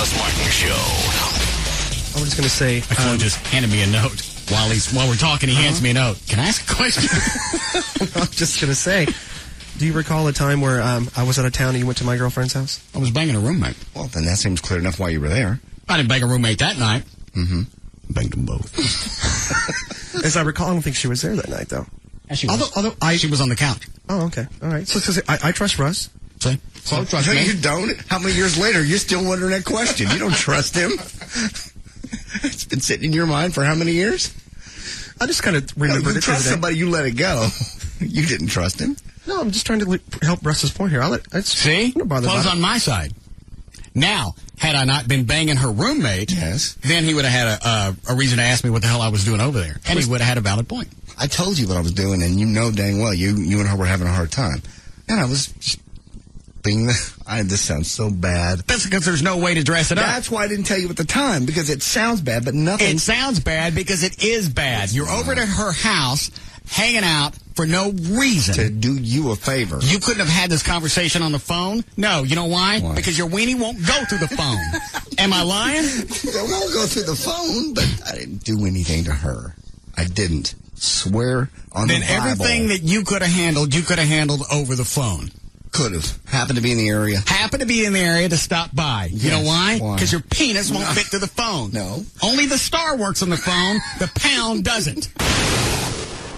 Russ Martin Show. I was just going to say... Phone just handed me a note. While we're talking, he hands me a note. Can I ask a question? I'm just going to say, do you recall a time where I was out of town and you went to my girlfriend's house? I was banging a roommate. Well, then that seems clear enough why you were there. I didn't bang a roommate that night. Mm-hmm. Banged them both. As I recall, I don't think she was there that night, though. Yeah, she was. She was on the couch. Oh, okay. All right. So I trust Russ. See? So trust me. You don't? How many years later, you're still wondering that question? You don't trust him? It's been sitting in your mind for how many years? I just kind of remembered it. You trust somebody, you let it go. You didn't trust him. No, I'm just trying to help Russ's point here. See? Close on my side. Now, had I not been banging her roommate, yes, then he would have had a reason to ask me what the hell I was doing over there. And he would have had a valid point. I told you what I was doing, and you know dang well you and her were having a hard time. And I was just being this sounds so bad. That's because there's no way to dress it up. That's why I didn't tell you at the time, because it sounds bad, but nothing. It sounds bad because it is bad. You're over to her house, hanging out for no reason. To do you a favor. You couldn't have had this conversation on the phone? No, you know why? Because your weenie won't go through the phone. Am I lying? It won't go through the phone, but I didn't do anything to her. I didn't. Swear on the Bible. Then everything that you could have handled over the phone. Could have. Happened to be in the area. Happened to be in the area to stop by. Yes. You know why? Why? Because your penis won't fit to the phone. No. Only the star works on the phone. The pound doesn't.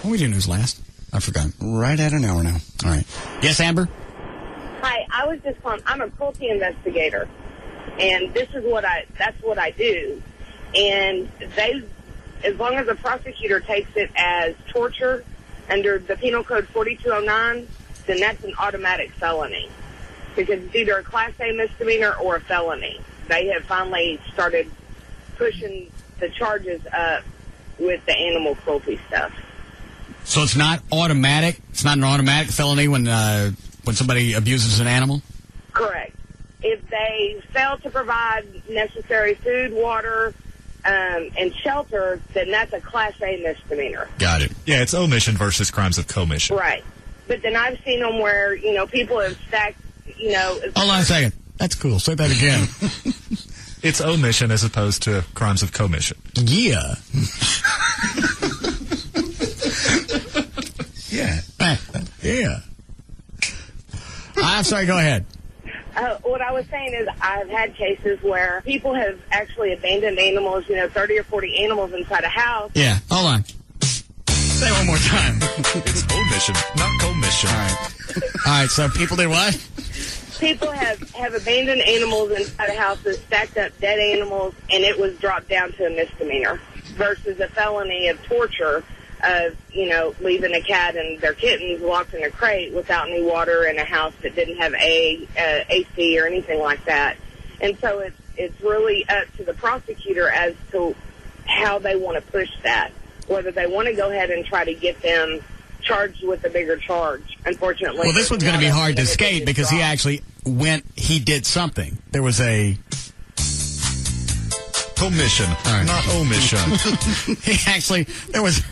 What we do news last? I forgot. Right at an hour now. All right. Yes, Amber? Hi, I was just calling. I'm a cruelty investigator, and that's what I do. And as long as the prosecutor takes it as torture under the Penal Code 4209, then that's an automatic felony, because it's either a Class A misdemeanor or a felony. They have finally started pushing the charges up with the animal cruelty stuff. So it's not automatic? It's not an automatic felony when somebody abuses an animal? Correct. If they fail to provide necessary food, water, and shelter, then that's a Class A misdemeanor. Got it. Yeah, it's omission versus crimes of commission. Right. But then I've seen them where, people have stacked, Hold on a second. That's cool. Say that again. It's omission as opposed to crimes of commission. Yeah. Yeah. Yeah. I'm sorry, go ahead. What I was saying is I've had cases where people have actually abandoned animals, 30 or 40 animals inside a house. Yeah, hold on. Say it one more time. It's omission, not commission. All right, so people did what? People have abandoned animals inside of houses, stacked up dead animals, and it was dropped down to a misdemeanor versus a felony of torture of, leaving a cat and their kittens locked in a crate without any water in a house that didn't have AC or anything like that. And so it's really up to the prosecutor as to how they want to push that, whether they want to go ahead and try to get them charged with a bigger charge. Unfortunately. Well, this one's going to be hard to escape because he did something. There was a commission, not omission. There was.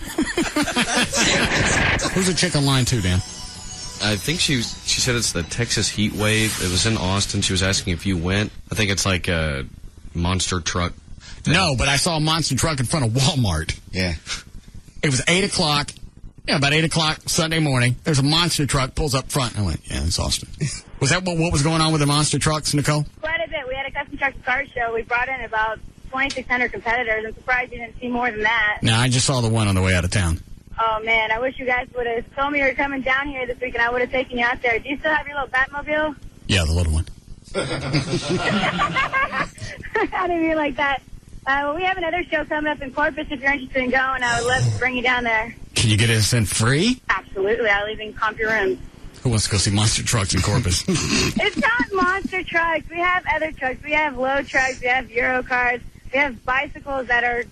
Who's a chick on line 2, Dan? I think she said it's the Texas heat wave. It was in Austin. She was asking if you went. I think it's like a monster truck. No, but I saw a monster truck in front of Walmart. Yeah. It was 8 o'clock. Yeah, about 8 o'clock Sunday morning. There's a monster truck pulls up front. I went, yeah, it's Austin. Was that what was going on with the monster trucks, Nicole? Quite a bit. We had a custom truck car show. We brought in about 2,600 competitors. I'm surprised you didn't see more than that. No, I just saw the one on the way out of town. Oh, man, I wish you guys would have told me you were coming down here this week, and I would have taken you out there. Do you still have your little Batmobile? Yeah, the little one. I didn't mean like that. Well, we have another show coming up in Corpus. If you're interested in going, I would love to bring you down there. Can you get us in free? Absolutely. I'll even comp your room. Who wants to go see monster trucks in Corpus? It's not monster trucks. We have other trucks. We have low trucks. We have Euro cars. We have bicycles that are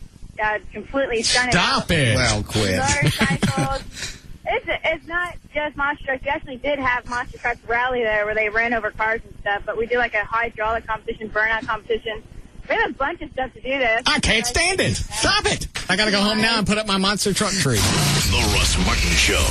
completely stunning. Stop it. Well, quit. Motorcycles. It's not just monster trucks. We actually did have monster trucks rally there where they ran over cars and stuff, but we do like a hydraulic competition, burnout competition. We have a bunch of stuff to do there. I can't stand it. Stop it. I got to go home now and put up my monster truck tree. The Russ Martin Show.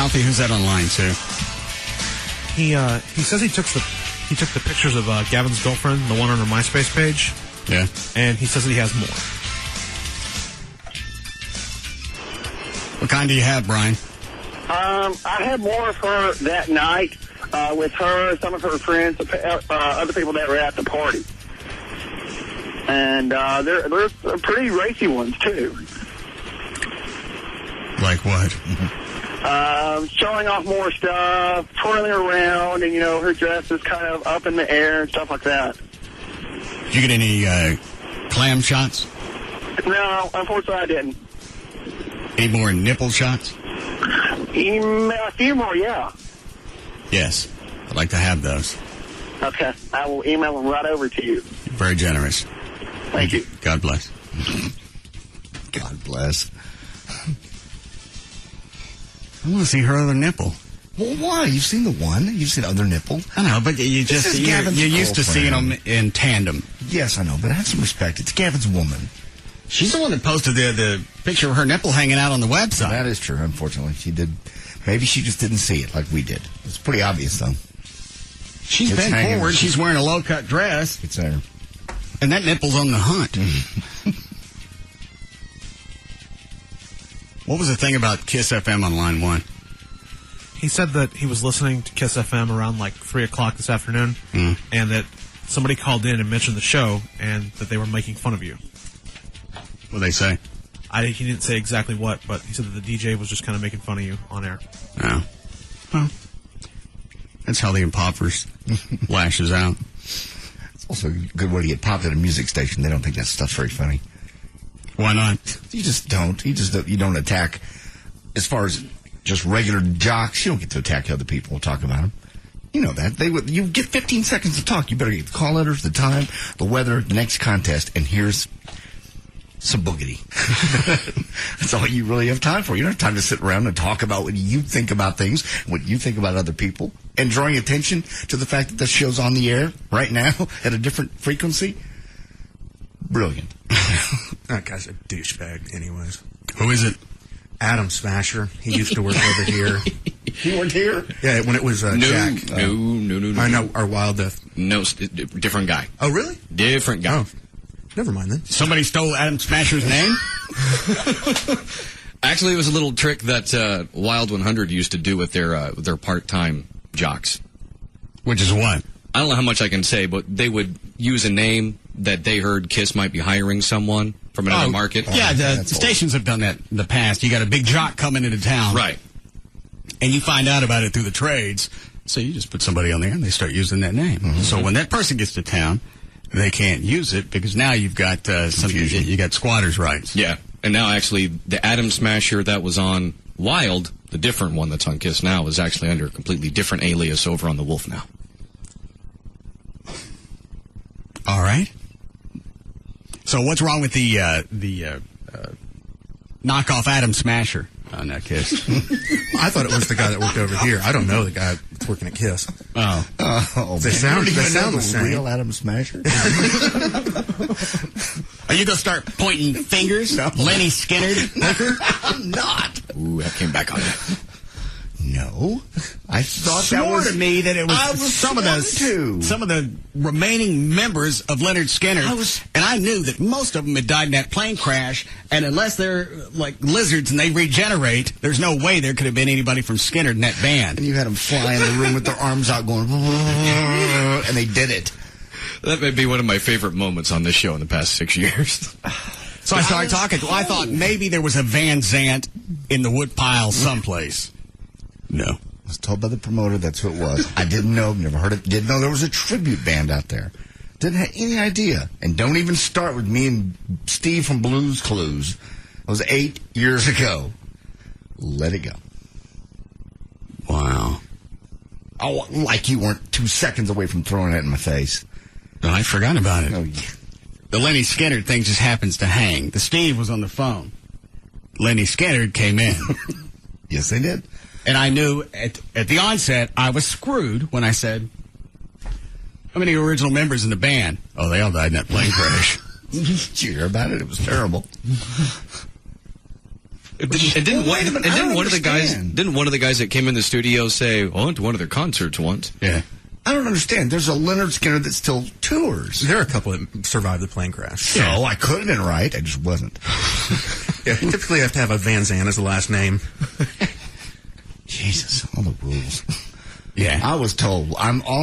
Ralphie, who's that on line two? He says he took the pictures of Gavin's girlfriend, the one on her MySpace page. Yeah. And he says that he has more. What kind do you have, Brian? I had more of her that night with her, some of her friends, other people that were at the party. And there's pretty racy ones, too. Like what? Showing off more stuff, twirling around, and, her dress is kind of up in the air and stuff like that. Did you get any clam shots? No, unfortunately I didn't. Any more nipple shots? A few more, yeah. Yes. I'd like to have those. Okay. I will email them right over to you. Very generous. Thank you. God bless. God bless. I want to see her other nipple. Well, why? You've seen the one. You've seen other nipples. I know, but you're used to seeing them in tandem. Yes, I know, but have some respect. It's Gavin's woman. She's the one that posted the picture of her nipple hanging out on the website. That is true. Unfortunately, she did. Maybe she just didn't see it like we did. It's pretty obvious, though. She's bent forward. She's wearing a low-cut dress. It's there. And that nipple's on the hunt. What was the thing about Kiss FM on line one? He said that he was listening to Kiss FM around like 3 o'clock this afternoon, and that somebody called in and mentioned the show, and that they were making fun of you. What'd they say? He didn't say exactly what, but he said that the DJ was just kind of making fun of you on air. Oh. Well, that's how the impoverished lashes out. It's also a good way to get popped at a music station. They don't think that stuff's very funny. Why not? You just don't. You don't attack. As far as just regular jocks, you don't get to attack other people and talk about them. You know that. You get 15 seconds to talk. You better get the call letters, the time, the weather, the next contest, and here's some boogity. That's all you really have time for. You don't have time to sit around and talk about what you think about things, what you think about other people, and drawing attention to the fact that this show's on the air right now at a different frequency. Brilliant. That guy's a douchebag anyways. Who is it? Adam Smasher. He used to work over here. He worked here? Yeah, when it was Jack. No. I know, our Wild Death. No, different guy. Oh, really? Different guy. Oh, never mind then. Somebody stole Adam Smasher's name? Actually, it was a little trick that Wild 100 used to do with their part-time jocks. Which is what? I don't know how much I can say, but they would use a name that they heard Kiss might be hiring someone from another market. Yeah, the stations have done that in the past. You got a big jock coming into town. Right. And you find out about it through the trades. So you just put somebody on there and they start using that name. Mm-hmm. So when that person gets to town, they can't use it because now you've got you got squatters' rights. Yeah. And now actually the Adam Smasher that was on Wild, the different one that's on Kiss now, is actually under a completely different alias over on the Wolf now. All right. So what's wrong with the knockoff Adam Smasher on that Kiss? I thought it was the guy that worked over here. I don't know the guy that's working at Kiss. Oh, they sound the the same. Real Adam Smasher. Are you gonna start pointing fingers? No. Lenny Skinner? I'm not. Ooh, that came back on you. No, I thought Swore that was to me that it was some of the remaining members of Leonard Skinner, and I knew that most of them had died in that plane crash. And unless they're like lizards and they regenerate, there's no way there could have been anybody from Skinner in that band. And you had them fly in the room with their arms out, going, and they did it. That may be one of my favorite moments on this show in the past 6 years. So I started talking. Well, I thought maybe there was a Van Zant in the wood pile someplace. No. I was told by the promoter that's who it was. I didn't know, never heard it, didn't know there was a tribute band out there. Didn't have any idea. And don't even start with me and Steve from Blues Clues. It was 8 years ago. Let it go. Wow. Oh, like you weren't 2 seconds away from throwing it in my face. No, I forgot about it. Oh, yeah. The Lenny Skinner thing just happens to hang. The Steve was on the phone. Lenny Skinner came in. Yes, they did. And I knew at the onset I was screwed when I said, how many original members in the band? Oh, they all died in that plane crash. Did you hear about it? It was terrible. Didn't one of the guys that came in the studio say, "I went to one of their concerts once"? Yeah. I don't understand. There's a Leonard Skinner that still tours. There are a couple that survived the plane crash. So I could have been right. I just wasn't. Yeah, you typically have to have a Van Zandt as the last name. Jesus, all the rules. Yeah. I was told.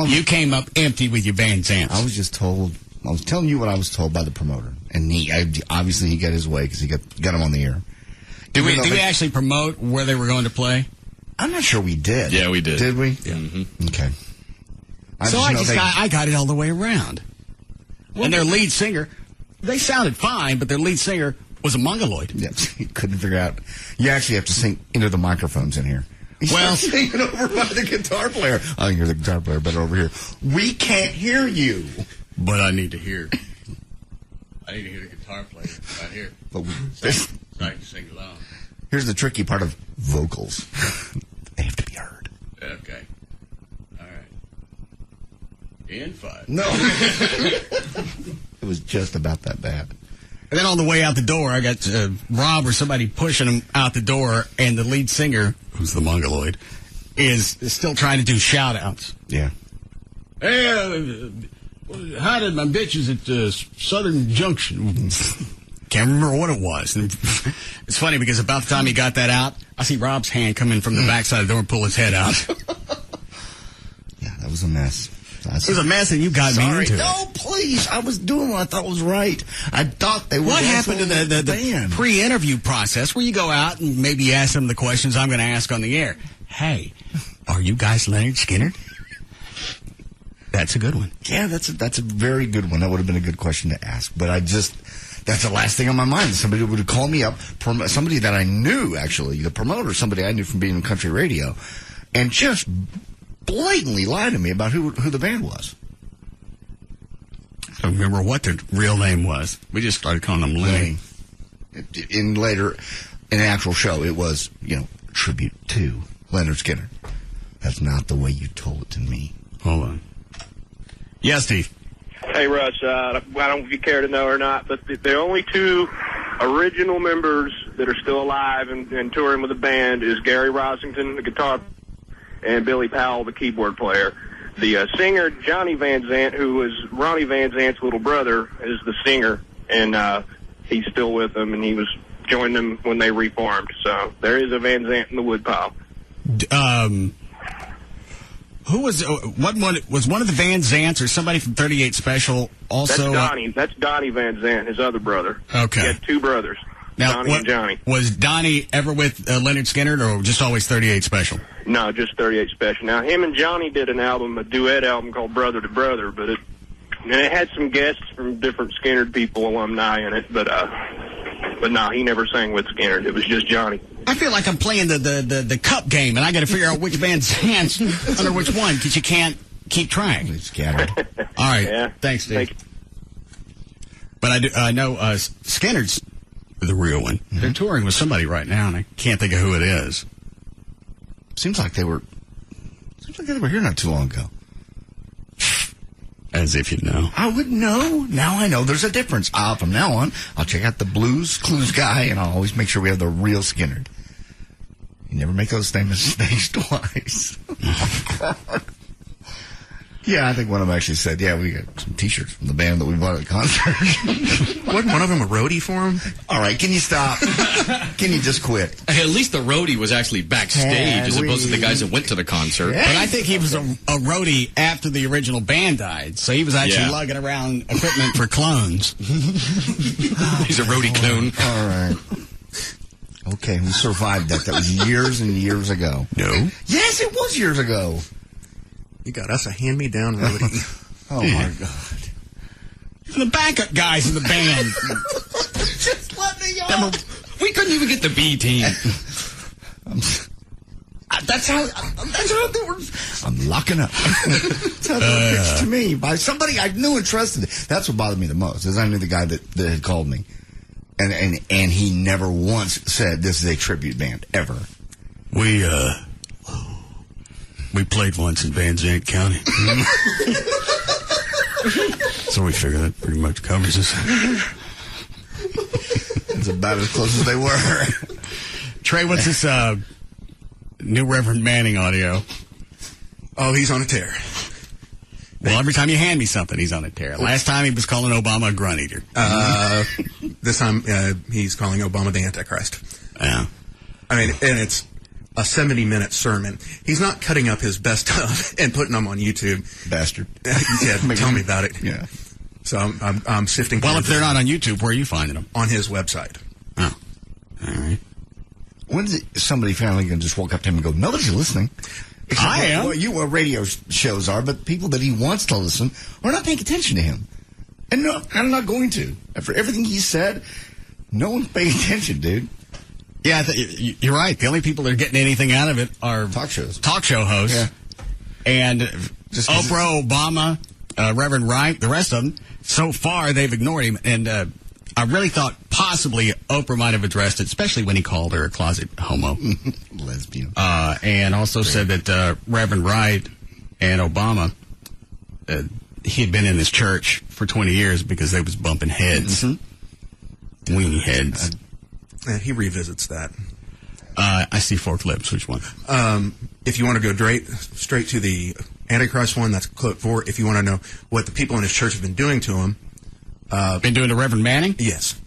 You came up empty with your Van Zants. I was just told. I was telling you what I was told by the promoter. And obviously he got his way because he got him on the air. Did we actually promote where they were going to play? I'm not sure we did. Yeah, we did. Did we? Yeah. Mm-hmm. Okay. I got it all the way around. And their lead singer, they sounded fine, but their lead singer was a mongoloid. Yes, he couldn't figure out. You actually have to sing into the microphones in here. Well, singing over by the guitar player. I can hear the guitar player better over here. We can't hear you. But I need to hear. I need to hear the guitar player right here. But so I can sing along. Here's the tricky part of vocals. They have to be heard. Okay. All right. In 5. No. It was just about that bad. And then on the way out the door, I got Rob or somebody pushing him out the door, and the lead singer, who's the mongoloid, is still trying to do shout-outs. Yeah. Hey, hi to my bitches at Southern Junction. Can't remember what it was. And it's funny because about the time he got that out, I see Rob's hand come in from the backside of the door and pull his head out. Yeah, that was a mess. It was a mess, and you got me into it. No, please. I was doing what I thought was right. I thought they were. What happened to the pre-interview process where you go out and maybe ask them the questions I'm going to ask on the air? Hey, are you guys Leonard Skinner? That's a good one. Yeah, that's a very good one. That would have been a good question to ask. But that's the last thing on my mind. Somebody would have called me up, somebody that I knew, actually, the promoter, somebody I knew from being in country radio, and just blatantly lied to me about who the band was. I don't remember what their real name was. We just started calling them Lenny. In the actual show, it was, tribute to Leonard Skinner. That's not the way you told it to me. Hold on. Yes, Steve. Hey, Russ, I don't know if you care to know or not, but the only two original members that are still alive and touring with the band is Gary Rossington, the guitar, and Billy Powell, the keyboard player. The singer, Johnny Van Zandt, who was Ronnie Van Zant's little brother, is the singer, and he's still with them, and he was joined them when they reformed. So there is a Van Zandt in the woodpile. Who was one of the Van Zants or somebody from 38 Special also? That's Donnie Van Zandt, his other brother. Okay. He had two brothers, now, Donnie and Johnny. Was Donnie ever with Leonard Skinner or just always 38 Special? No, just 38 Special. Now, him and Johnny did an album, a duet album called Brother to Brother, but it had some guests from different Skinner people, alumni in it, but no, he never sang with Skinner. It was just Johnny. I feel like I'm playing the cup game, and I got to figure out which band's hands under which one, because you can't keep trying. It's scattered. All right. Yeah. Thanks, Steve. Thank you. But I know Skinner's the real one. Mm-hmm. They're touring with somebody right now, and I can't think of who it is. Seems like they were here not too long ago. As if you know. I would know. Now I know there's a difference. From now on, I'll check out the Blues Clues guy, and I'll always make sure we have the real Skinner. You never make those same mistakes twice. Yeah, I think one of them actually said, yeah, we got some T-shirts from the band that we bought at the concert. Wasn't one of them a roadie for him? All right, can you stop? Can you just quit? At least the roadie was actually backstage as opposed to the guys that went to the concert. Yeah. But I think he was a roadie after the original band died, so he was actually lugging around equipment for clones. He's a roadie clone. All right. Okay, we survived that. That was years and years ago. No. Yes, it was years ago. You got us a hand-me-down roadie. Oh, my God. You're the backup guys in the band. Just let me off. We couldn't even get the B team. That's how they were. I'm locking up. That's how they were pitched to me by somebody I knew and trusted. That's what bothered me the most, is I knew the guy that had called me. And he never once said this is a tribute band, ever. We played once in Van Zandt County. So we figure that pretty much covers us. It's about as close as they were. Trey, what's this new Reverend Manning audio? Oh, he's on a tear. Well, every time you hand me something, he's on a tear. Last time he was calling Obama a grunt eater. This time he's calling Obama the Antichrist. Yeah. I mean, and it's a 70-minute sermon. He's not cutting up his best stuff and putting them on YouTube. Bastard. Yeah, tell me about it. Yeah. So I'm sifting. Well, if they're not on YouTube, where are you finding them? On his website. Oh. All right. When's somebody finally going to just walk up to him and go, nobody's listening? Except I am. Well, you radio shows are, but people that he wants to listen are not paying attention to him. And no, I'm not going to. After everything he said, no one's paying attention, dude. Yeah, you're right. The only people that are getting anything out of it are talk show hosts. Yeah. And Oprah, Obama, Reverend Wright, the rest of them, so far they've ignored him. And I really thought possibly Oprah might have addressed it, especially when he called her a closet homo. Lesbian. And also said that Reverend Wright and Obama, he had been in his church for 20 years because they was bumping heads. Mm-hmm. Weenie heads. He revisits that. I see forked lips. Which one? If you want to go straight to the Antichrist one, that's clip 4. If you want to know what the people in his church have been doing to him. Been doing to Reverend Manning? Yes.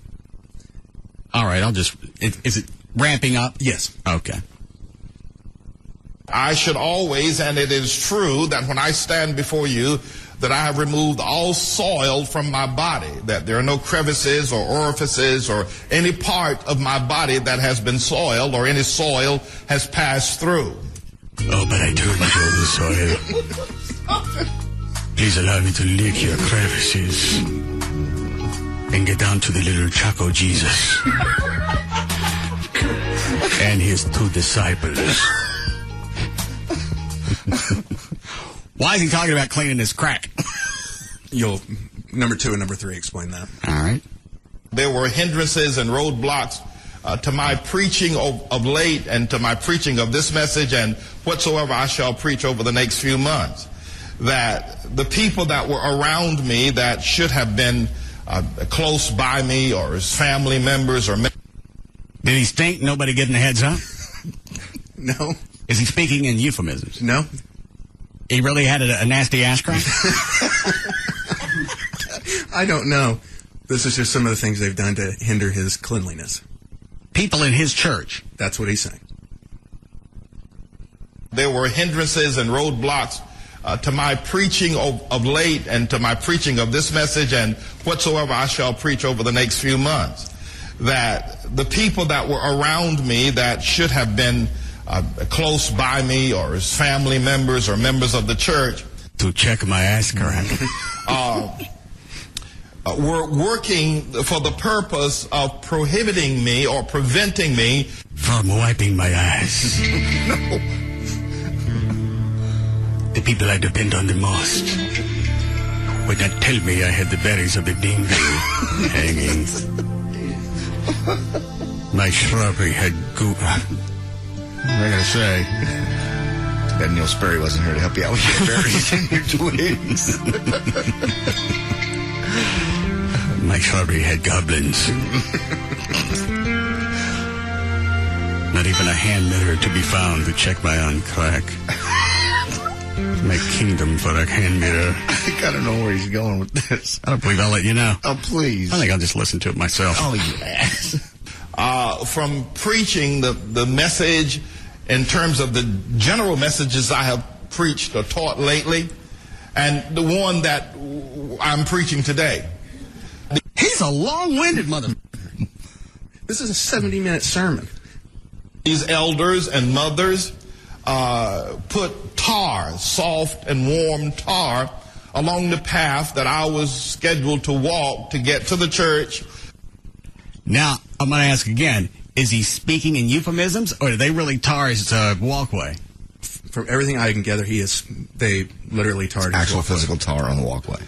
All right, is it ramping up? Yes. Okay. I should always, and it is true, that when I stand before you, that I have removed all soil from my body, that there are no crevices or orifices or any part of my body that has been soiled or any soil has passed through. Oh, but I do control the soil. Please allow me to lick your crevices and get down to the little Chaco Jesus and his 2 disciples. Why is he talking about cleaning his crack? You'll number 2 and number 3 explain that. All right. There were hindrances and roadblocks to my preaching of late and to my preaching of this message and whatsoever I shall preach over the next few months. That the people that were around me that should have been close by me or his family members or... Did he stink? Nobody getting a heads up? No. Is he speaking in euphemisms? No. He really had a nasty ass crack? I don't know. This is just some of the things they've done to hinder his cleanliness. People in his church. That's what he's saying. There were hindrances and roadblocks to my preaching of late and to my preaching of this message and whatsoever I shall preach over the next few months. That the people that were around me that should have been close by me or his family members or members of the church to check my ass crack were working for the purpose of prohibiting me or preventing me from wiping my ass. No. The people I depend on the most would not tell me I had the berries of the dingle hanging. My shrubbery had goo. I gotta say, that Neil Sperry wasn't here to help you out with your berries and your twigs. My shrubbery had goblins. Not even a hand mirror to be found to check my own crack. My kingdom for a hand mirror. I gotta know where he's going with this. I don't believe I'll let you know. Oh, please. I think I'll just listen to it myself. Oh, you ass. From preaching the message in terms of the general messages I have preached or taught lately and the one that I'm preaching today. He's a long-winded mother. This is a 70-minute sermon. These elders and mothers put tar, soft and warm tar, along the path that I was scheduled to walk to get to the church. Now, I'm going to ask again, is he speaking in euphemisms, or do they really tar his walkway? From everything I can gather, they literally tarred his actual walkway. Physical tar on the walkway.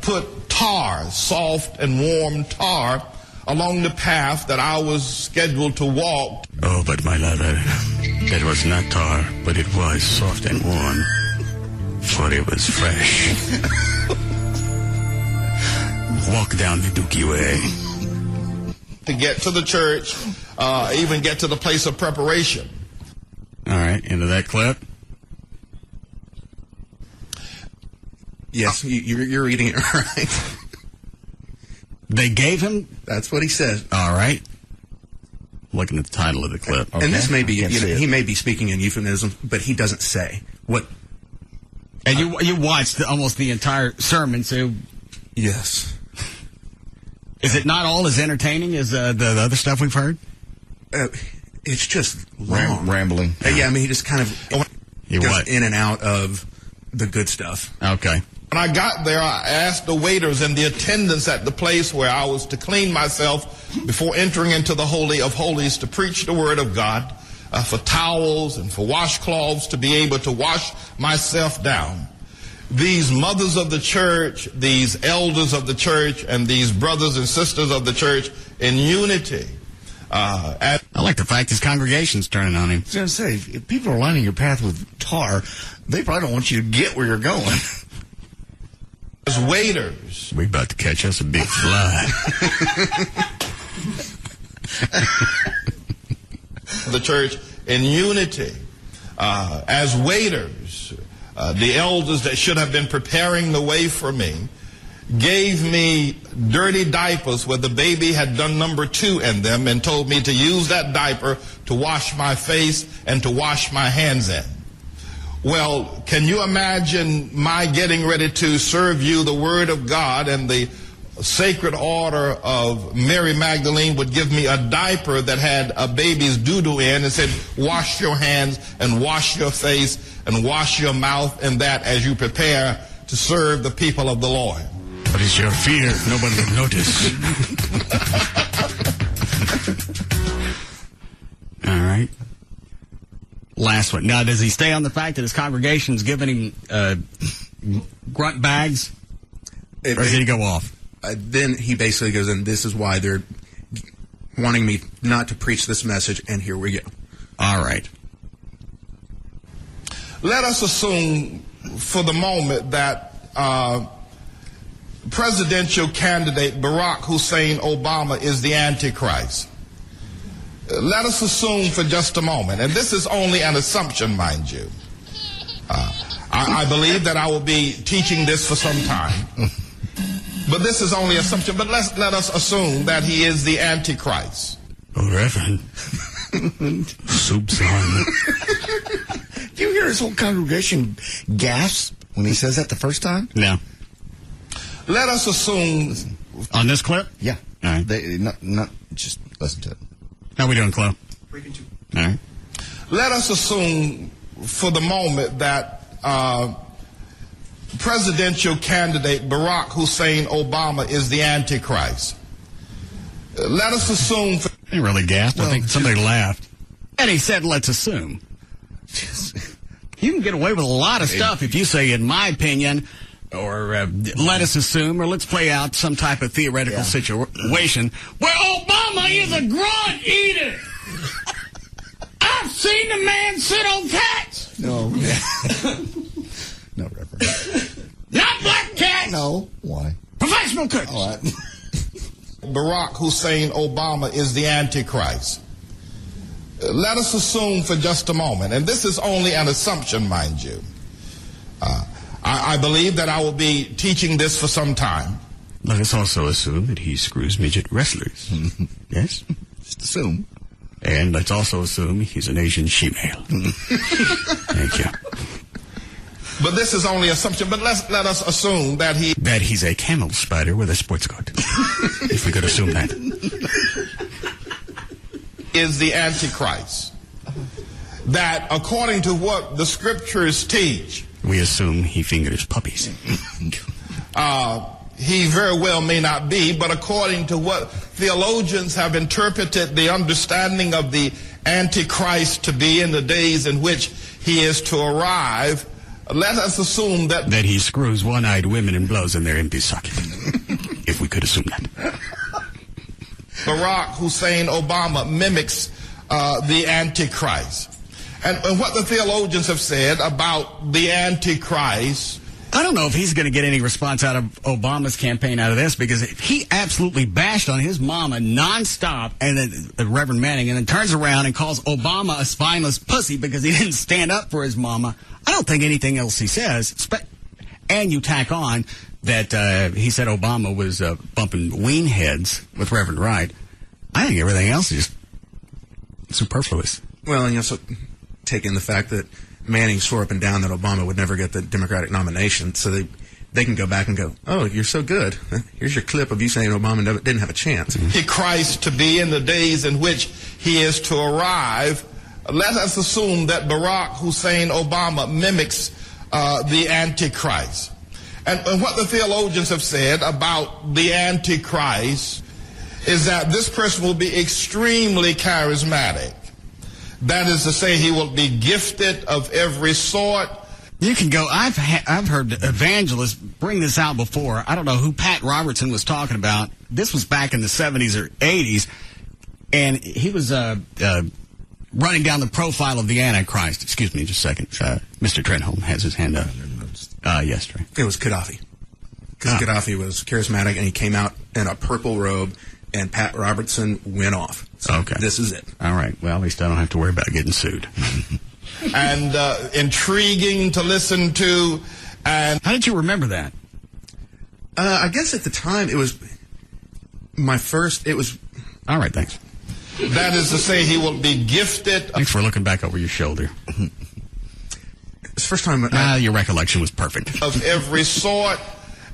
Put tar, soft and warm tar, along the path that I was scheduled to walk. Oh, but my lover, that was not tar, but it was soft and warm, for it was fresh. Walk down the Dookie Way. To get to the church, even get to the place of preparation. All right, into that clip. Yes, you're reading it right. They gave him? That's what he said. All right. Looking at the title of the clip. Okay. And this may be, he may be speaking in euphemism, but he doesn't say what. And you watched almost the entire sermon, so. Yes. Is it not all as entertaining as the other stuff we've heard? It's just long. Rambling. Yeah, I mean, he just kind of goes in and out of the good stuff. Okay. When I got there, I asked the waiters and the attendants at the place where I was to clean myself before entering into the Holy of Holies to preach the Word of God, for towels and for washcloths to be able to wash myself down. These mothers of the church, these elders of the church, and these brothers and sisters of the church in unity. I like the fact his congregation's turning on him. I was going to say, if people are lining your path with tar, they probably don't want you to get where you're going. As waiters. We about to catch us a big fly. The church in unity. As waiters, the elders that should have been preparing the way for me gave me dirty diapers where the baby had done number 2 in them and told me to use that diaper to wash my face and to wash my hands in. Well, can you imagine my getting ready to serve you the Word of God, and the Sacred Order of Mary Magdalene would give me a diaper that had a baby's doo-doo in and said, wash your hands and wash your face and wash your mouth, and that as you prepare to serve the people of the Lord. What is your fear? Nobody will notice. All right. Last one. Now, does he stay on the fact that his congregation's giving him grunt bags? Or did he go off? Then he basically goes, and this is why they're wanting me not to preach this message, and here we go. All right. Let us assume for the moment that presidential candidate Barack Hussein Obama is the Antichrist. Let us assume for just a moment, and this is only an assumption, mind you. I believe that I will be teaching this for some time. But this is only assumption. But let us assume that he is the Antichrist. Oh, Reverend. Soup's on. Do you hear his whole congregation gasp when he says that the first time? No. Let us assume... On this clip? Yeah. All right. Not just listen to it. How we doing, Chloe? All right. Let us assume for the moment that presidential candidate Barack Hussein Obama is the Antichrist. Let us assume... He really gasped. I think somebody laughed. And he said, let's assume. You can get away with a lot of stuff if you say, in my opinion, or let us assume, or let's play out some type of theoretical situation where Obama is a grunt eater. I've seen the man sit on cats. No. No, Reverend. Not black cats. No. Why? Professional cooks. All right. Barack Hussein Obama is the Antichrist. Let us assume for just a moment, and this is only an assumption, mind you. I believe that I will be teaching this for some time. Let us also assume that he screws midget wrestlers. Yes? Just assume. And let's also assume he's an Asian she-male. Thank you. But this is only assumption, but let us assume that he's a camel spider with a sports coat. If we could assume that. Is the Antichrist. That according to what the scriptures teach, we assume he fingers puppies. He very well may not be, but according to what theologians have interpreted the understanding of the Antichrist to be in the days in which he is to arrive, let us assume that he screws one-eyed women and blows in their empty socket. If we could assume that. Barack Hussein Obama mimics the Antichrist. And what the theologians have said about the Antichrist I don't know if he's going to get any response out of Obama's campaign out of this, because he absolutely bashed on his mama nonstop, and then Reverend Manning, and then turns around and calls Obama a spineless pussy because he didn't stand up for his mama. I don't think anything else he says, and you tack on that he said Obama was bumping ween heads with Reverend Wright. I think everything else is just superfluous. Well, and you also take in the fact that Manning swore up and down that Obama would never get the Democratic nomination, so they can go back and go, oh, you're so good. Here's your clip of you saying Obama didn't have a chance. Christ to be in the days in which he is to arrive. Let us assume that Barack Hussein Obama mimics the Antichrist. And what the theologians have said about the Antichrist is that this person will be extremely charismatic. That is to say, he will be gifted of every sort. You can go. I've heard evangelists bring this out before. I don't know who Pat Robertson was talking about. This was back in the 70s or 80s, and he was running down the profile of the Antichrist. Excuse me, just a second. Mr. Trenholm has his hand up. Yesterday. It was Gaddafi. Because Gaddafi was charismatic, and he came out in a purple robe, and Pat Robertson went off. So okay. This is it. All right. Well, at least I don't have to worry about getting sued. And intriguing to listen to. And how did you remember that? I guess at the time it was my first. It was. All right. Thanks. That is to say, he will be gifted. Thanks for looking back over your shoulder. It's the first time. Your recollection was perfect. Of every sort,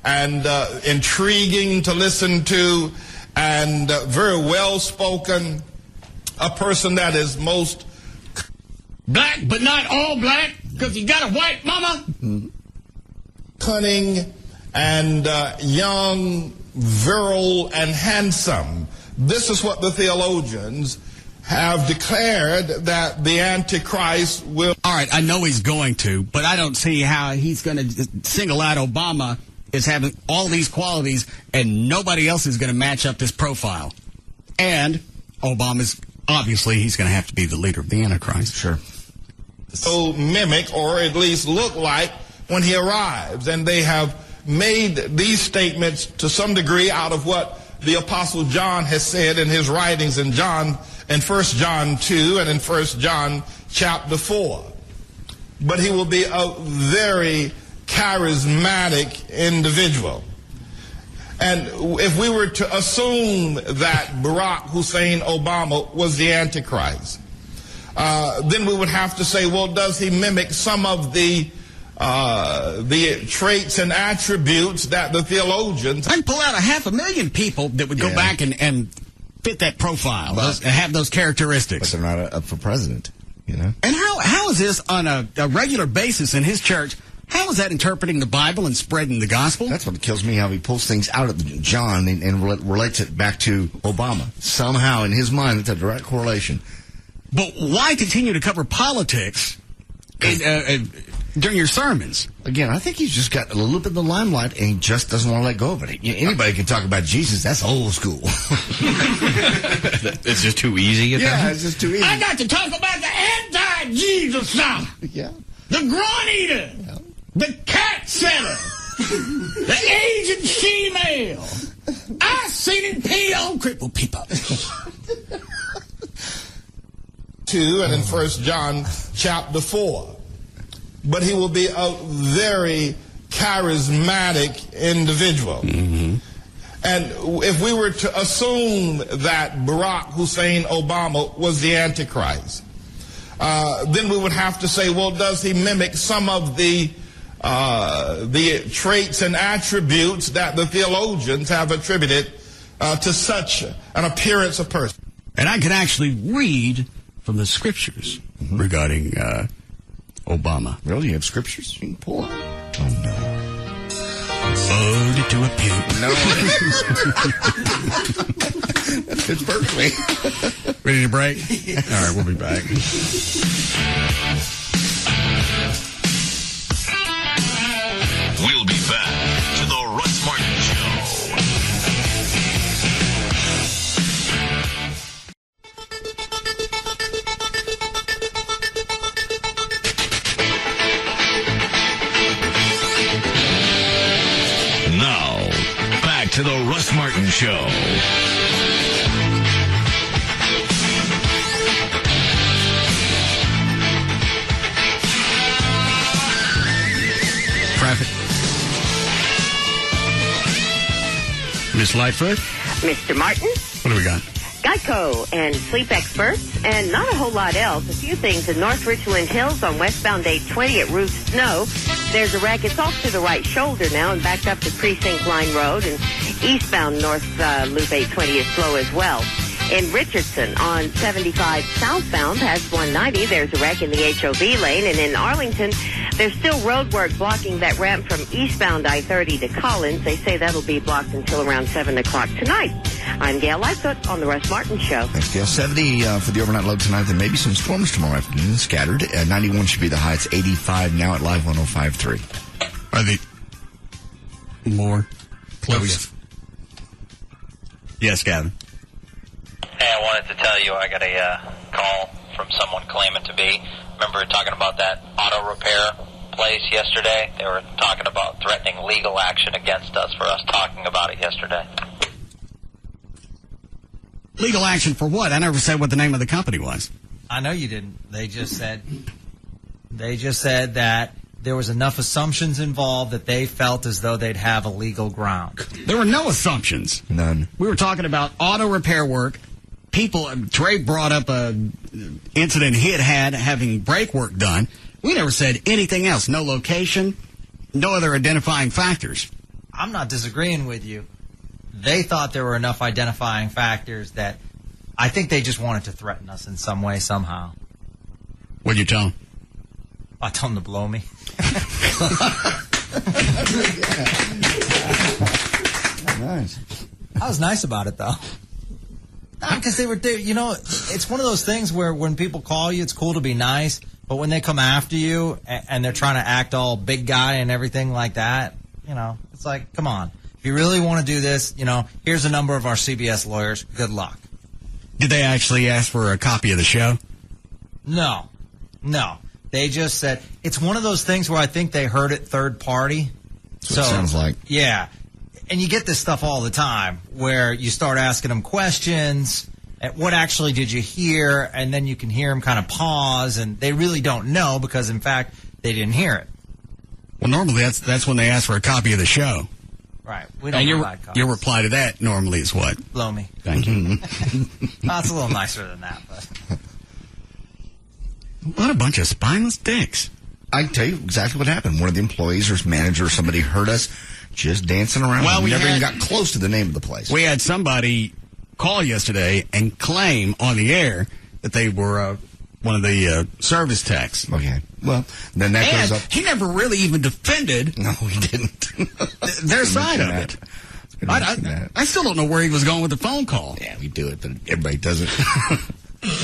and intriguing to listen to, and very well spoken. A person that is most black, but not all black, because he got a white mama. Cunning and young, virile, and handsome. This is what the theologians have declared that the Antichrist will. All right, I know he's going to, but I don't see how he's going to single out Obama as having all these qualities and nobody else is going to match up this profile. And Obama's, obviously, he's going to have to be the leader of the Antichrist. Sure. So mimic, or at least look like, when he arrives. And they have made these statements to some degree out of what the Apostle John has said in his writings in 1 John 2 and in 1 John chapter 4. But he will be a very charismatic individual. And if we were to assume that Barack Hussein Obama was the Antichrist, then we would have to say, well, does he mimic some of the traits and attributes that the theologians... I can pull out 500,000 people that would go back and fit that profile, have those characteristics. But they're not up for president, you know? And how is this on a regular basis in his church? How is that interpreting the Bible and spreading the gospel? That's what kills me, how he pulls things out of John and relates it back to Obama. Somehow, in his mind, it's a direct correlation. But why continue to cover politics during your sermons? Again, I think he's just got a little bit of the limelight, and he just doesn't want to let go of it. Anybody can talk about Jesus. That's old school. It's just too easy. Yeah, it's just too easy. I got to talk about the anti-Jesus now. Yeah. The grunt eater. Yeah. The cat setter. The Asian female. I seen it pee on crippled people. 2 and in 1 John chapter 4. But he will be a very charismatic individual. Mm-hmm. And if we were to assume that Barack Hussein Obama was the Antichrist, then we would have to say, well, does he mimic some of the traits and attributes that the theologians have attributed to such an appearance of person? And I can actually read from the scriptures regarding Obama. Really? You have scriptures you can pull out? Oh, no. Ode to a pimp. No. That fits perfectly. Ready to break? All right, we'll be back. We'll be back to the Russ Martin Show. Show. Traffic. Miss Lightfoot? Mr. Martin? What do we got? Geico and sleep experts, and not a whole lot else. A few things in North Richland Hills on westbound 820 at Ruth Snow. There's a wreck. It's off to the right shoulder now and backed up to Precinct Line Road, and eastbound North Loop 820 is slow as well. In Richardson on 75 southbound past 190, there's a wreck in the HOV lane, and in Arlington, there's still road work blocking that ramp from eastbound I-30 to Collins. They say that'll be blocked until around 7 o'clock tonight. I'm Gail Lightfoot on the Russ Martin Show. Thanks, Gail. 70 for the overnight low tonight. There may be some storms tomorrow afternoon, scattered. 91 should be the high. It's 85 now at Live 105.3. Are they more close? Yes, Gavin. Hey, I wanted to tell you I got a call from someone claiming to be. Remember talking about that auto repair place yesterday? They were talking about threatening legal action against us for us talking about it yesterday. Legal action for what? I never said what the name of the company was. I know you didn't. They just said that there was enough assumptions involved that they felt as though they'd have a legal ground. There were no assumptions. None. We were talking about auto repair work. Trey brought up a incident he had having brake work done. We never said anything else. No location, no other identifying factors. I'm not disagreeing with you. They thought there were enough identifying factors that I think they just wanted to threaten us in some way, somehow. What'd you tell them? I told them to blow me. Nice. I was nice about it, though. Because they were, it's one of those things where when people call you, it's cool to be nice, but when they come after you and they're trying to act all big guy and everything like that, it's like, come on. If you really want to do this, here's a number of our CBS lawyers. Good luck. Did they actually ask for a copy of the show? No. They just said, it's one of those things where I think they heard it third party. That's what it sounds like. Yeah. And you get this stuff all the time where you start asking them questions. What actually did you hear? And then you can hear them kind of pause, and they really don't know because, in fact, they didn't hear it. Well, normally that's when they ask for a copy of the show. Right. We don't provide copies. Your reply to that normally is what? Blow me. Thank you. It's a little nicer than that. But. What a bunch of spineless dicks. I can tell you exactly what happened. One of the employees or manager or somebody heard us just dancing around. Well, we never even got close to the name of the place. We had somebody call yesterday and claim on the air that they were one of the service techs. Okay. Well, then that goes up. He never really even defended. No, he didn't. Their side of it. I still don't know where he was going with the phone call. Yeah, we do it, but everybody does it.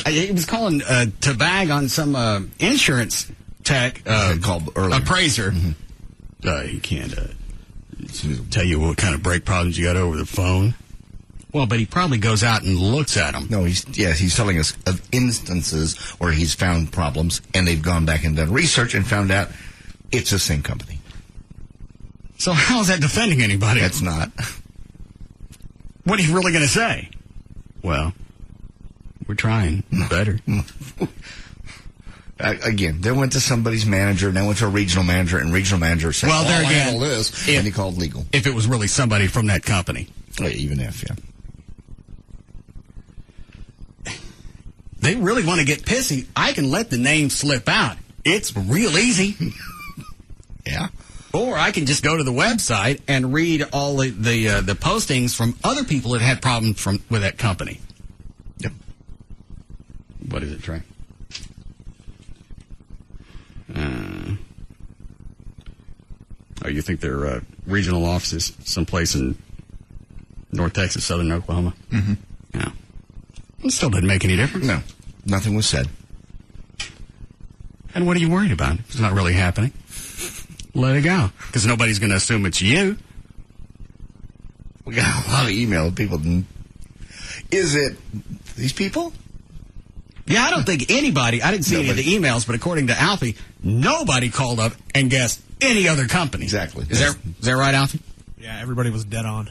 He was calling to bag on some insurance tech called earlier. Appraiser. Mm-hmm. He can't tell you what kind of brake problems you got over the phone. Well, but he probably goes out and looks at them. No, he's telling us of instances where he's found problems, and they've gone back and done research and found out it's the same company. So how is that defending anybody? That's not. What are you really going to say? Well, we're trying better. Again, they went to somebody's manager, and they went to a regional manager, and regional manager said, well, there again, handle this, and he called legal. If it was really somebody from that company. Even if, yeah. They really want to get pissy. I can let the name slip out. It's real easy. Yeah. Or I can just go to the website and read all the postings from other people that had problems with that company. Yep. What is it, Trey? You think they're regional offices someplace in North Texas, Southern Oklahoma? Mm-hmm. Yeah. It still didn't make any difference. No. Nothing was said. And what are you worried about? It's not really happening. Let it go. Because nobody's going to assume it's you. We got a lot of email. People. Is it these people? Yeah, I don't think anybody. I didn't see any of the emails, but according to Alfie, nobody called up and guessed any other company. Exactly. Is that right, Alfie? Yeah, everybody was dead on.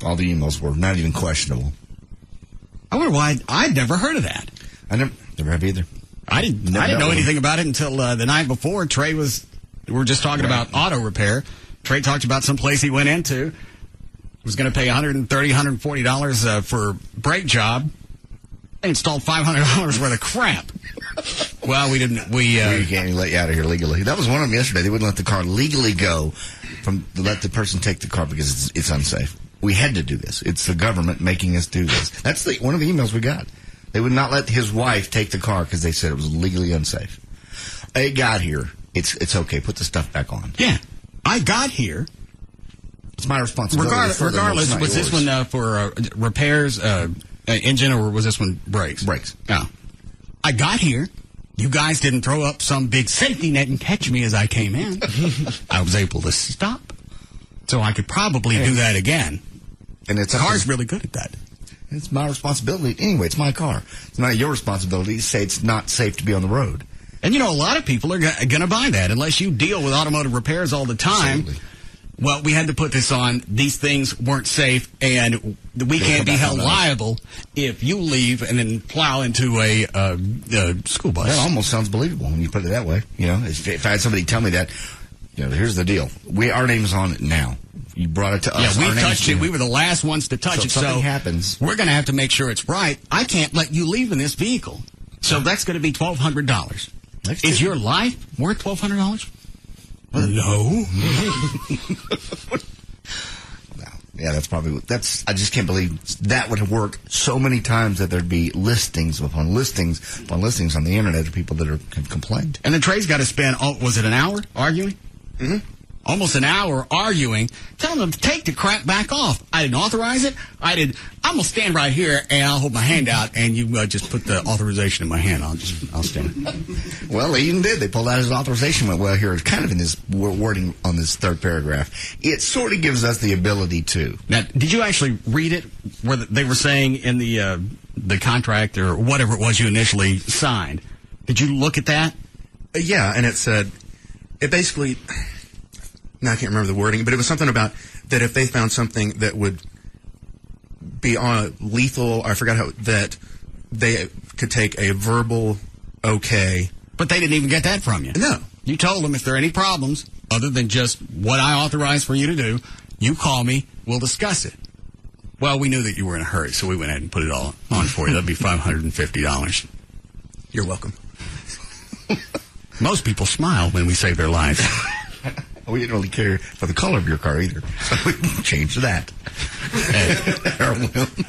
All the emails were not even questionable. I wonder why I'd never heard of that. I never have either. I didn't know anything about it until the night before. We were just talking about auto repair. Trey talked about some place he went into. Was going to pay $130, $140 for a brake job. They installed $500 worth of crap. Well, we didn't. We can't even let you out of here legally. That was one of them yesterday. They wouldn't let the car legally go let the person take the car because it's unsafe. We had to do this. It's the government making us do this. That's one of the emails we got. They would not let his wife take the car because they said it was legally unsafe. It got here. It's okay. Put the stuff back on. Yeah. I got here. It's my responsibility. Regardless, was this one for repairs, engine, or was this one brakes? Brakes. Oh. I got here. You guys didn't throw up some big safety net and catch me as I came in. I was able to stop. So I could probably do that again. And the car's really good at that. It's my responsibility. Anyway, it's my car. It's not your responsibility to say it's not safe to be on the road. And, a lot of people are going to buy that unless you deal with automotive repairs all the time. Absolutely. Well, we had to put this on. These things weren't safe, and we can't be held liable if you leave and then plow into a school bus. That almost sounds believable when you put it that way. If I had somebody tell me that, here's the deal. Our name's on it now. You brought it to us. Yeah, we touched it. We were the last ones to touch it. So if something happens, we're going to have to make sure it's right. I can't let you leave in this vehicle. So that's going to be $1,200. Is your life worth $1,200? No. Yeah, I just can't believe that would work so many times that there'd be listings upon listings upon listings on the internet of people that have complained. And then Trey's got to spend, was it an hour arguing? Mm-hmm. Almost an hour arguing, telling them to take the crap back off. I didn't authorize it. I'm going to stand right here and I'll hold my hand out and you just put the authorization in my hand. I'll stand. Well, they even did. They pulled out his authorization. Went, well, here it's kind of in this wording on this third paragraph. It sort of gives us the ability to. Now, did you actually read it where they were saying in the contract or whatever it was you initially signed? Did you look at that? Yeah, and it said, it basically... Now I can't remember the wording, but it was something about that if they found something that would be lethal, I forgot how, that they could take a verbal okay. But they didn't even get that from you. No. You told them if there are any problems, other than just what I authorized for you to do, you call me, we'll discuss it. Well, we knew that you were in a hurry, so we went ahead and put it all on for you. That'd be $550. You're welcome. Most people smile when we save their lives. We didn't really care for the color of your car either, so we changed that.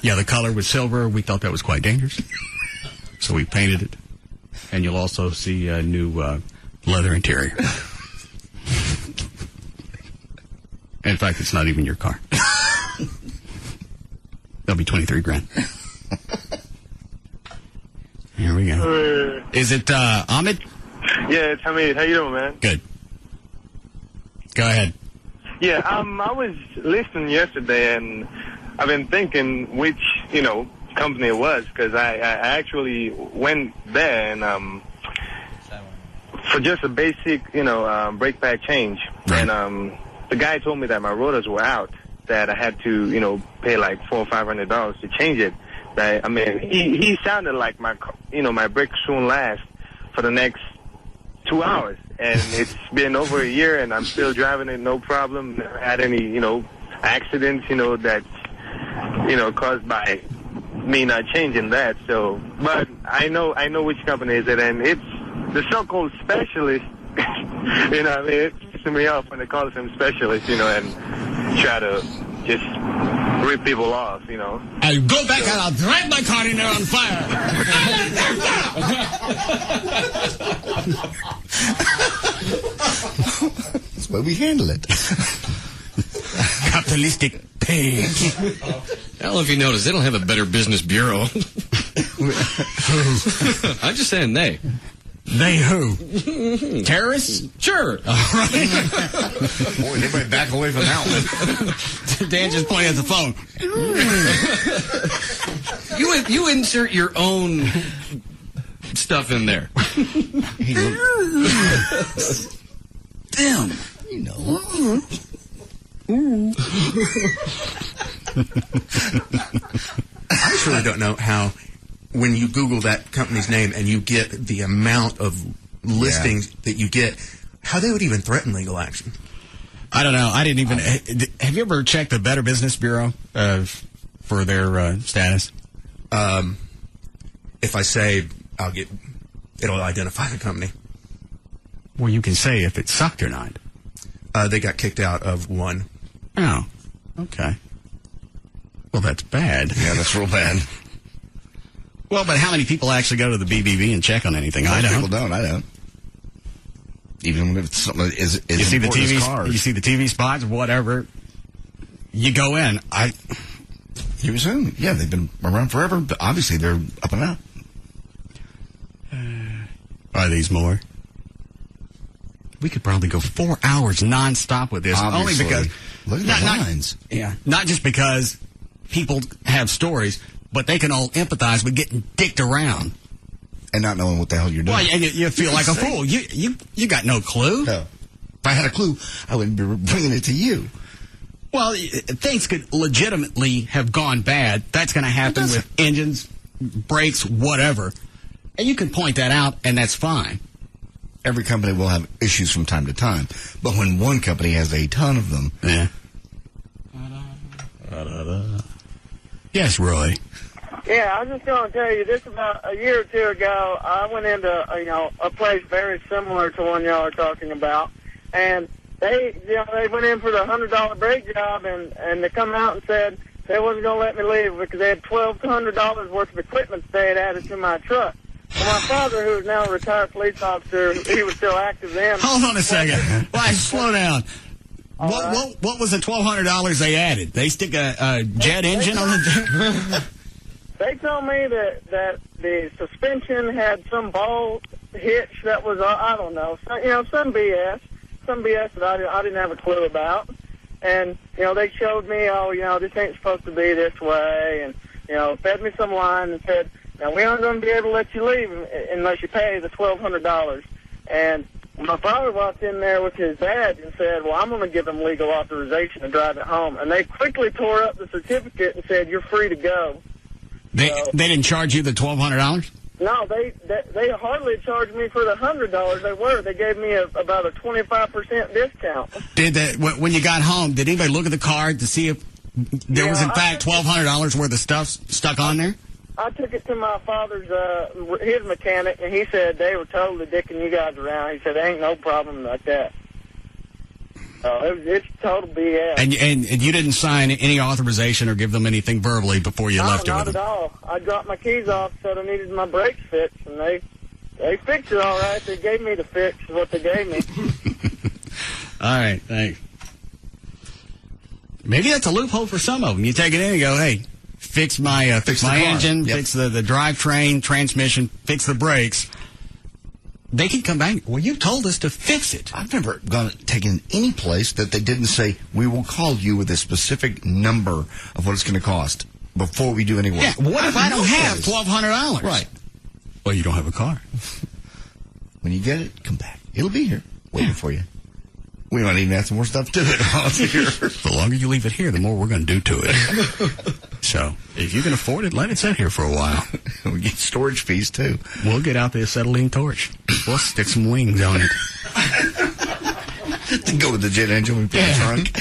Yeah, the color was silver. We thought that was quite dangerous, so we painted it. And you'll also see a new leather interior. In fact, it's not even your car. That'll be $23,000. Here we go. Is it Ahmed? Yeah, it's Hamid. How you doing, man? Good. Go ahead. Yeah, I was listening yesterday, and I've been thinking which, company it was, because I actually went there and for just a basic, brake pad change. Right. And the guy told me that my rotors were out, that I had to, pay like $400 or $500 to change it. That, I mean, he sounded like my brakes soon last for the next 2 hours. And it's been over a year, and I'm still driving it, no problem. Never had any, accidents, that's, caused by me not changing that. So, but I know which company is it, and it's the so-called specialist. It pisses me off when they call them specialists, and try to just rip people off, I'll go back and I'll drive my car in there on fire. That's the way we handle it. Capitalistic pig. I don't know if you noticed, they don't have a better business bureau. I'm just saying they. They who? Terrorists? Sure. All right. Boy, everybody back away from that one. Dan just pointed at the phone. You insert your own stuff in there. Damn. I just really don't know how, when you Google that company's name and you get the amount of listings that you get, how they would even threaten legal action. I don't know. I didn't even. Have you ever checked the Better Business Bureau for their status? If I say it'll identify the company. Well, you can say if it sucked or not. They got kicked out of one. Oh, okay. Well, that's bad. Yeah, that's real bad. Well, but how many people actually go to the BBB and check on anything? Most I don't. People don't. I don't. Even if it's something that is you see the important TV, as cars. you see the TV spots, whatever. You go in. You assume, yeah, they've been around forever, but obviously they're up and out. Are these more? We could probably go 4 hours nonstop with this, Obviously. only because look at the lines. Not just because people have stories, but they can all empathize with getting dicked around and not knowing what the hell you're doing. Well, and you feel like a fool. You got no clue. No. If I had a clue, I wouldn't be bringing it to you. Well, things could legitimately have gone bad. That's going to happen with engines, brakes, whatever. And you can point that out, and that's fine. Every company will have issues from time to time. But when one company has a ton of them... Yeah. Yes, Roy. Yeah, I was just going to tell you, this about a year or two ago, I went into, a place very similar to one y'all are talking about, and they went in for the $100 brake job, and they come out and said they wasn't going to let me leave because they had $1,200 worth of equipment they had added to my truck. Well, my father, who is now a retired police officer, he was still active then. Hold on a second. Why, slow down. What was the $1,200 they added? They stick a jet engine on the... They told me that the suspension had some ball hitch that was, I don't know, some BS that I didn't have a clue about. And, they showed me, this ain't supposed to be this way, and, fed me some line and said, now, we aren't going to be able to let you leave unless you pay the $1,200. And my father walked in there with his badge and said, well, I'm going to give him legal authorization to drive it home. And they quickly tore up the certificate and said, you're free to go. They didn't charge you the $1,200? No, they hardly charged me for the $100. They gave me about a 25% discount. When you got home, did anybody look at the card to see if there was, in fact, $1,200 worth of stuff stuck on there? I took it to my father's, his mechanic, and he said they were totally dicking you guys around. He said, there ain't no problem like that. It's total BS. And you didn't sign any authorization or give them anything verbally before you left it with them? Not at all. I dropped my keys off, said I needed my brakes fixed, and they fixed it all right. They gave me the fix, is what they gave me. All right, thanks. Maybe that's a loophole for some of them. You take it in and go, hey, fix my engine, fix the drivetrain, transmission, fix the brakes. They can come back. Well, you told us to fix it. I've never taken any place that they didn't say, we will call you with a specific number of what it's going to cost before we do any work. Yeah, what if I don't have $1,200? Right. Well, you don't have a car. When you get it, come back. It'll be here waiting for you. We might even add some more stuff to it while it's here. The longer you leave it here, the more we're going to do to it. So, if you can afford it, let it sit here for a while. We get storage fees, too. We'll get out the acetylene torch. We'll stick some wings on it. To go with the jet engine we put in the trunk.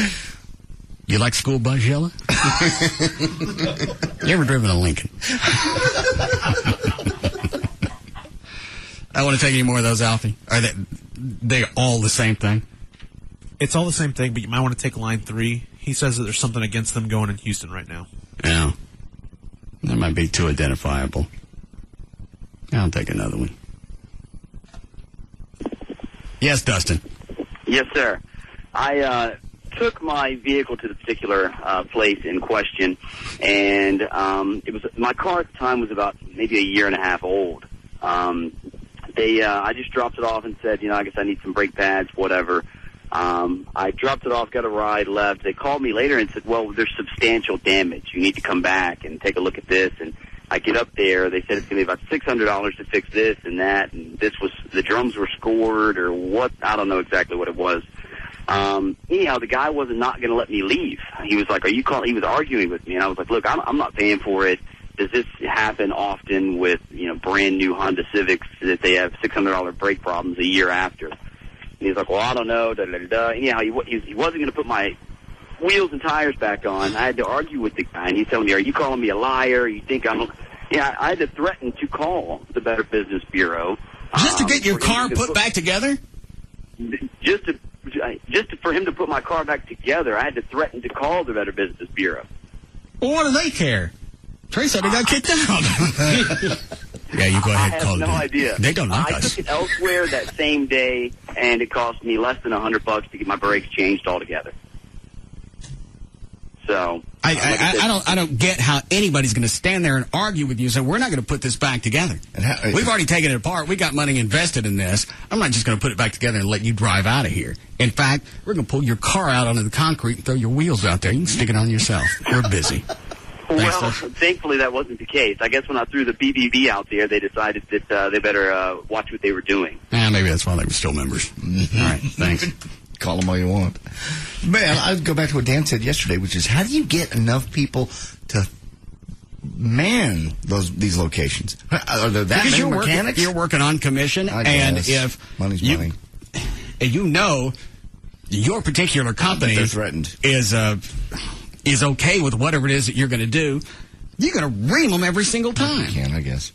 You like school bus yellow? You ever driven a Lincoln? I want to take any more of those, Alfie. Are they all the same thing? It's all the same thing, but you might want to take line 3. He says that there's something against them going in Houston right now. Yeah. That might be too identifiable. I'll take another one. Yes, Dustin. Yes, sir. I took my vehicle to the particular place in question, and it was my car at the time was about maybe a year and a half old. I just dropped it off and said, I guess I need some brake pads, whatever. I dropped it off, got a ride, left. They called me later and said, well, there's substantial damage. You need to come back and take a look at this. And I get up there. They said it's going to be about $600 to fix this and that. And the drums were scored or what. I don't know exactly what it was. Anyhow, the guy was not going to let me leave. he was like, "Are you calling?" He was arguing with me, and I was like, "Look, I'm not paying for it. Does this happen often with brand new Honda Civics that they have $600 brake problems a year after?" And he's like, "Well, I don't know." Da, da, da, da. Anyhow, he wasn't going to put my wheels and tires back on. I had to argue with the guy, and he's telling me, "Are you calling me a liar? You think I'm?" Yeah, I had to threaten to call the Better Business Bureau just to get your car put back together. Just for him to put my car back together, I had to threaten to call the Better Business Bureau. Well, what do they care? Trey said he got kicked out. Yeah, you go ahead and call it. I have no idea. They don't like I us. took it elsewhere that same day, and it cost me less than $100 to get my brakes changed altogether. So I don't get how anybody's going to stand there and argue with you and say, we're not going to put this back together. We've already taken it apart. We got money invested in this. I'm not just going to put it back together and let you drive out of here. In fact, we're going to pull your car out onto the concrete and throw your wheels out there. You can stick it on yourself. We're busy. Well, thankfully that wasn't the case. I guess when I threw the BBB out there, they decided that they better watch what they were doing. Maybe that's why they were still members. All right, thanks. Call them all you want. Man, I'd go back to what Dan said yesterday, which is, how do you get enough people to man these locations? Are there that because many mechanics? You're working on commission, and if money's money, and your particular company is okay with whatever it is that you're going to do, you're going to ream them every single time. You can, I guess.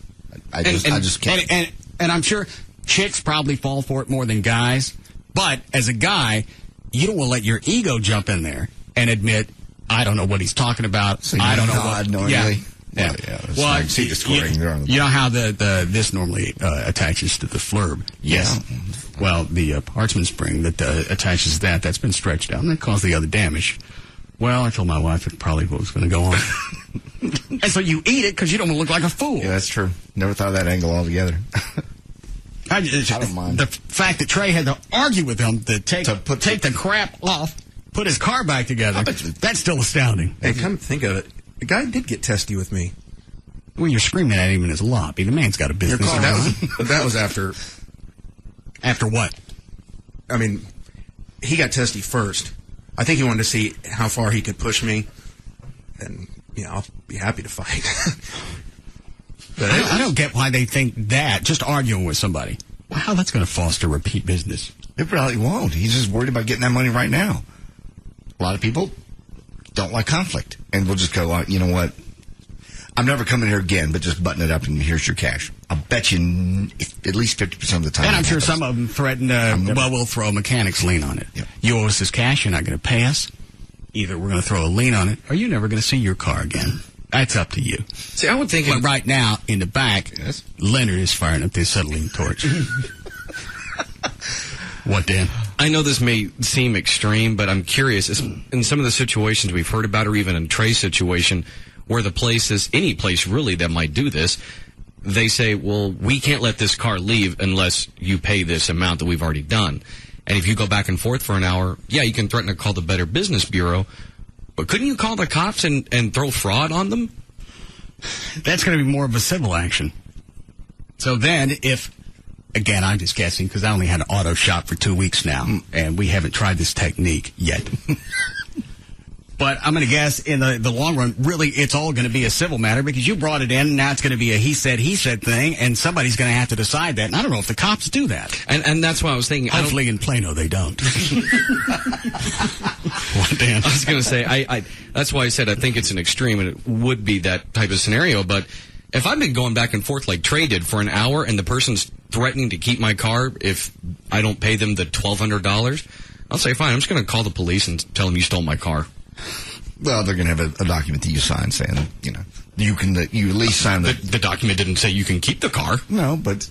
I just can't. And I'm sure chicks probably fall for it more than guys. But as a guy, you don't want to let your ego jump in there and admit, I don't know what he's talking about. So I don't know what. Normally. Yeah. Well, I see the scoring. You know how this normally attaches to the flurb? Yes. Yeah. Well, the parchment spring that attaches that's been stretched out, and that caused the other damage. Well, I told my wife it probably was going to go on. And so you eat it because you don't want to look like a fool. Yeah, that's true. Never thought of that angle altogether. I don't mind. The fact that Trey had to argue with him to take the crap off, put his car back together, that's still astounding. Hey, come to think of it, the guy did get testy with me. Well, you're screaming at him in his lobby. The man's got a business. That was after. After what? I mean, he got testy first. I think he wanted to see how far he could push me, and I'll be happy to fight. But I don't get why they think that, just arguing with somebody. Wow, that's going to foster repeat business. It probably won't. He's just worried about getting that money right now. A lot of people don't like conflict. And we'll just go, you know what? I'm never coming here again, but just button it up and here's your cash. I'll bet you at least 50% of the time. And I'm sure some of them threaten, we'll throw a mechanic's lien on it. Yeah. You owe us this cash, you're not going to pay us. Either we're going to throw a lien on it, or you're never going to see your car again. That's up to you. See, I would think... But right now, in the back, Leonard is firing up the acetylene torch. What, Dan? I know this may seem extreme, but I'm curious. In some of the situations we've heard about, or even in Trey's situation, where the places, any place really that might do this, they say, well, we can't let this car leave unless you pay this amount that we've already done. And if you go back and forth for an hour, yeah, you can threaten to call the Better Business Bureau. But couldn't you call the cops and throw fraud on them? That's going to be more of a civil action. So then if, again, I'm just guessing because I only had an auto shop for 2 weeks now, and we haven't tried this technique yet. But I'm going to guess in the long run, really, it's all going to be a civil matter because you brought it in, and now it's going to be a he said thing, and somebody's going to have to decide that. And I don't know if the cops do that. And that's why I was thinking... Hopefully in Plano they don't. What, Dan? I was going to say, I that's why I said I think it's an extreme, and it would be that type of scenario. But if I've been going back and forth like Trey did for an hour, and the person's threatening to keep my car if I don't pay them the $1,200, I'll say, fine, I'm just going to call the police and tell them you stole my car. Well, they're going to have a document that you sign saying, you at least sign the document didn't say you can keep the car. No, but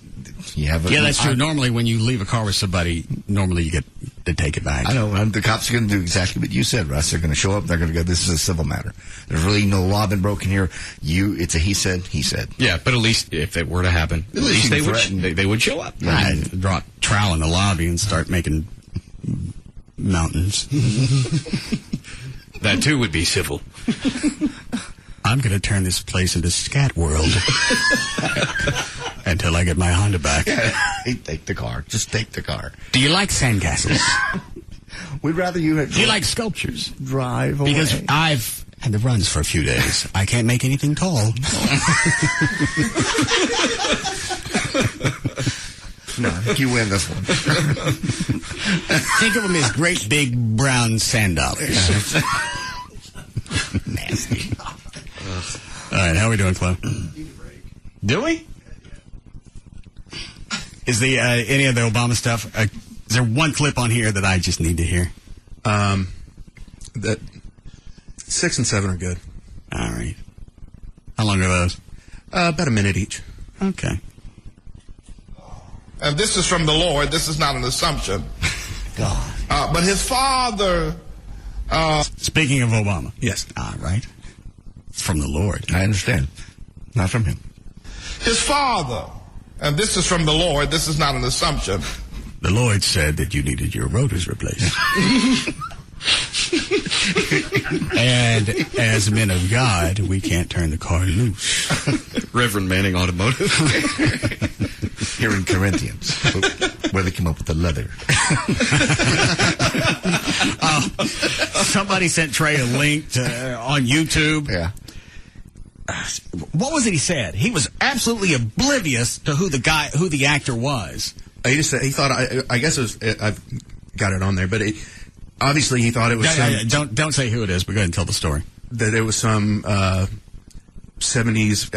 you have Yeah, that's true. Normally, when you leave a car with somebody, normally you get to take it back. I know. The cops are going to do exactly what you said, Russ. They're going to show up. They're going to go, this is a civil matter. There's really no law been broken here. It's a he said. Yeah, but at least if it were to happen, at least they would show up. Yeah. I'd draw a trowel in the lobby and start making mountains. That, too, would be civil. I'm going to turn this place into scat world until I get my Honda back. Take the car. Just take the car. Do you like sandcastles? We'd rather you had. Do you like sculptures? Drive away. Because I've had the runs for a few days. I can't make anything tall. No, I think you win this one. Think of them as great big brown sand dollars. Nasty. All right, how are we doing, Chloe? Do we? Is the any of the Obama stuff? Is there one clip on here that I just need to hear? That 6 and 7 are good. All right. How long are those? About a minute each. Okay. And this is from the Lord. This is not an assumption. God. But his father... Speaking of Obama. Yes. All right. It's from the Lord. I understand. Not from him. His father, and this is from the Lord. This is not an assumption. The Lord said that you needed your rotors replaced. And as men of God, we can't turn the car loose. Reverend Manning Automotive. Here in Corinthians, where they came up with the leather. Somebody sent Trey a link on YouTube. Yeah. What was it he said? He was absolutely oblivious to who the actor was. He just said, he thought, I guess it was, I've got it on there, but obviously he thought it was Don't say who it is, but go ahead and tell the story. That it was some 70s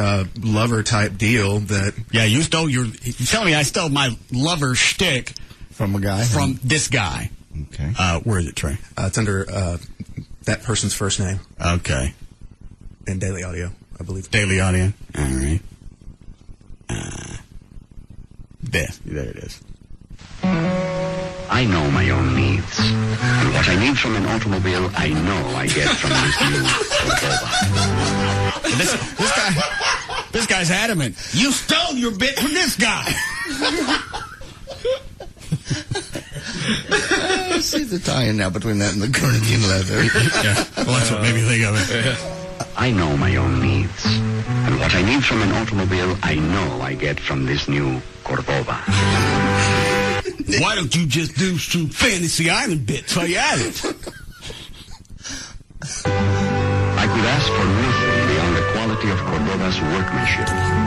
lover type deal that... Yeah, you're telling me I stole my lover shtick from a guy? From this guy. Okay. Where is it, Trey? It's under that person's first name. Okay. In Daily Audio, I believe. Daily Audio. All right. There it is. I know my own needs. And what I need from an automobile, I know I get from this new Cordoba. This guy's adamant. You stole your bit from this guy. See the tie-in now between that and the Corinthian leather. Yeah. Well, that's what made me think of it. I know my own needs. And what I need from an automobile, I know I get from this new Cordoba. Why don't you just do some Fantasy Island bits while you're at it? I could ask for nothing beyond the quality of Cordoba's workmanship,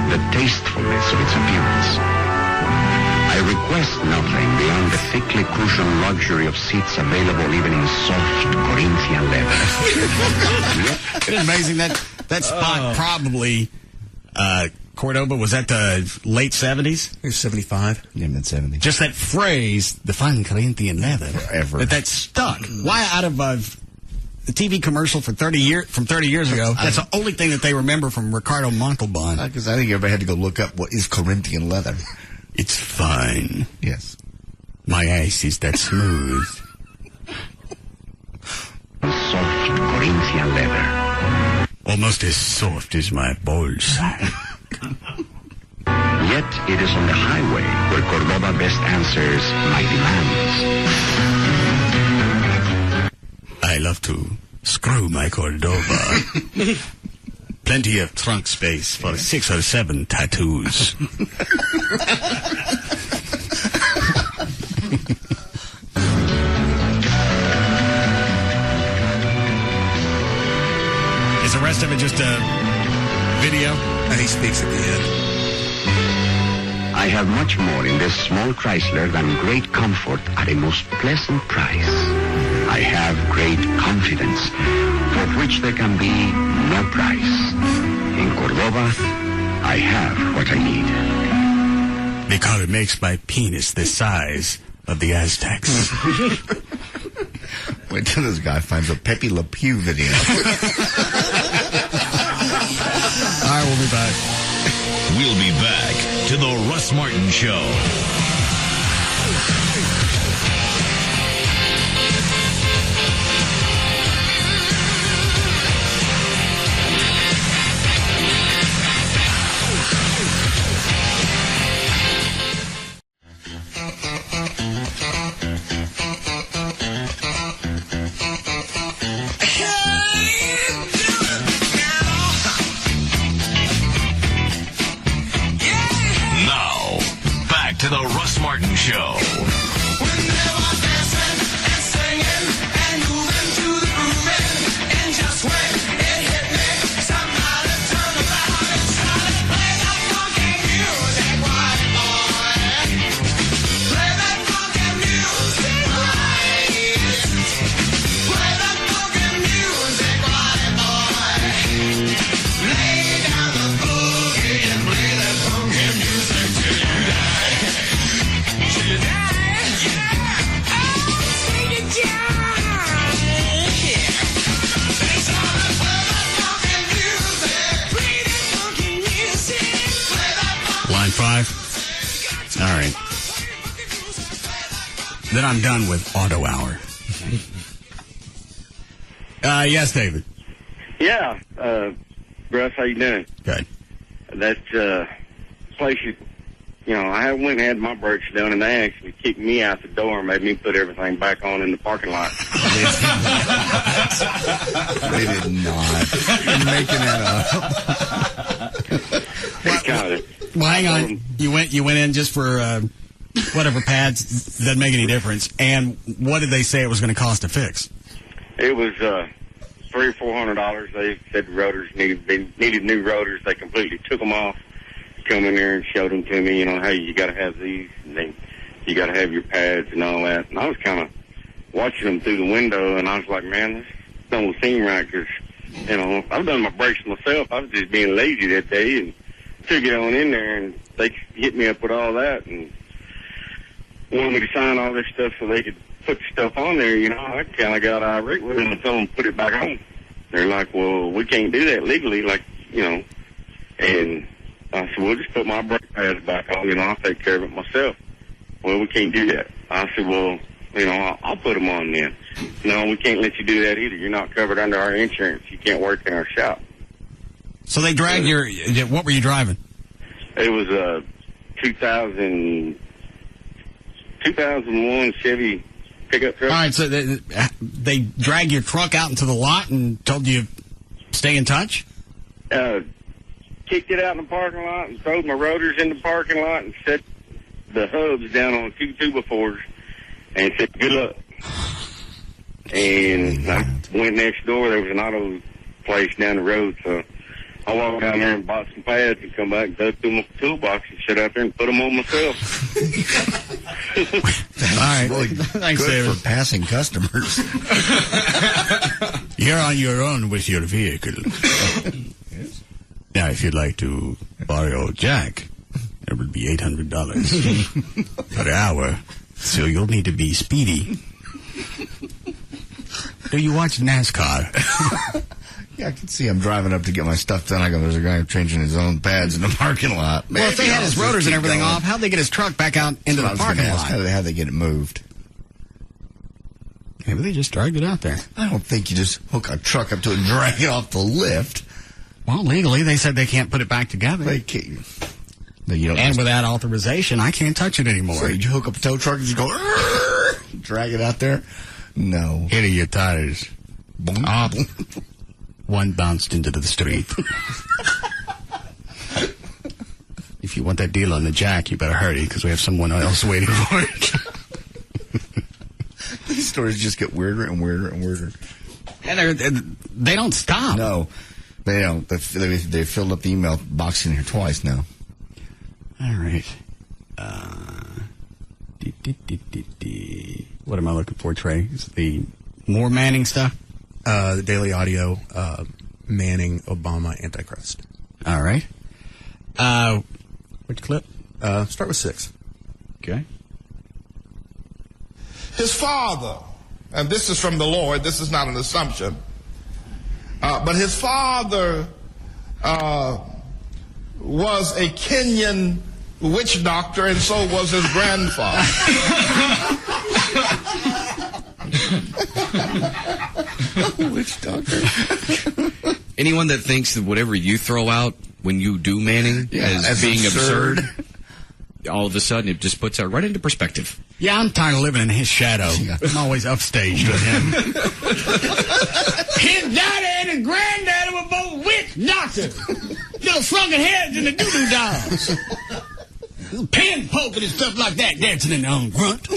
the tastefulness of its appearance. I request nothing beyond the thickly cushioned luxury of seats available even in soft Corinthian leather. Isn't it amazing that spot probably Cordoba was at the late 70s? It was 75. Yeah, mid-70s. Just that phrase, the fine Corinthian leather. Forever. That stuck. Why out of the TV commercial from 30 years ago, that's the only thing that they remember from Ricardo Montalban. Because I think everybody had to go look up what is Corinthian leather. It's fine. Yes. My ice is that smooth. Soft Corinthian leather. Almost as soft as my balls. Yet it is on the highway where Cordoba best answers my demands. I love to screw my Cordoba. Plenty of trunk space for 6 or 7 tattoos. Is the rest of it just a video? And he speaks at the end. I have much more in this small Chrysler than great comfort at a most pleasant price. I have great confidence, for which there can be no price. In Cordoba, I have what I need. Because it makes my penis the size of the Aztecs. Wait till this guy finds a Pepe Le Pew video. All right, we'll be back. We'll be back to the Russ Martin Show. To the Russ Martin Show. 855. All right. Then I'm done with Auto Hour. Yes, David. Yeah, Russ, how you doing? Good. That place, I went and had my brakes done, and they actually kicked me out the door and made me put everything back on in the parking lot. They did not. You're making that up. Well, hang on. You went in just for whatever pads. Doesn't make any difference. And what did they say it was going to cost to fix? It was $300 or $400. They said the rotors needed new rotors. They completely took them off. Come in there and showed them to me. Hey, you got to have these, and you got to have your pads and all that. And I was kind of watching them through the window, and I was like, man, this don't seem right because I've done my brakes myself. I was just being lazy that day and took it on in there, and they hit me up with all that and wanted me to sign all this stuff so they could put the stuff on there. I kind of got irate with them and told them to put it back on. They're like, well, we can't do that legally, and I said, well, just put my brake pads back on, I'll take care of it myself. Well, we can't do that. I said, well, I'll put them on then. No, we can't let you do that either. You're not covered under our insurance. You can't work in our shop. So they dragged what were you driving? It was a 2001 Chevy pickup truck. All right, so they dragged your truck out into the lot and told you stay in touch? Kicked it out in the parking lot and throwed my rotors in the parking lot and set the hubs down on 2 2x4s and said, good luck. And I went next door. There was an auto place down the road, so I walked down there and bought some pads and come back and dug through my toolbox and sit out there and put them on myself. All right. Really Thanks, good David. for passing customers. You're on your own with your vehicle. Now, if you'd like to borrow Jack, it would be $800 per hour. So you'll need to be speedy. Do you watch NASCAR? Yeah, I can see him driving up to get my stuff done. I go, there's a guy changing his own pads in the parking lot. Well, if they had his rotors and everything off, how'd they get his truck back out into the parking lot? How'd they get it moved? Maybe they just dragged it out there. I don't think you just hook a truck up to it and drag it off the lift. Well, legally, they said they can't put it back together. They can't. No, you don't. And without authorization, I can't touch it anymore. So you hook up a tow truck and just go, drag it out there? No. Here are your tires. Boom. One bounced into the street. If you want that deal on the Jack, you better hurry because we have someone else waiting for it. These stories just get weirder and weirder and weirder. And they don't stop. No, they don't. They filled up the email box in here twice now. All right. What am I looking for, Trey? Is it the more Manning stuff? The Daily Audio, Manning, Obama, Antichrist. All right. Which clip? Start with 6. Okay. His father, and this is from the Lord, this is not an assumption, but his father was a Kenyan witch doctor, and so was his grandfather. Witch doctor. Anyone that thinks that whatever you throw out when you do Manning as being absurd, all of a sudden it just puts that right into perspective. Yeah, I'm tired of living in his shadow. I'm always upstaged with him. His daddy and his granddaddy were both witch doctors. Little sunken heads in the doo-doo dolls. Pen poking and stuff like that, dancing in their own grunt.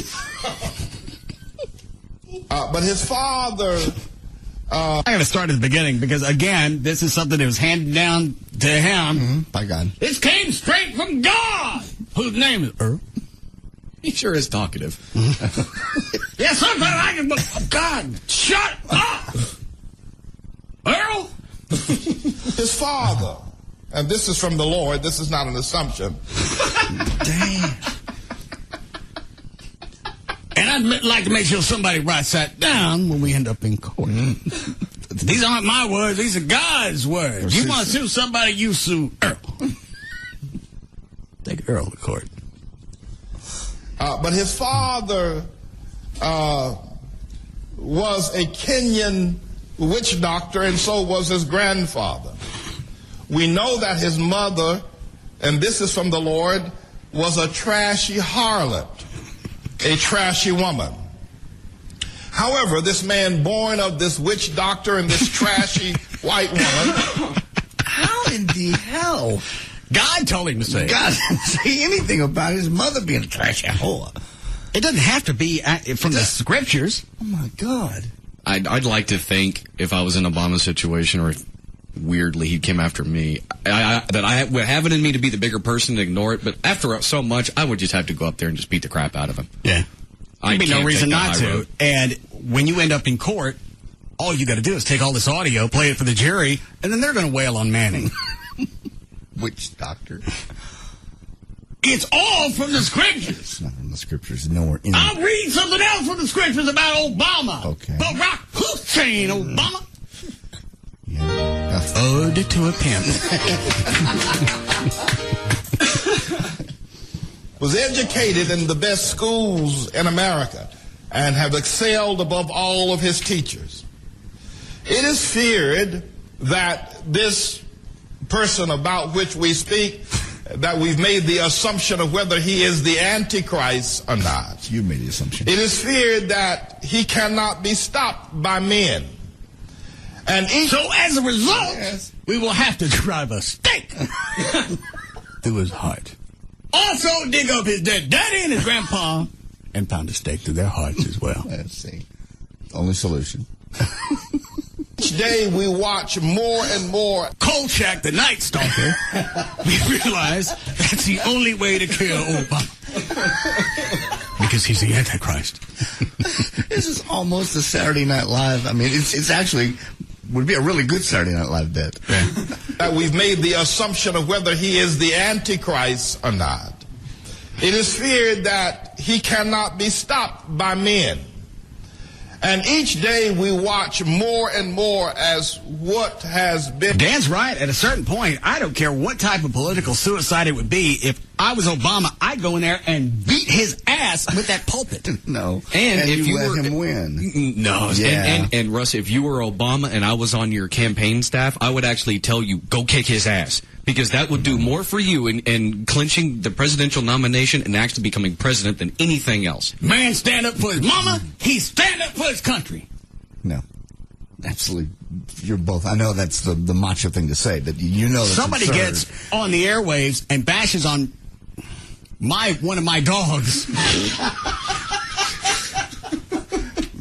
But his father... I got to start at the beginning because, again, this is something that was handed down to him. By God. This came straight from God, whose name is Earl. He sure is talkative. Yeah, somebody like it, but God, shut up! Earl? His father, and this is from the Lord, this is not an assumption. Damn. And I'd like to make sure somebody writes that down when we end up in court. These aren't my words, these are God's words. You want to sue somebody, you sue Earl. Take it. Earl of court. But his father was a Kenyan witch doctor, and so was his grandfather. We know that his mother, and this is from the Lord, was a trashy harlot, a trashy woman. However, this man born of this witch doctor and this trashy white woman... How in the hell? God told him to say it. God didn't say anything about his mother being a trashy whore. It doesn't have to be from the scriptures. Oh, my God. I'd like to think if I was in Obama's situation, or if weirdly he came after me, that I would have it in me to be the bigger person and ignore it, but after so much, I would just have to go up there and just beat the crap out of him. Yeah. There'd be no reason not to. Road. And when you end up in court, all you got to do is take all this audio, play it for the jury, and then they're going to wail on Manning. Witch doctor. It's all from the scriptures. It's not from the scriptures. Nowhere in I'll read something else from the scriptures about Obama. Okay. Barack Hussein Obama. Yeah. Ode to a pimp. was educated in the best schools in America and have excelled above all of his teachers. It is feared that this person about which we speak, that we've made the assumption of whether he is the Antichrist or not. You made the assumption. It is feared that he cannot be stopped by men. And so as a result, we will have to drive a stake through his heart. Also dig up his dead daddy and his grandpa and pound a stake through their hearts as well. Let's see. Only solution. Each day we watch more and more Kolchak the Night Stalker. We realize that's the only way to kill Obama. Because he's the Antichrist. This is almost a Saturday Night Live. I mean, it's actually would be a really good Saturday Night Live bit. Yeah. That we've made the assumption of whether he is the Antichrist or not. It is feared that he cannot be stopped by men. And each day we watch more and more as what has been... Dan's right. At a certain point, I don't care what type of political suicide it would be. If I was Obama, I'd go in there and beat his ass with that pulpit. No. And if you let him win. No. Yeah. And Russ, if you were Obama and I was on your campaign staff, I would actually tell you, go kick his ass. Because that would do more for you in clinching the presidential nomination and actually becoming president than anything else. Man stand up for his mama, he stand up for his country. No. Absolutely. You're both. I know that's the macho thing to say, but you know that's somebody absurd. gets on the airwaves and bashes on one of my dogs.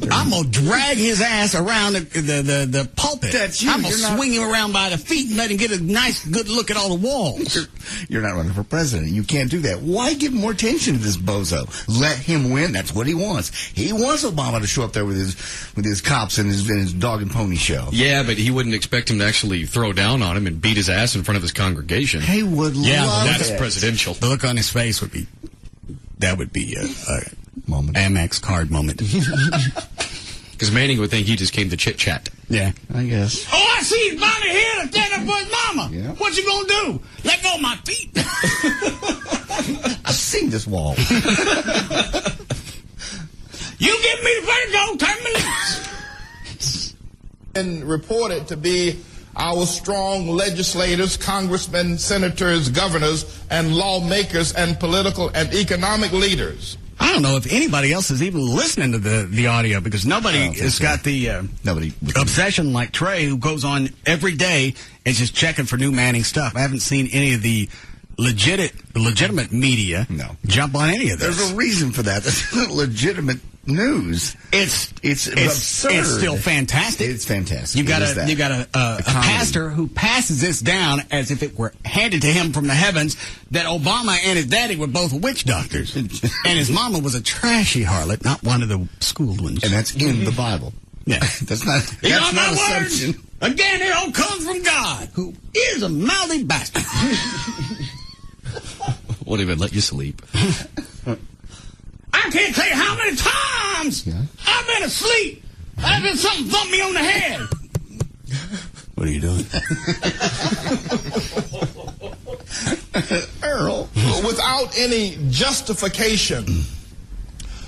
I'm going to drag his ass around the pulpit. That's you. I'm going to swing him around by the feet and let him get a nice, good look at all the walls. You're not running for president. You can't do that. Why give more attention to this bozo? Let him win. That's what he wants. He wants Obama to show up there with his cops and his dog and pony show. Yeah, but he wouldn't expect him to actually throw down on him and beat his ass in front of his congregation. He would love that's it. presidential. The look on his face would be a moment. Amex card moment. Because Manning would think he just came to chit-chat. Yeah. I guess. Oh, I see he's finally here to stand up for his mama. Yeah. What you gonna do? Let go of my feet. I've seen this wall. You give me the better go, 10 minutes. And reported to be our strong legislators, congressmen, senators, governors, and lawmakers, and political and economic leaders. I don't know if anybody else is even listening to the audio, because nobody has got the obsession like Trey, who goes on every day and just checking for new Manning stuff. I haven't seen any of the legitimate media jump on any of this. There's a reason for that. That's legitimate news. It's absurd. It's still fantastic. It's fantastic. You got a pastor who passes this down as if it were handed to him from the heavens that Obama and his daddy were both witch doctors, and his mama was a trashy harlot, not one of the schooled ones. And that's in the Bible. Yeah, that's not. You That's know not my assumption. words? Again, it all comes from God, who is a mouthy bastard. Won't even let you sleep. I can't tell you how many times I've been asleep. I've been something thumped me on the head. What are you doing? Earl, without without any justification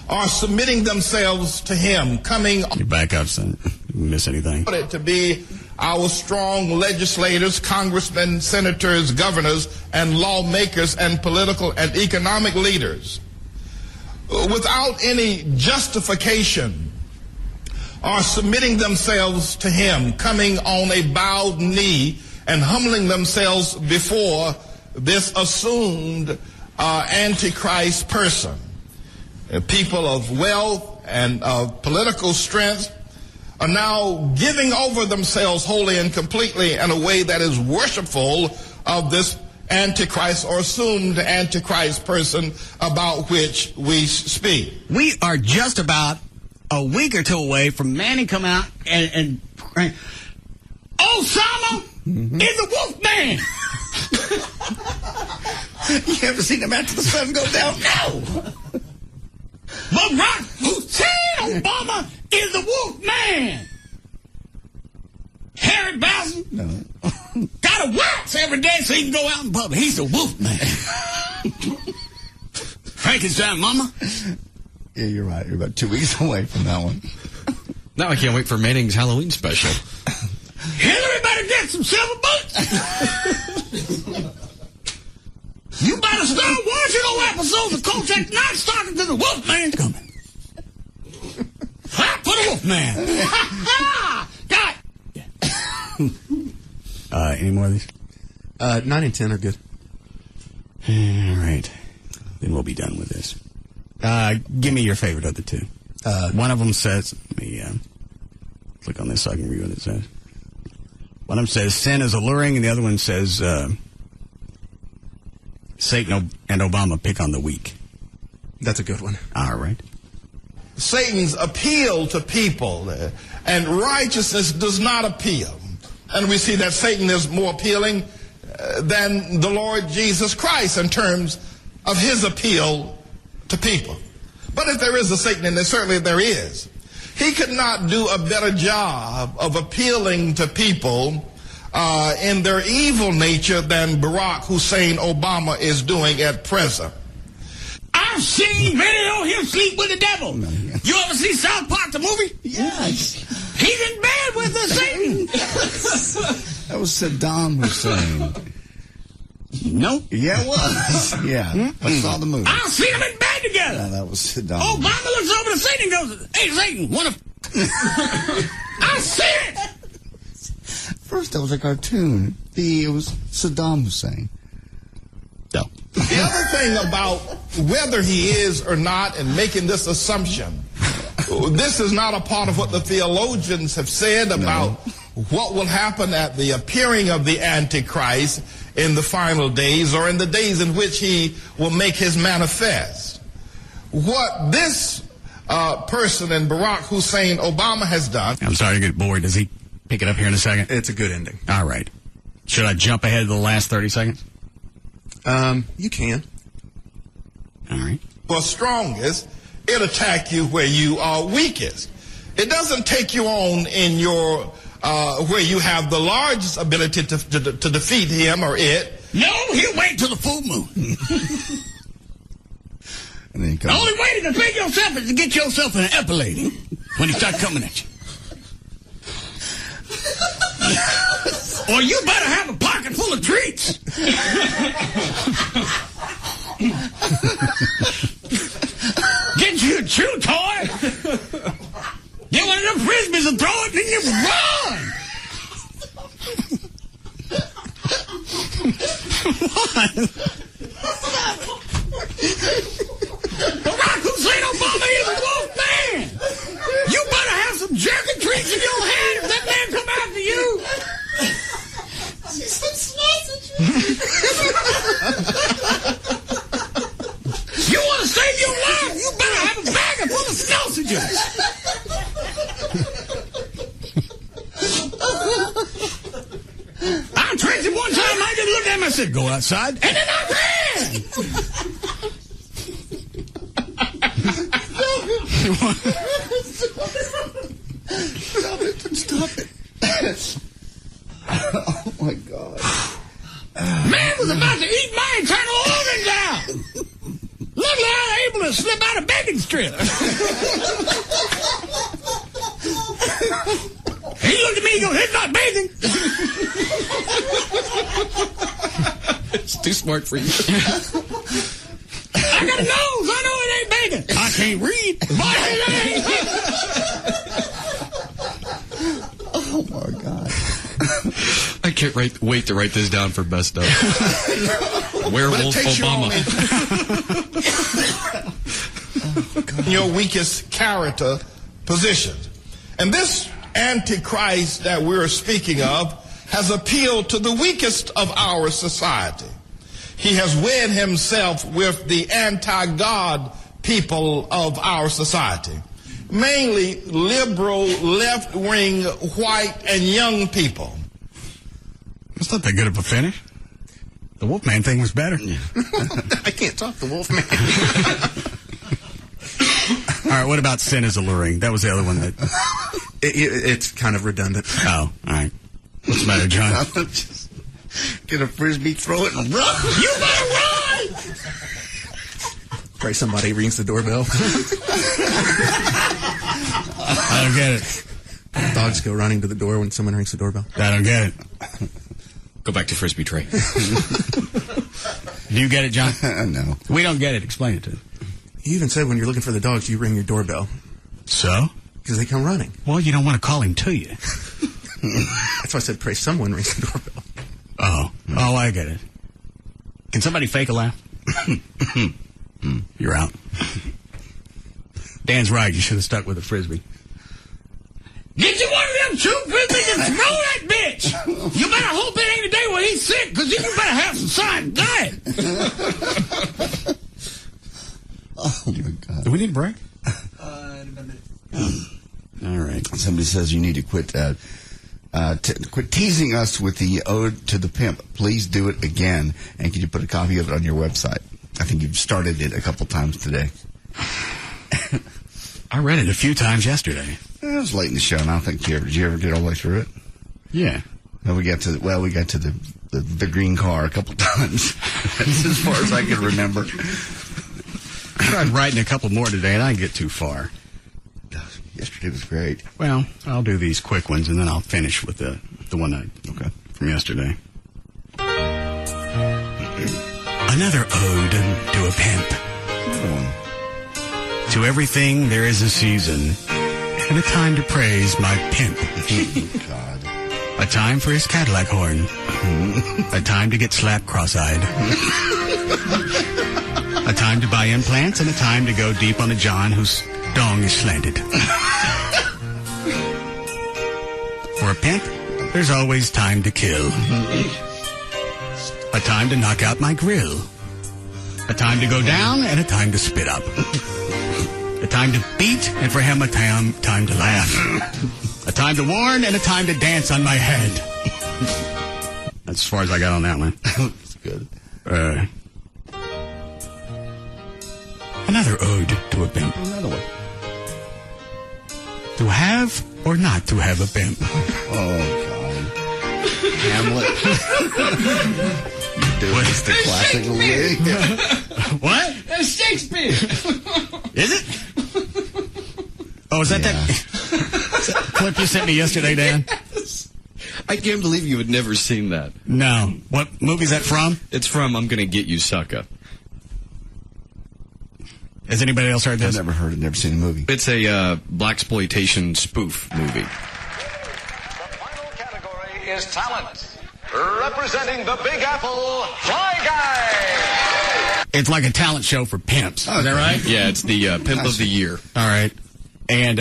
are submitting themselves to him, coming You back up, son. You miss anything? to be our strong legislators, congressmen, senators, governors, and lawmakers, and political and economic leaders. Without any justification are submitting themselves to him, coming on a bowed knee and humbling themselves before this assumed Antichrist person. People of wealth and of political strength are now giving over themselves wholly and completely in a way that is worshipful of this Antichrist or assumed Antichrist person about which we speak. We are just about a week or two away from Manning come out and Osama is a wolf man. You haven't seen him after the sun go down? No. Barack Hussein Obama is a wolf man. Harry Bowson got a wax every day so he can go out in public. He's a wolf man. Frankenstein mama. Yeah, you're right. You're about 2 weeks away from that one. Now I can't wait for Manning's Halloween special. Hillary better get some silver boots. You better start watching those episodes of Kolchak Night Stalking to the Wolfman's coming. Fight for the Wolfman. God. Any more of these? 9 and 10 are good. All right. Then we'll be done with this. Give me your favorite of the two. One of them says, let me click on this so I can read what it says. One of them says, sin is alluring, and the other one says, Satan and Obama pick on the weak. That's a good one. All right. Satan's appeal to people and righteousness does not appeal. And we see that Satan is more appealing than the Lord Jesus Christ in terms of his appeal to people. But if there is a Satan, and certainly there is, he could not do a better job of appealing to people in their evil nature than Barack Hussein Obama is doing at present. I've seen video of him sleep with the devil. You ever see South Park, the movie? Yes. He's in bed with the Satan. That was Saddam Hussein. No. Yeah, it was. Yeah. I saw the movie. I've seen them in bed together. Yeah, that was Saddam. Obama looks over to Satan and goes, hey, Satan, I see it. First, that was a cartoon. It was Saddam Hussein. No. The other thing about whether he is or not and making this assumption, this is not a part of what the theologians have said about what will happen at the appearing of the Antichrist in the final days or in the days in which he will make his manifest. What this person in Barack Hussein Obama has done... I'm sorry to get bored. Does he pick it up here in a second? It's a good ending. All right. Should I jump ahead to the last 30 seconds? You can. All right. For strongest, it attack you where you are weakest. It doesn't take you on in your where you have the largest ability to defeat him or it. No, he'll wait till the full moon. And then he comes. The only way to defeat yourself is to get yourself an epilating when he starts coming at you. Or you better have a pocket full of treats. Get you a chew toy. Get one of them frisbees and throw it, and then you run. What? Barack Hussein Obama is a wolf man. You better have some jerky treats in your hand if that man come after you. Some sausages. You want to save your life? You better have a bag full of sausages. I tricked him one time. I just looked at him and said, "Go outside," and then I ran. Stop it. Oh, my God. Man was about to eat my internal organs out. strip. He looked at me and goes, "It's not bathing." It's too smart for you. I got a nose. I know it ain't bathing. I can't read. But it ain't. Oh my God. I can't wait to write this down for best of. Werewolf Obama. Your weakest character positions. And this Antichrist that we're speaking of has appealed to the weakest of our society. He has wed himself with the anti-God people of our society, mainly liberal, left-wing, white, and young people. That's not that good of a finish. The Wolfman thing was better. I can't talk the Wolfman. All right, what about Sin is Alluring? That was the other one that... It's kind of redundant. Oh, all right. What's the matter, John? Just get a Frisbee, throw it, and run. You better run! Pray somebody rings the doorbell. I don't get it. Dogs go running to the door when someone rings the doorbell. I don't get it. Go back to Frisbee Trey. Do you get it, John? No. We don't get it. Explain it to us. You even said when you're looking for the dogs, you ring your doorbell. So? Because they come running. Well, you don't want to call him to you. That's why I said pray someone rings the doorbell. Oh, I get it. Can somebody fake a laugh? You're out. Dan's right. You should have stuck with a Frisbee. Get you one of them two Frisbees and throw that bitch! You better hope it ain't a day when he's sick, because you better have some sign diet. Oh, my God. Do we need a break? All right. Somebody says you need to quit quit teasing us with the ode to the pimp. Please do it again. And can you put a copy of it on your website? I think you've started it a couple times today. I read it a few times yesterday. It was late in the show, and I don't think did you ever get all the way through it? Yeah. No, we got to the green car a couple times. That's as far as I can remember. I tried writing a couple more today, and I didn't get too far. Yesterday was great. Well, I'll do these quick ones, and then I'll finish with the one from yesterday. Another ode to a pimp. To everything there is a season, and a time to praise my pimp. God. A time for his Cadillac horn. A time to get slapped cross-eyed. A time to buy implants, and a time to go deep on a John whose dong is slanted. For a pimp, there's always time to kill. A time to knock out my grill. A time to go down, and a time to spit up. A time to beat, and for him a time to laugh. A time to warn, and a time to dance on my head. That's as far as I got on that one. That's good. Another ode to a pimp. Another one. To have or not to have a pimp. Oh, God. Hamlet. It's the classic wig. What? That's Shakespeare. Is it? Oh, is that that clip you sent me yesterday, Dan? Yes. I can't believe you had never seen that. No. What movie is that from? It's from I'm Gonna Get You, Sucker. Has anybody else heard this? I've never heard it, never seen the movie. It's a blaxploitation spoof movie. Is talent. Representing the Big Apple, Fly Guy. It's like a talent show for pimps. Is that right? Yeah, it's the Pimp of the Year. All right. And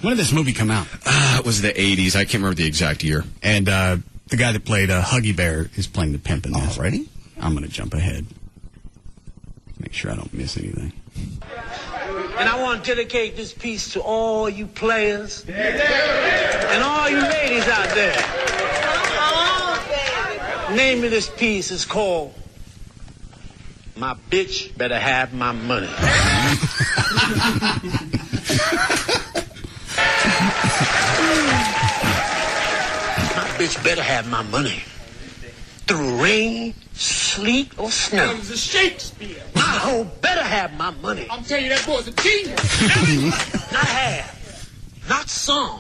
when did this movie come out? It was the 80s. I can't remember the exact year. And the guy that played Huggy Bear is playing the pimp in this. Already? I'm going to jump ahead. Make sure I don't miss anything. And I want to dedicate this piece to all you players and all you ladies out there. The name of this piece is called My Bitch Better Have My Money. My bitch better have my money. Through rain, sun, sleet or snow. It was a Shakespeare. My hoe better have my money. I'm telling you, that boy's a genius. Not half, not some,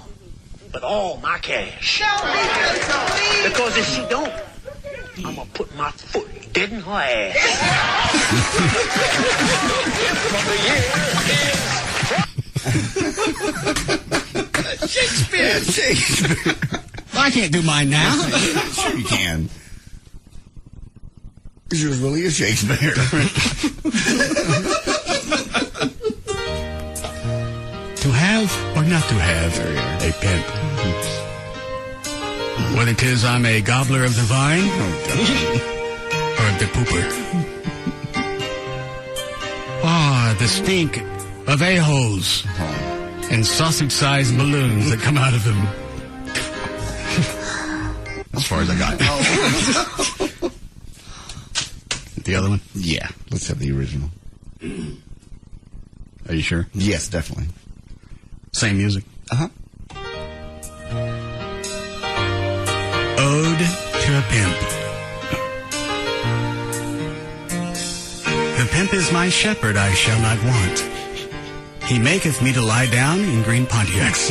but all my cash. Because if she don't, I'm gonna put my foot dead in her ass. Shakespeare. Shakespeare. I can't do mine now. Sure you can. Because yours really is Shakespeare. To have or not to have a pimp. Whether 'tis I'm a gobbler of the vine or of the pooper. Ah, the stink of a-holes and sausage-sized balloons that come out of them. As far as I got. The other one? Yeah, let's have the original. Are you sure? Yes, definitely. Same music? Uh-huh. Ode to a Pimp. The pimp is my shepherd, I shall not want. He maketh me to lie down in green Pontiacs.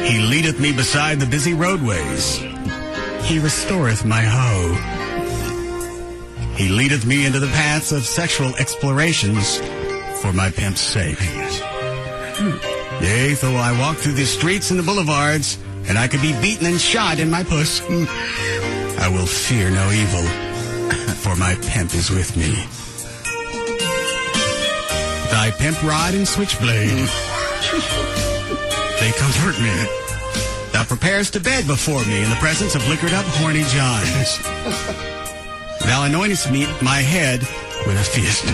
He leadeth me beside the busy roadways. He restoreth my hoe. He leadeth me into the paths of sexual explorations for my pimp's sake. Yea, though I walk through the streets and the boulevards, and I could be beaten and shot in my puss, I will fear no evil, for my pimp is with me. Thy pimp rod and switchblade, they comfort me. Thou preparest to bed before me in the presence of liquored-up horny Johns. Thou anointest me my head with a feast.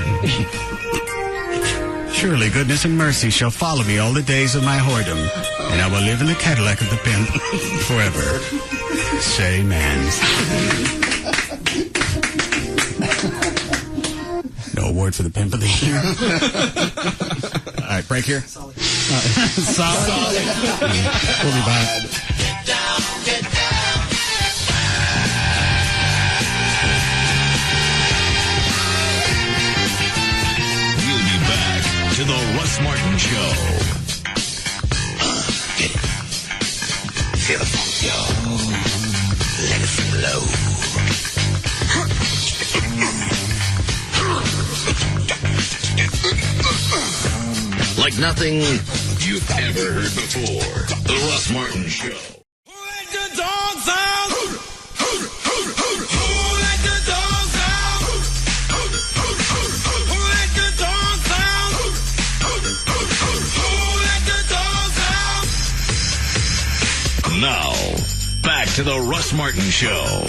Surely goodness and mercy shall follow me all the days of my whoredom, and I will live in the Cadillac of the pimp forever. Say, man. No award for the pimp of the year. All right, break here. Solid. We'll be back. Get down, get down. We'll be back to the Russ Martin Show. Get it. Feel the funk, yo. Let it flow. Like nothing you've ever heard before. The Russ Martin Show. Who let the dogs out? Who let the dogs out? Who let the dogs out? Who let the dogs out? Now, back to the Russ Martin Show.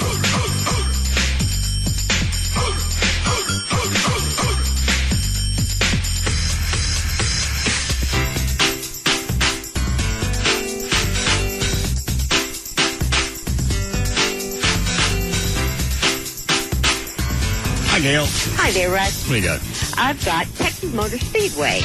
Hi, Gail. Hi there, Russ. What do you got? I've got Texas Motor Speedway.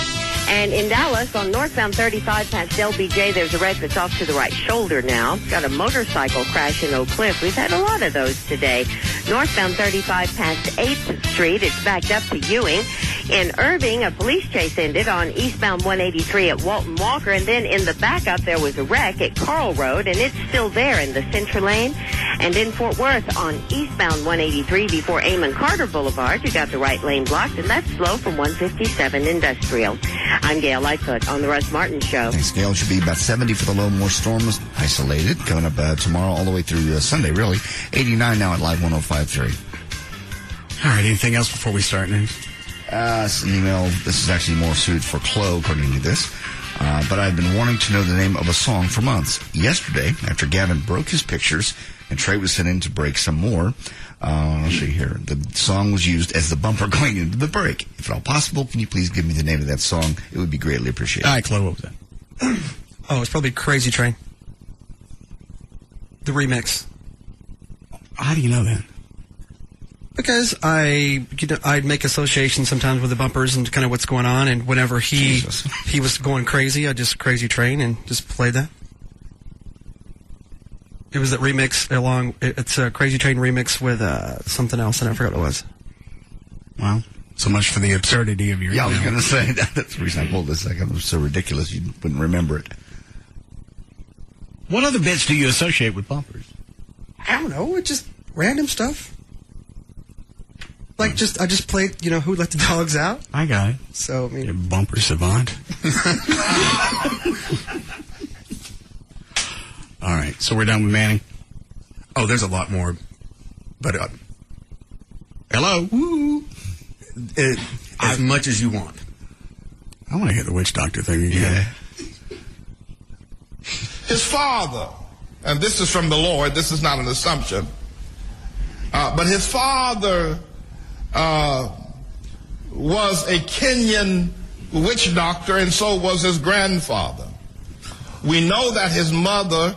And in Dallas, on northbound 35 past LBJ, there's a wreck that's off to the right shoulder now. Got a motorcycle crash in Oak Cliff. We've had a lot of those today. Northbound 35 past 8th Street, it's backed up to Ewing. In Irving, a police chase ended on eastbound 183 at Walton Walker. And then in the backup, there was a wreck at Carl Road, and it's still there in the Central Lane. And in Fort Worth, on eastbound 183 before Amon Carter Boulevard, you got the right lane blocked, and that's slow from 157 Industrial. I'm Gail Lightfoot on the Russ Martin Show. Thanks, Gail. It should be about 70 for the low. More storms isolated. Coming up tomorrow all the way through Sunday, really. 89 now at Live 105.3. All right, anything else before we start? It's an email. This is actually more suited for Chloe, according to this. But I've been wanting to know the name of a song for months. Yesterday, after Gavin broke his pictures and Trey was sent in to break some more, let's see here. The song was used as the bumper going into the break. If at all possible, can you please give me the name of that song? It would be greatly appreciated. All right, Chloe, what was that? Oh, it's probably Crazy Train. The remix. How do you know that? Because I'd make associations sometimes with the bumpers and kind of what's going on, and whenever he was going crazy, I just Crazy Train and just played that. It was that remix it's a Crazy Train remix with something else, and I forgot what it was. Wow. So much for the absurdity of your Yeah, I was email. going to say, that's the reason I pulled this. It was so ridiculous you wouldn't remember it. What other bits do you associate with bumpers? I don't know. It's just random stuff. Like I just played, Who Let the Dogs Out? I got it. So, I mean... You're a bumper savant. All right, so we're done with Manning. Oh, there's a lot more. But, hello? As much as you want. I want to hear the witch doctor thing again. Yeah. His father, and this is from the Lord, this is not an assumption, but his father was a Kenyan witch doctor, and so was his grandfather. We know that his mother,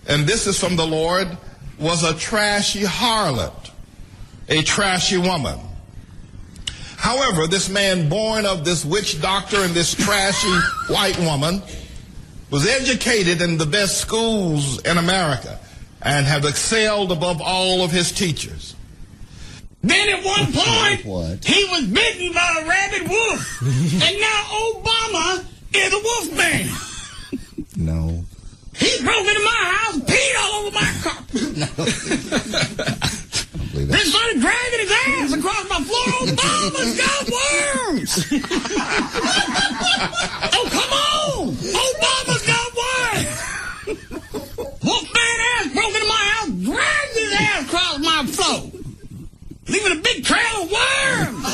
and this is from the Lord, was a trashy harlot, a trashy woman. However, this man born of this witch doctor and this trashy white woman was educated in the best schools in America and have excelled above all of his teachers. Then at one point, he was bitten by a rabid wolf. And now Obama is a wolf man. No. He broke into my house, peed all over my carpet. Then started dragging his ass across my floor. Obama's got worms. Oh, come on. Obama's got worms. Wolfman ass broke into my house, dragged his ass across my floor, leaving a big trail of worms.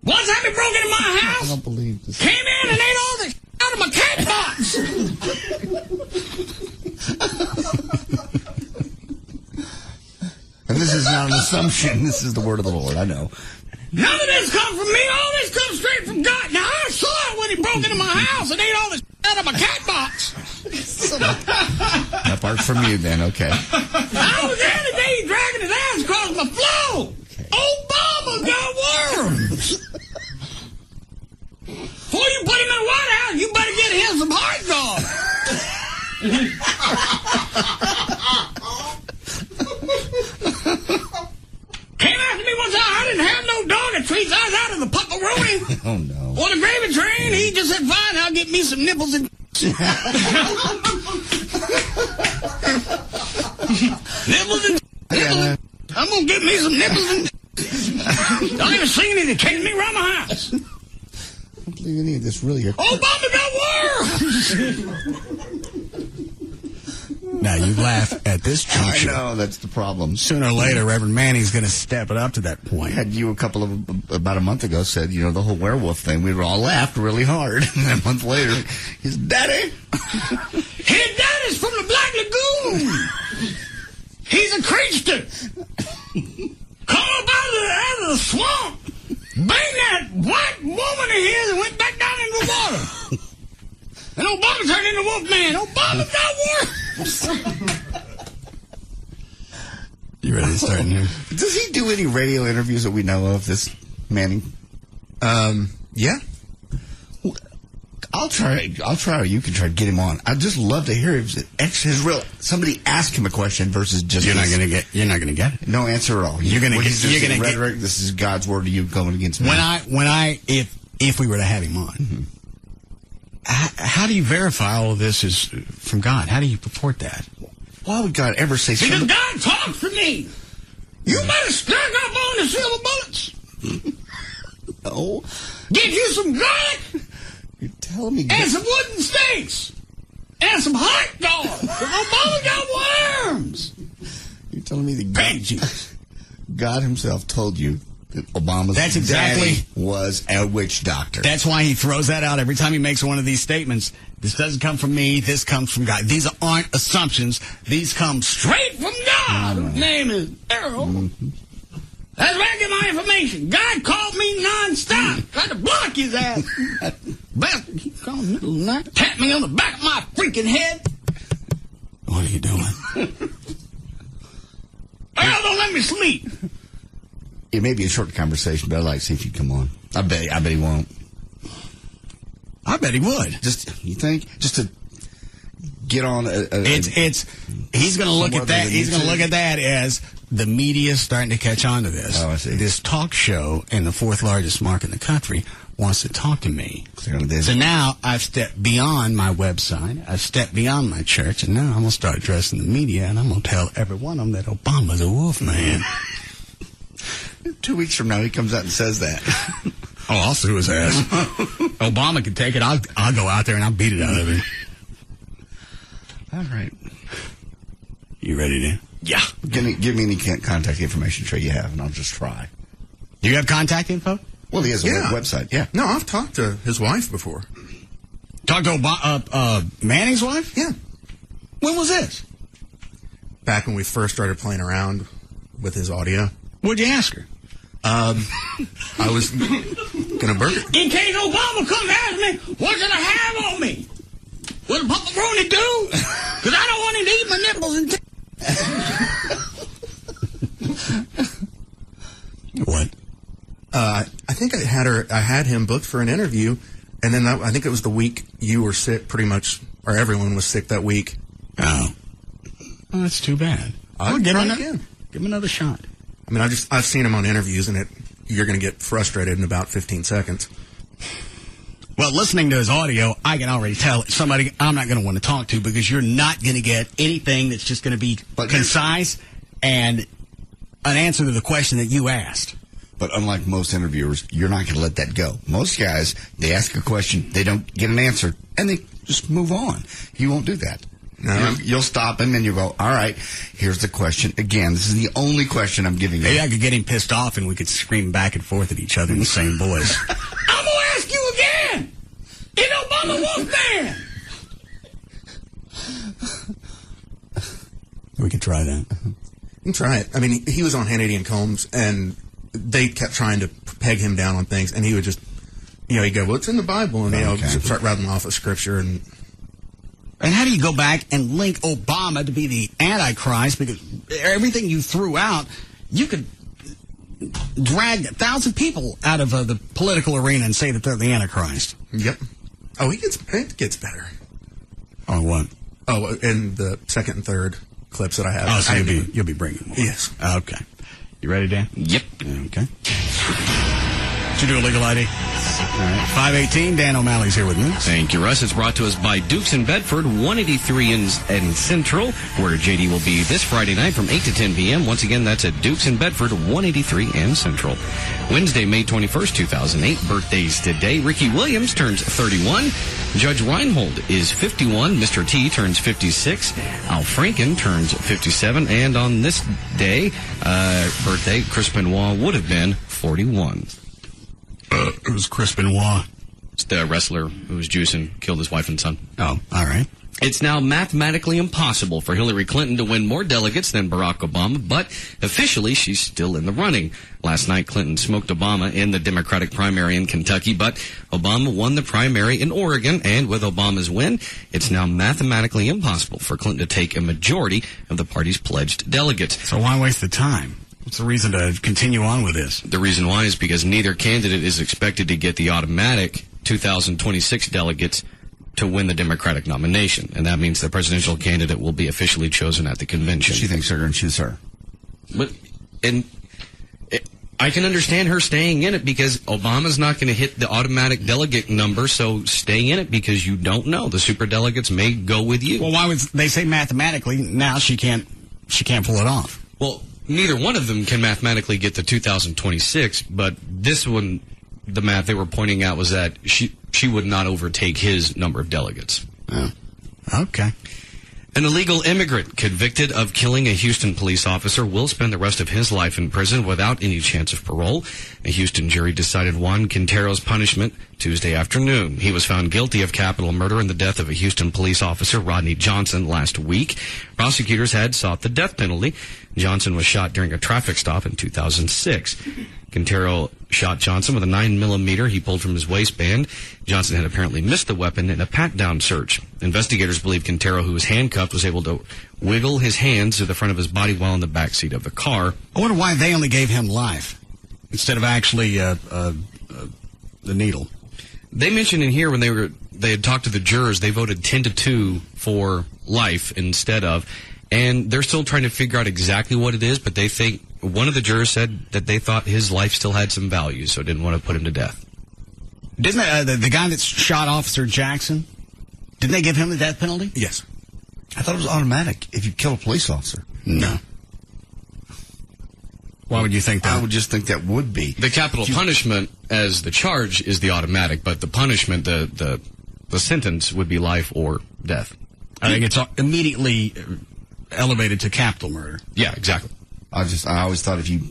Once Abby broke into my house, I don't believe this. Came in and ate all the out of my cat box. And this is not an assumption. This is the word of the Lord. I know. None of this comes from me. All this comes straight from God. Now, I saw it when he broke into my house and ate all this out of my cat box. That part's from you then, okay. I was there the day he dragging his ass across my floor. Okay. Obama got worms. Before you put him in the White House, you better get him some heart dog. Came after me one time. I didn't have no dog at treats. I was out in the pepperoni. Oh, no. On the gravy train. He just said, fine, I'll get me some nipples and... nipples and... nipples. I'm going to get me some nipples and... Don't even see any. They chasing me around my house. I don't believe any of this really. Obama got worms! Now, you laugh at this juncture. I know, that's the problem. Sooner or later, Reverend Manning's going to step it up to that point. Had you about a month ago said, the whole werewolf thing, we were all laughed really hard. And a month later, his daddy. His daddy's from the Black Lagoon. He's a creature. Come up out of the swamp. Bang that white woman of his and went back down into the water. And Obama turned into Wolfman. Obama got worms. You ready to start here? Does he do any radio interviews that we know of, this Manning? Yeah. I'll try, or you can try to get him on. I'd just love to hear his real. Somebody ask him a question versus just. You're not going to get it. No answer at all. You're going to get rhetoric. This is God's word to you going against me. If we were to have him on, mm-hmm. How do you verify all of this is from God? How do you purport that? Why would God ever say something? Because God talks to me. You better stack up on the silver bullets. No. Get you some garlic. You're telling me. And some wooden stakes. And some hot dogs. Obama got worms. You're telling me that God himself told you that Obama's daddy was a witch doctor. That's why he throws that out every time he makes one of these statements. This doesn't come from me. This comes from God. These aren't assumptions. These come straight from God. His name is Errol. Mm-hmm. That's where I get my information. God called me nonstop. Tried to block his ass. Bastard. He called me middle of the night. Tapped me on the back of my freaking head. What are you doing? Errol, don't let me sleep. It may be a short conversation, but I'd like to see if you come on. I bet he won't. I bet he would. You think? Just to get on he's going to look at that. He's going to look at that as the media starting to catch on to this. Oh, I see. This talk show in the 4th largest market in the country wants to talk to me. So now I've stepped beyond my website. I've stepped beyond my church, and now I'm going to start addressing the media, and I'm going to tell every one of them that Obama's a wolf man. 2 weeks from now, he comes out and says that. Oh, I'll sue his ass. Obama can take it. I'll go out there and I'll beat it out of him. All right. You ready, Dan? Yeah. Give me any contact information Trey you have, and I'll just try. Do you have contact info? Well, he has a website, yeah. No, I've talked to his wife before. Talked to Manning's wife? Yeah. When was this? Back when we first started playing around with his audio. What'd you ask her? I was gonna burger. In case Obama comes ask me, what should I have on me? What does pepperoni do? Because I don't want him to eat my nipples and What? I think I had him booked for an interview, and then I think it was the week you were sick, pretty much, or everyone was sick that week. Oh. Well, that's too bad. I'll give him another shot. I mean, I've seen him on interviews, and you're going to get frustrated in about 15 seconds. Well, listening to his audio, I can already tell it's somebody I'm not going to want to talk to because you're not going to get anything that's just going to be concise and an answer to the question that you asked. But unlike most interviewers, you're not going to let that go. Most guys, they ask a question, they don't get an answer, and they just move on. You won't do that. No. You'll stop him and you go, all right, here's the question. Again, this is the only question I'm giving you. Maybe I could get him pissed off and we could scream back and forth at each other in the same voice. I'm going to ask you again. Is Obama wolf man? We can try that. You can try it. I mean, he was on Hannity and Combs, and they kept trying to peg him down on things, and he would just, he'd go, well, it's in the Bible, and start rattling off of scripture. And how do you go back and link Obama to be the Antichrist? Because everything you threw out, you could drag 1,000 people out of the political arena and say that they're the Antichrist. Yep. Oh, it gets better. Oh, what? Oh, in the second and third clips that I have. Oh, so you'll be bringing more. Yes. Okay. You ready, Dan? Yep. Okay. Did you do a legal ID? All right. 518, Dan O'Malley's here with me. Thank you, Russ. It's brought to us by Dukes in Bedford, 183 in Central, where JD will be this Friday night from 8 to 10 p.m. Once again, that's at Dukes in Bedford, 183 in Central. Wednesday, May 21st, 2008. Birthdays today. Ricky Williams turns 31. Judge Reinhold is 51. Mr. T turns 56. Al Franken turns 57. And on this day, birthday, Chris Benoit would have been 41. It was Chris Benoit. It's the wrestler who was juicing, killed his wife and son. Oh, all right. It's now mathematically impossible for Hillary Clinton to win more delegates than Barack Obama, but officially she's still in the running. Last night, Clinton smoked Obama in the Democratic primary in Kentucky, but Obama won the primary in Oregon, and with Obama's win, it's now mathematically impossible for Clinton to take a majority of the party's pledged delegates. So why waste the time? What's the reason to continue on with this? The reason why is because neither candidate is expected to get the automatic 2026 delegates to win the Democratic nomination. And that means the presidential candidate will be officially chosen at the convention. She thinks they're going to choose her. But, I can understand her staying in it because Obama's not going to hit the automatic delegate number, so stay in it because you don't know. The superdelegates may go with you. Well, why would they say mathematically now she can't pull it off? Well, neither one of them can mathematically get to 2026, but this one, the math they were pointing out was that she would not overtake his number of delegates. Oh. Okay. An illegal immigrant convicted of killing a Houston police officer will spend the rest of his life in prison without any chance of parole. A Houston jury decided Juan Quintero's punishment Tuesday afternoon. He was found guilty of capital murder in the death of a Houston police officer, Rodney Johnson, last week. Prosecutors had sought the death penalty. Johnson was shot during a traffic stop in 2006. Quintero shot Johnson with a 9mm he pulled from his waistband. Johnson had apparently missed the weapon in a pat-down search. Investigators believe Quintero, who was handcuffed, was able to wiggle his hands to the front of his body while in the backseat of the car. I wonder why they only gave him life instead of actually the needle. They mentioned in here when they had talked to the jurors, they voted 10-2 for life instead of. And they're still trying to figure out exactly what it is, but they think one of the jurors said that they thought his life still had some value, so didn't want to put him to death. Didn't the guy that shot Officer Jackson, didn't they give him the death penalty? Yes. I thought it was automatic if you kill a police officer. No. Why would you think that? I would just think that would be. The capital punishment as the charge is the automatic, but the punishment, the sentence would be life or death. I think it's immediately elevated to capital murder. Yeah, exactly. I always thought if you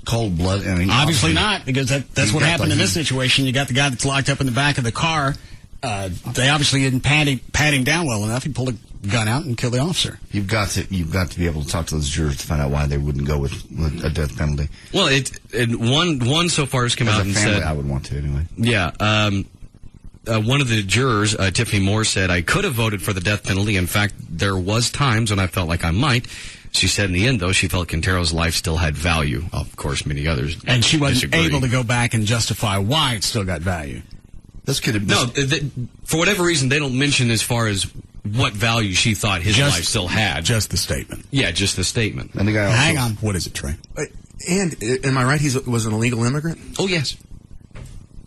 cold blood, obviously not, because that's what happened in this situation. You got the guy that's locked up in the back of the car. They obviously didn't pat him down well enough. He pulled a gun out and killed the officer. You've got to be able to talk to those jurors to find out why they wouldn't go with a death penalty. Well, one so far has come out and said, I would want to anyway. Yeah. One of the jurors, Tiffany Moore, said, I could have voted for the death penalty. In fact, there was times when I felt like I might. She said in the end, though, she felt Quintero's life still had value. Of course, many others and she wasn't disagree. able to go back and justify why it still got value. This could have been... No, for whatever reason, they don't mention as far as what value she thought his life still had. Just the statement. Yeah, just the statement. And the guy hang on. What is it, Trey? And am I right? He was an illegal immigrant? Oh, yes.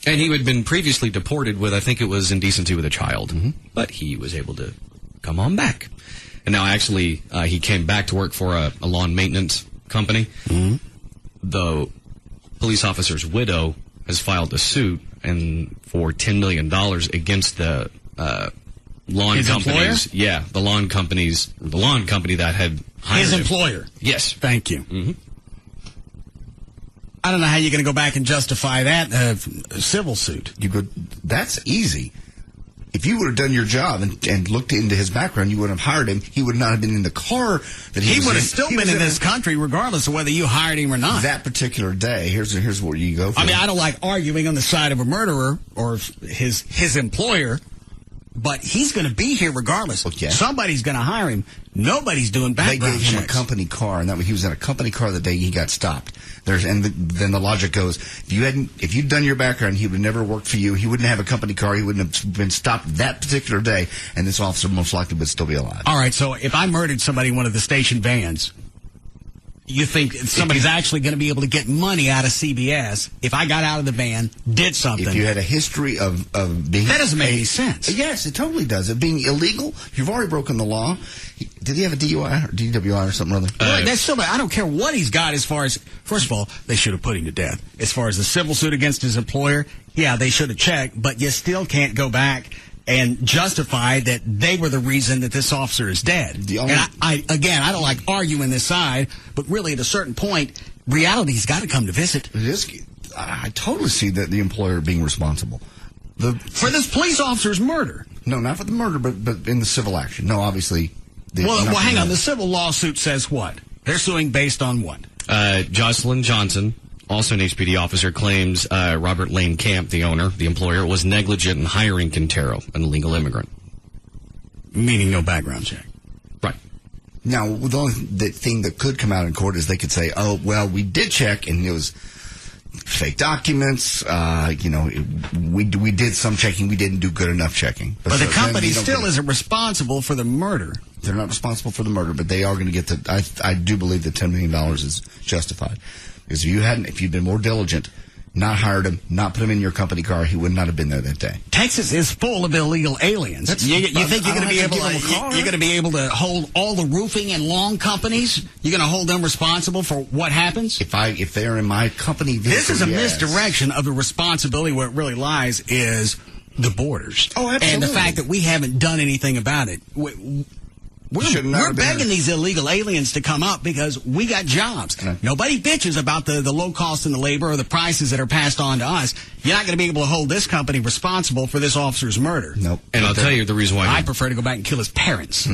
And he had been previously deported with, I think it was indecency with a child. Mm-hmm. But he was able to come on back. And now, actually, he came back to work for a lawn maintenance company. Mm-hmm. The police officer's widow has filed a suit and for $10 million against the lawn his companies. Employer? Yeah, the lawn company that had hired his him. employer. Yes. Thank you. Mm-hmm. I don't know how you're going to go back and justify that civil suit. That's easy. If you would have done your job and looked into his background, you would have hired him. He would not have been in the car that he was would have in. still been in this country regardless of whether you hired him or not. That particular day, here's where you go for I mean, I don't like arguing on the side of a murderer or his employer, but he's going to be here regardless. Okay. Somebody's going to hire him. Nobody's doing background They gave him a checks. company car, and that he was in a company car the day he got stopped. Then the logic goes: if you'd done your background, he would never worked for you. He wouldn't have a company car. He wouldn't have been stopped that particular day, and this officer most likely would still be alive. All right, so if I murdered somebody in one of the station vans, you think somebody's actually going to be able to get money out of CBS if I got out of the van, did something? If you had a history of being... That doesn't make any sense. Yes, it totally does. Of being illegal, you've already broken the law. Did he have a DUI or DWI or something or other? Well, that's still, I don't care what he's got as far as... First of all, they should have put him to death. As far as the civil suit against his employer, yeah, they should have checked, but you still can't go back and justify that they were the reason that this officer is dead. And I don't like arguing this side, but really at a certain point, reality's got to come to visit. I totally see that the employer being responsible. For this police officer's murder. No, not for the murder, but in the civil action. No, obviously. Well, hang on. The civil lawsuit says what? They're suing based on what? Jocelyn Johnson, also an HPD officer, claims Robert Lane Camp, the owner, the employer, was negligent in hiring Quintero, an illegal immigrant. Meaning no background check. Right. Now, the thing that could come out in court is they could say, oh, well, we did check, and it was fake documents. We did some checking. We didn't do good enough checking. But the company still isn't responsible for the murder. They're not responsible for the murder, but they are going to get I do believe that $10 million is justified. Because if you'd been more diligent, not hired him, not put him in your company car, he would not have been there that day. Texas is full of illegal aliens. You think you're going to be able to hold all the roofing and lawn companies? You're going to hold them responsible for what happens? If they're in my company vehicle, this is a misdirection of the responsibility. Where it really lies is the borders. Oh, absolutely. And the fact that we haven't done anything about it. We're begging these illegal aliens to come up because we got jobs. Nobody bitches about the low cost in the labor or the prices that are passed on to us. You're not going to be able to hold this company responsible for this officer's murder. Nope. And I'll tell you the reason why. I prefer to go back and kill his parents.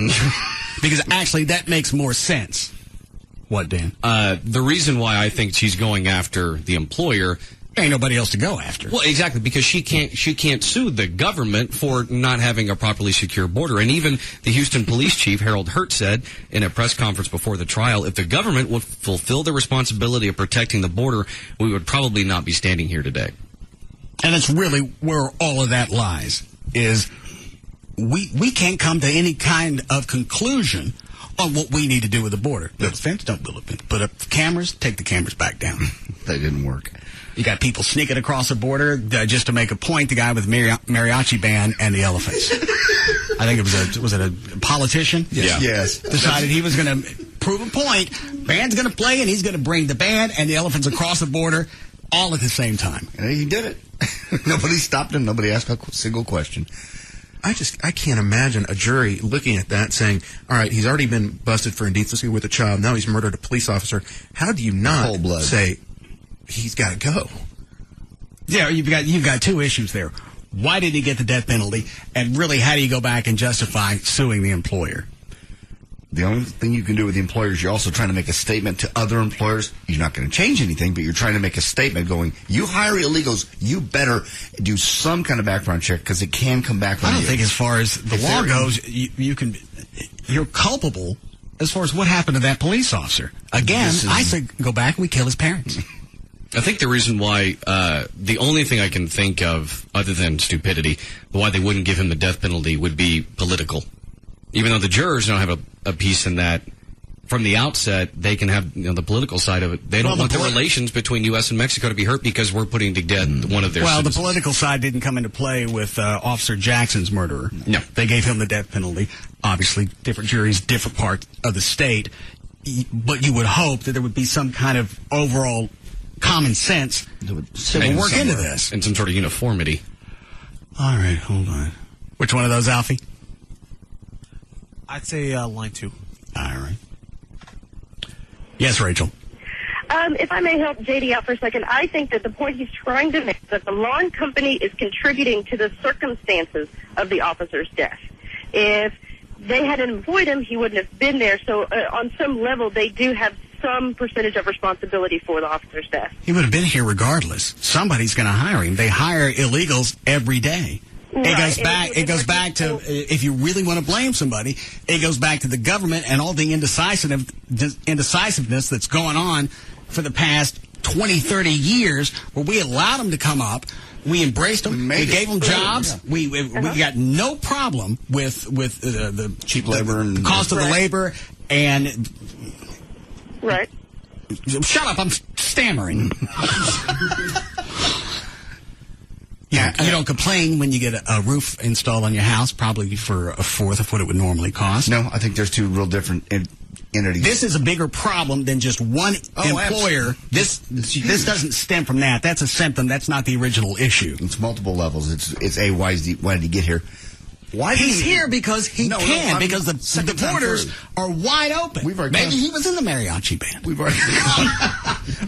Because actually that makes more sense. What, Dan? The reason why I think she's going after the employer... Ain't nobody else to go after. Well, exactly, because she can't sue the government for not having a properly secure border. And even the Houston police chief, Harold Hurt, said in a press conference before the trial, if the government would fulfill the responsibility of protecting the border, we would probably not be standing here today. And that's really where all of that lies, is we can't come to any kind of conclusion on what we need to do with the border. Build a fence, don't build a fence. Put up cameras, take the cameras back down. That didn't work. You got people sneaking across the border just to make a point. The guy with the mariachi band and the elephants. I think was it a politician? Yeah. Yes. Decided he was going to prove a point. Band's going to play, and he's going to bring the band and the elephants across the border all at the same time. And he did it. Nobody stopped him. Nobody asked a single question. I can't imagine a jury looking at that saying, all right, he's already been busted for indecency with a child. Now he's murdered a police officer. How do you not say he's got to go? Yeah, you've got two issues there. Why did he get the death penalty? And really, how do you go back and justify suing the employer? The only thing you can do with the employer is you're also trying to make a statement to other employers. You're not going to change anything, but you're trying to make a statement going, you hire illegals, you better do some kind of background check because it can come back on you. I don't think as far as the law goes, you're culpable as far as what happened to that police officer. Again, I say go back and we kill his parents. I think the reason why, the only thing I can think of, other than stupidity, why they wouldn't give him the death penalty would be political. Even though the jurors don't have a piece in that, from the outset, they can have the political side of it. They don't want the relations between U.S. and Mexico to be hurt because we're putting to death one of their citizens. The political side didn't come into play with Officer Jackson's murderer. No. They gave him the death penalty. Obviously, different juries, different parts of the state. But you would hope that there would be some kind of overall common sense that would work into this. And some sort of uniformity. All right, hold on. Which one of those, Alfie? I'd say line 2. All right. Yes, Rachel. If I may help JD out for a second, I think that the point he's trying to make is that the lawn company is contributing to the circumstances of the officer's death. If they hadn't employed him, he wouldn't have been there. So on some level, they do have some percentage of responsibility for the officer's death. He would have been here regardless. Somebody's going to hire him. They hire illegals every day. Right. It goes back to, if you really want to blame somebody, it goes back to the government and all the indecisiveness that's going on for the past 20, 30 years, where we allowed them to come up. We embraced them. We gave them jobs. Yeah. We got no problem with the cheap labor and cost of the labor and. Right. Shut up! I'm stammering. Yeah, you don't complain when you get a roof installed on your house, probably for a fourth of what it would normally cost. No, I think there's two real different entities. This is a bigger problem than just one employer. This doesn't stem from that. That's a symptom. That's not the original issue. It's multiple levels. It's why did he get here? He's here because he can, because the borders are wide open. Maybe he was in the mariachi band. We've already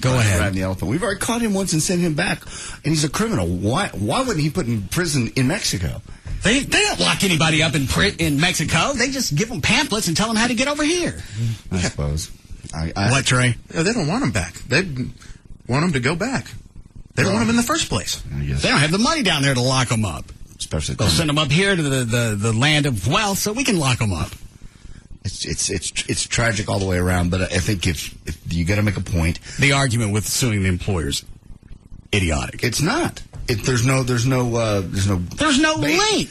go ahead. The elephant. We've already caught him once and sent him back, and he's a criminal. Why wouldn't he put in prison in Mexico? They don't lock anybody up in Mexico. They just give them pamphlets and tell them how to get over here. I suppose. What, Trey? No, they don't want him back. They want him to go back. They don't want him in the first place. They don't have the money down there to lock them up. Especially they'll send them up here to the land of wealth so we can lock them up. It's tragic all the way around, but I think if you got to make a point, the argument with suing the employers, idiotic. It's not. There's no link.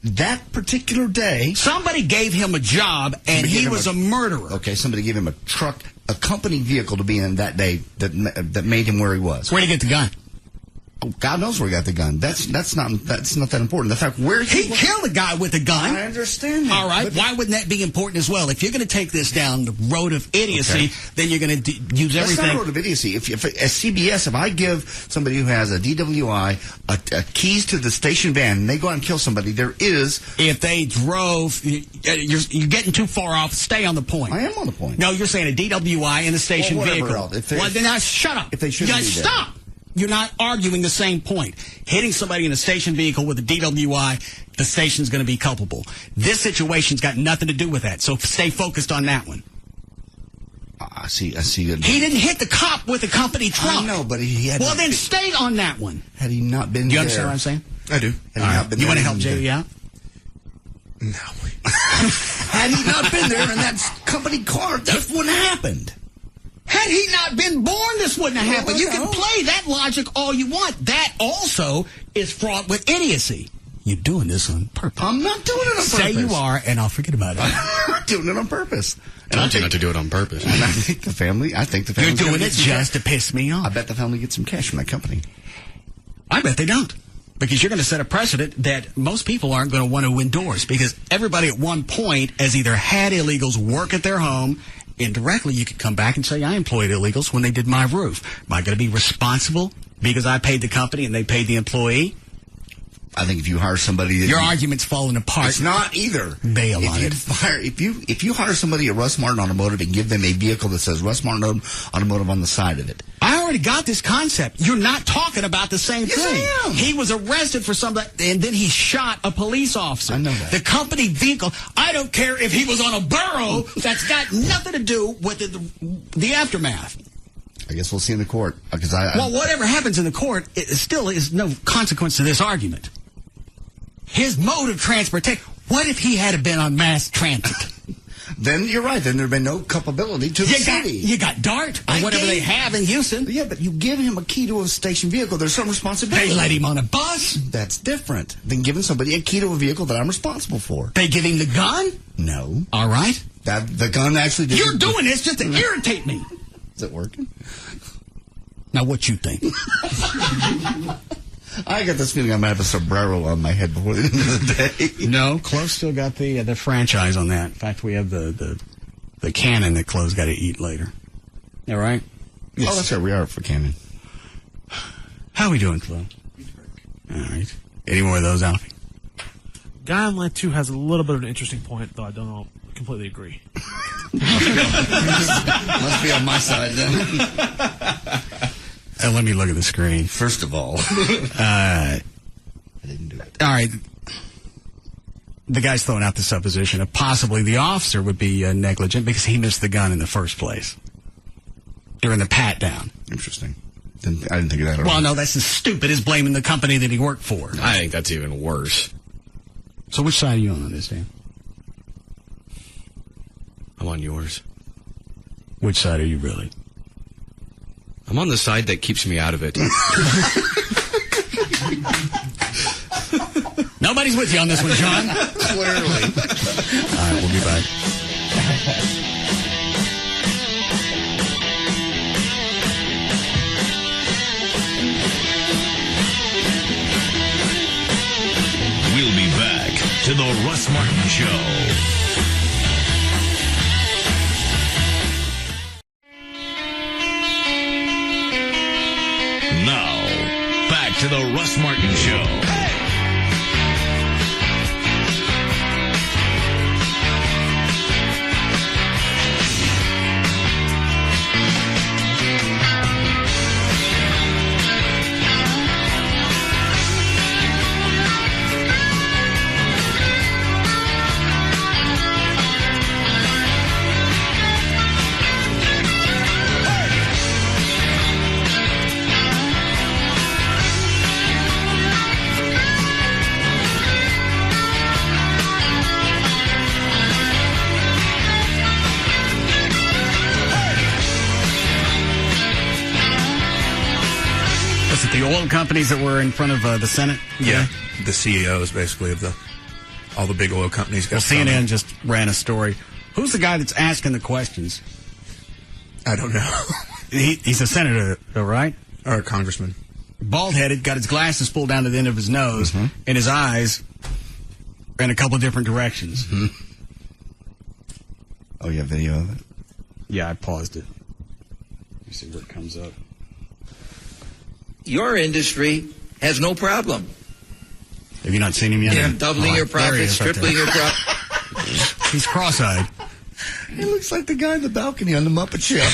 That particular day, somebody gave him a job and he was a murderer. Okay, somebody gave him a truck, a company vehicle to be in that day that made him where he was. Where'd he get the gun? God knows where he got the gun. That's not that important. The fact where he killed a guy with a gun. I understand that. All right. Why wouldn't that be important as well? If you're going to take this down the road of idiocy, then you're going to use everything. That's not a road of idiocy. If as CBS, if I give somebody who has a DWI a keys to the station van and they go out and kill somebody, there is. If they drove, you're getting too far off. Stay on the point. I am on the point. No, you're saying a DWI in the station vehicle. Well, then shut up. If they shouldn't be there. Stop. You're not arguing the same point. Hitting somebody in a station vehicle with a DWI, the station's going to be culpable. This situation's got nothing to do with that, so stay focused on that one. I see. He didn't hit the cop with a company truck. I know, but he had. Well, then stay on that one. Had he not been there. You understand what I'm saying? I do. You want to help JD out? No. Had he not been there in that company car, that wouldn't have happened. Had he not been born, this wouldn't have happened. You can play that logic all you want. That also is fraught with idiocy. You're doing this on purpose. I'm not doing it on purpose. Say you are, and I'll forget about it. I'm not doing it on purpose. I told you not to do it on purpose. And I think the family. You're doing it just to piss me off. I bet the family gets some cash from that company. I bet they don't. Because you're going to set a precedent that most people aren't going to want to endorse. Because everybody at one point has either had illegals work at their home. Indirectly, you could come back and say, I employed illegals when they did my roof. Am I going to be responsible because I paid the company and they paid the employee? I think if you hire somebody... Your argument's falling apart. It's not either. Bail on it. If you hire somebody at Russ Martin Automotive and give them a vehicle that says Russ Martin Automotive on the side of it... I already got this concept. You're not talking about the same thing. I am. He was arrested for something, and then he shot a police officer. I know that. The company vehicle, I don't care if he was on a burro. That's got nothing to do with the aftermath. I guess we'll see in the court. Well, whatever happens in the court, it still is no consequence to this argument. His mode of transportation. What if he had been on mass transit? Then you're right. Then there'd been no culpability to the city. You got DART or whatever they have in Houston. Yeah, but you give him a key to a station vehicle. There's some responsibility. They let him on a bus. That's different than giving somebody a key to a vehicle that I'm responsible for. They give him the gun? No. All right. The gun actually did. You're doing this just to irritate me. Is it working? Now, what you think? I got this feeling I might have a sombrero on my head before the end of the day. No, Chloe's still got the franchise on that. In fact, we have the cannon that Chloe's got to eat later. All right? Yes. Oh, that's right. We are for cannon. How are we doing, Chloe? All right. Any more of those, Alfie? Guy on line 2 has a little bit of an interesting point, though I don't completely agree. Must be on my side, then. Let me look at the screen. First of all, I didn't do it. All right. The guy's throwing out the supposition of possibly the officer would be negligent because he missed the gun in the first place during the pat down. Interesting. I didn't think of that at all. Well, no, that's as stupid as blaming the company that he worked for. I think that's even worse. So which side are you on this, Dan? I'm on yours. Which side are you really? I'm on the side that keeps me out of it. Nobody's with you on this one, John. Clearly. All right, we'll be back. We'll be back to the Russ Martin Show. Now, back to the Russ Martin Show. The oil companies that were in front of the Senate? Yeah. The CEOs, basically, of all the big oil companies. Well, CNN just ran a story. Who's the guy that's asking the questions? I don't know. He's a senator, though, right? Or a congressman. Bald-headed, got his glasses pulled down to the end of his nose, and his eyes in a couple of different directions. Mm-hmm. Oh, you have video of it? Yeah, I paused it. Let me see where it comes up. Your industry has no problem. Have you not seen him yet? Yeah, doubling your profits, tripling your profits. He's cross-eyed. He looks like the guy in the balcony on the Muppet Show.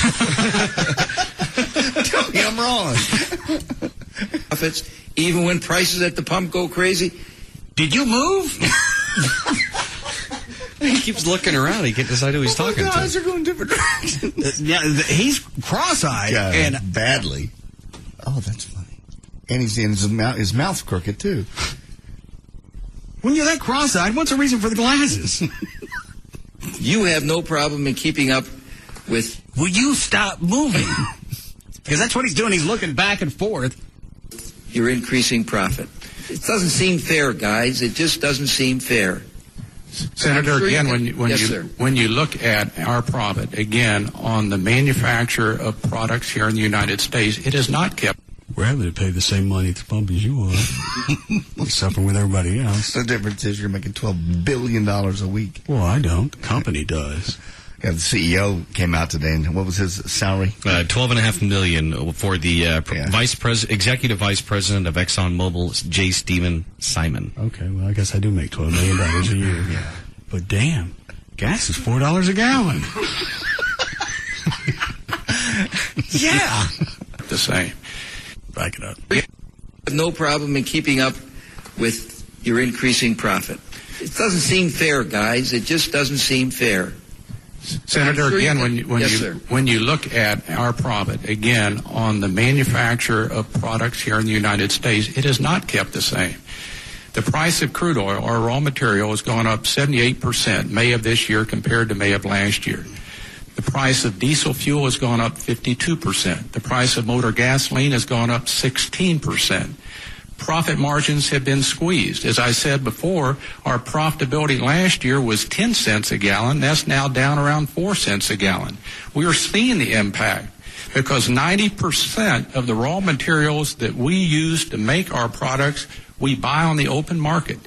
Tell me I'm wrong. Profits, even when prices at the pump go crazy. Did you move? He keeps looking around. He can't decide who he's talking to. My eyes are going different directions. Yeah, he's cross-eyed. And badly. Oh, that's funny. And his mouth's crooked, too. When you're that cross-eyed, what's the reason for the glasses? You have no problem in keeping up with... Will you stop moving? Because that's what he's doing. He's looking back and forth. You're increasing profit. It doesn't seem fair, guys. It just doesn't seem fair. Senator, sure again, Yes, when you look at our profit, again, on the manufacture of products here in the United States, it is not kept. We're having to pay the same money at the pump as you are. We're suffering with everybody else. The difference is you're making $12 billion a week. Well, I don't. The company does. Yeah, the CEO came out today, and what was his salary? $12.5 million for the executive vice president of ExxonMobil, J. Stephen Simon. Okay, well, I guess I do make $12 million a year. Yeah. But damn, gas is $4 a gallon. Yeah. The same. Back it up. We have no problem in keeping up with your increasing profit. It doesn't seem fair, guys. It just doesn't seem fair. Senator, sure again, Yes, when you look at our profit, again, on the manufacture of products here in the United States, it is not kept the same. The price of crude oil, or raw material, has gone up 78% May of this year compared to May of last year. The price of diesel fuel has gone up 52%. The price of motor gasoline has gone up 16%. Profit margins have been squeezed. As I said before, our profitability last year was 10 cents a gallon. That's now down around 4 cents a gallon. We are seeing the impact because 90% of the raw materials that we use to make our products, we buy on the open market.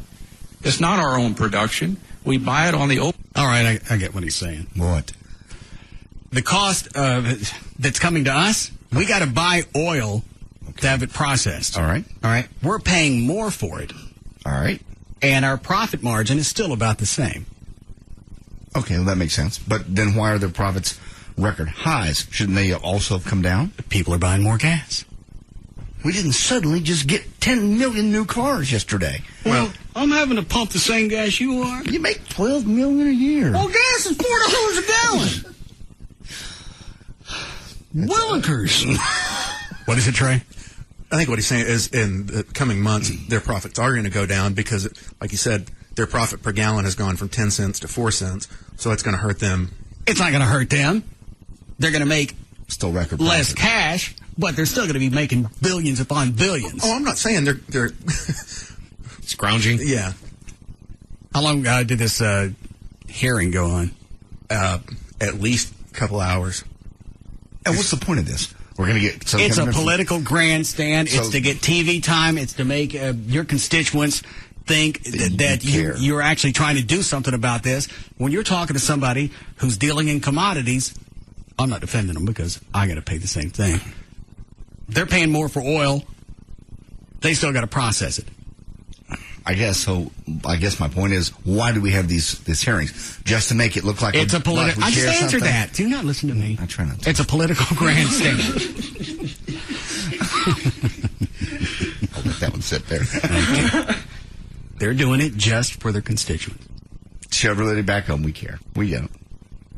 It's not our own production. We buy it on the open. All right, I get what he's saying. What? The cost that's coming to us, we got to buy oil to have it processed. All right. We're paying more for it. All right. And our profit margin is still about the same. Okay, well, that makes sense. But then why are their profits record highs? Shouldn't they also have come down? People are buying more gas. We didn't suddenly just get 10 million new cars yesterday. Well, I'm having to pump the same gas you are. You make $12 million a year. Well, gas is $4 a gallon. Willikers. What is it, Trey? I think what he's saying is in the coming months, their profits are going to go down because, like you said, their profit per gallon has gone from 10 cents to 4 cents. So it's going to hurt them. It's not going to hurt them. They're going to make still record less profit. Cash, but they're still going to be making billions upon billions. Oh, I'm not saying they're scrounging. Yeah. How long did this hearing go on? At least a couple hours. And what's the point of this? We're going to get some It's kind a of political grandstand. It's to get TV time. It's to make your constituents think that you're actually trying to do something about this. When you're talking to somebody who's dealing in commodities, I'm not defending them because I got to pay the same thing. They're paying more for oil. They still got to process it. I guess so. I guess my point is, why do we have these hearings? Just to make it look like it's a political. I just answered something? that. Do not listen to me. I try not to. It's a political grandstand. I'll let that one sit there. They're doing it just for their constituents. Chevrolet back home. We care. We get it.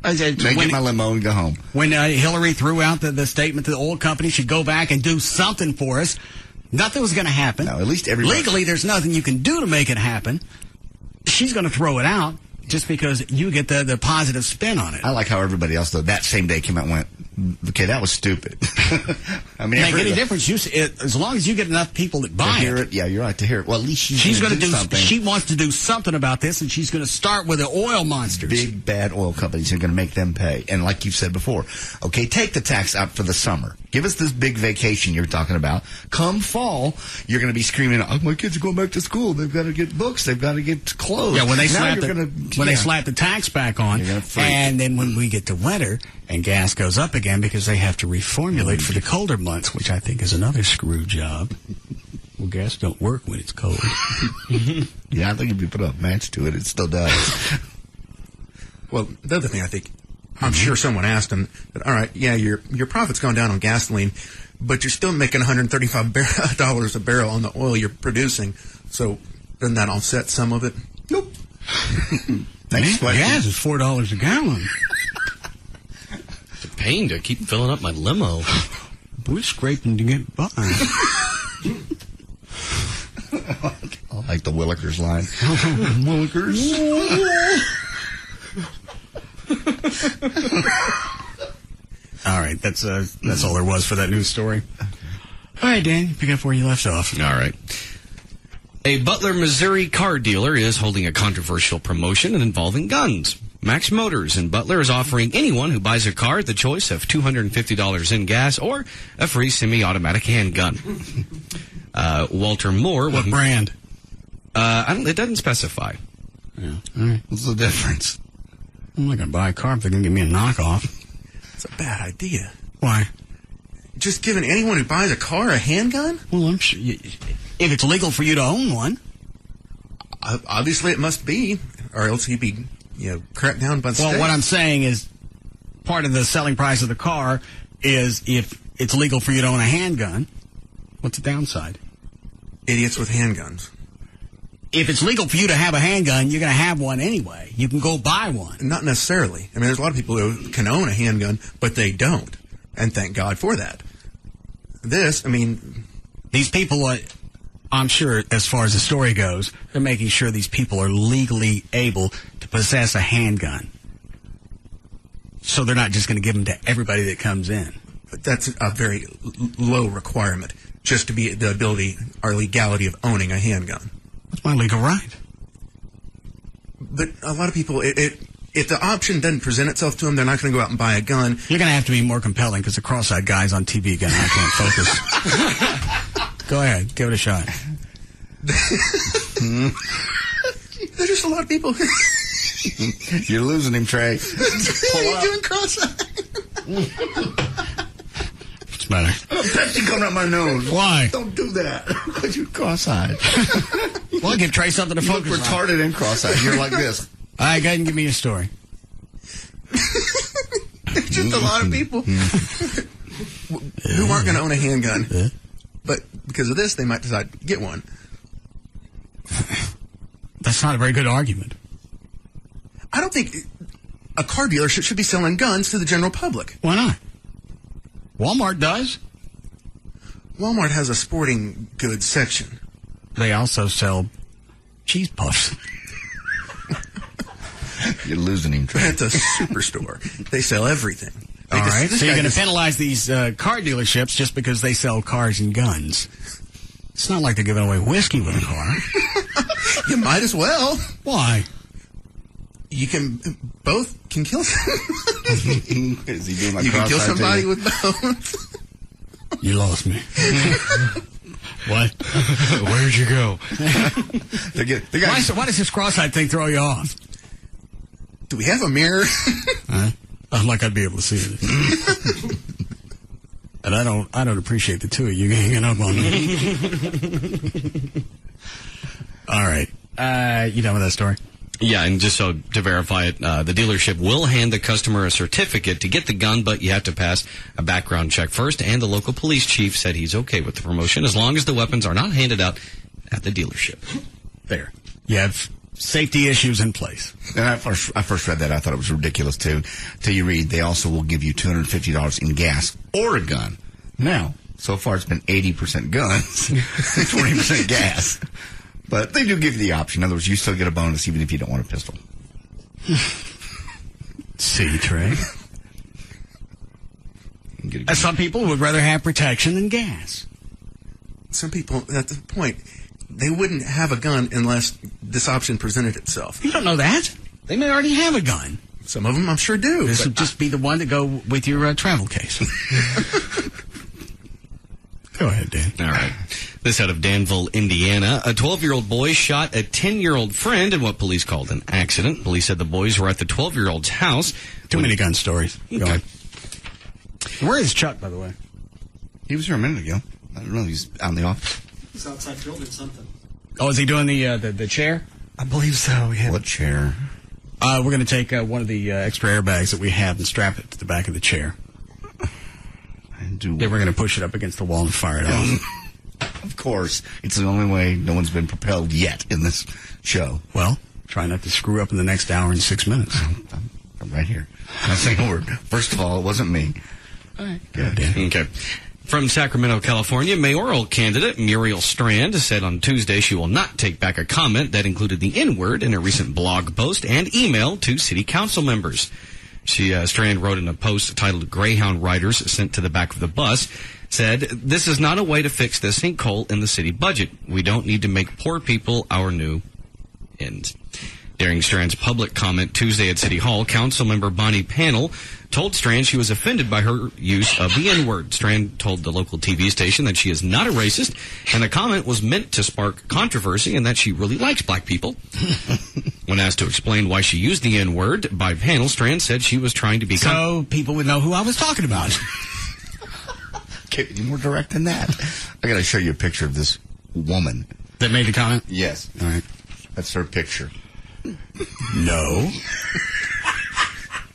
I get my limo and go home. When Hillary threw out the statement that the oil company should go back and do something for us, nothing was going to happen. No, at least everybody. Legally, there's nothing you can do to make it happen. She's going to throw it out just because you get the positive spin on it. I like how everybody else, though, that same day came out and went, okay, that was stupid. I mean, make any difference. As long as you get enough people that buy it. Yeah, you're right, to hear it. Well, at least she's going to do something. She wants to do something about this, and she's going to start with the oil monsters. Big, bad oil companies are going to make them pay. And like you've said before, okay, take the tax out for the summer. Give us this big vacation you're talking about. Come fall, you're going to be screaming, oh, my kids are going back to school. They've got to get books. They've got to get clothes. Yeah, when they slap they slap the tax back on, and then when we get to winter and gas goes up again because they have to reformulate for the colder months, which I think is another screw job. Well, gas don't work when it's cold. Yeah, I think if you put a match to it, it still does. Well, the other thing I think, I'm sure someone asked him, all right, yeah, your profit's gone down on gasoline, but you're still making $135 a barrel on the oil you're producing. So doesn't that offset some of it? Nope. Next question. Gas is $4 a gallon. It's a pain to keep filling up my limo. We're scraping to get by. I like the Willikers line. Willikers. All right, that's all there was for that news story. All right, Dan, pick up where you left off. All right. A Butler, Missouri car dealer is holding a controversial promotion involving guns. Max Motors in Butler is offering anyone who buys a car the choice of $250 in gas or a free semi-automatic handgun. Walter Moore. What brand? It doesn't specify. Yeah. All right. What's the difference? I'm not going to buy a car if they're going to give me a knockoff. It's a bad idea. Why? Just giving anyone who buys a car a handgun? Well, I'm sure if it's legal for you to own one. Obviously it must be, or else he'd be, cracked down by the state. Well, what I'm saying is part of the selling price of the car is if it's legal for you to own a handgun. What's the downside? Idiots with handguns. If it's legal for you to have a handgun, you're going to have one anyway. You can go buy one. Not necessarily. I mean, there's a lot of people who can own a handgun, but they don't. And thank God for that. These people, I'm sure, as far as the story goes, they're making sure these people are legally able to possess a handgun. So they're not just going to give them to everybody that comes in. But that's a very low requirement, just to be the ability or legality of owning a handgun. That's my legal right. But a lot of people, if the option doesn't present itself to them, they're not going to go out and buy a gun. You're going to have to be more compelling because the cross-eyed guy's on TV again. I can't focus. Go ahead. Give it a shot. There's just a lot of people. You're losing him, Trey. You're doing cross-eyed. What's the matter? Pepsi coming out my nose. Why? Don't do that. Because you're cross-eyed. Well, give Trey something to you focus look retarded and cross-eyed. You're like this. All right, go ahead and give me a story. There's just a lot of people who aren't going to own a handgun. But because of this, they might decide to get one. That's not a very good argument. I don't think a car dealership should be selling guns to the general public. Why not? Walmart does. Walmart has a sporting goods section. They also sell cheese puffs. You're losing him, Trey. It's a superstore. They sell everything. All right, so you're going to penalize these car dealerships just because they sell cars and guns. It's not like they're giving away whiskey with a car. You might as well. Why? You can both can kill. Is he doing like you can kill somebody with both. You lost me. What? Where'd you go? Why does this cross-eyed thing throw you off? Do we have a mirror? I'm like I'd be able to see it. And I don't appreciate the two of you hanging up on me. All right. You done with that story? Yeah, and just so to verify it, the dealership will hand the customer a certificate to get the gun, but you have to pass a background check first, and the local police chief said he's okay with the promotion as long as the weapons are not handed out at the dealership. There. You have safety issues in place. And I first read that, I thought it was ridiculous, too. Till you read, they also will give you $250 in gas or a gun. Now, so far it's been 80% guns, 20% gas. But they do give you the option. In other words, you still get a bonus even if you don't want a pistol. See, Trey? Some people would rather have protection than gas. Some people, at the point, they wouldn't have a gun unless this option presented itself. You don't know that. They may already have a gun. Some of them, I'm sure, do. This would just be the one to go with your travel case. Go ahead, Dan. All right. This out of Danville, Indiana. A 12-year-old boy shot a 10-year-old friend in what police called an accident. Police said the boys were at the 12-year-old's house. Too many gun stories. Okay. Go ahead. Where is Chuck, by the way? He was here a minute ago. I don't know. He's out in the office. He's outside building something. Oh, is he doing the chair? I believe so, yeah. What chair? We're going to take one of the extra airbags that we have and strap it to the back of the chair. Then we're going to push it up against the wall and fire it off. Of course. It's the only way no one's been propelled yet in this show. Well, try not to screw up in the next hour and 6 minutes. I'm right here. Not saying a word. First of all, it wasn't me. All right. Good. Okay. From Sacramento, California, mayoral candidate Muriel Strand said on Tuesday she will not take back a comment that included the N-word in a recent blog post and email to city council members. Strand wrote in a post titled "Greyhound Riders Sent to the Back of the Bus," said, "This is not a way to fix the sinkhole in the city budget. We don't need to make poor people our new ends." During Strand's public comment Tuesday at City Hall, Councilmember Bonnie Panel told Strand she was offended by her use of the N-word. Strand told the local TV station that she is not a racist, and the comment was meant to spark controversy and that she really likes black people. When asked to explain why she used the N-word by Panel, Strand said she was trying to be... So people would know who I was talking about. Okay, more direct than that. I got to show you a picture of this woman. That made the comment? Yes. All right. That's her picture. No.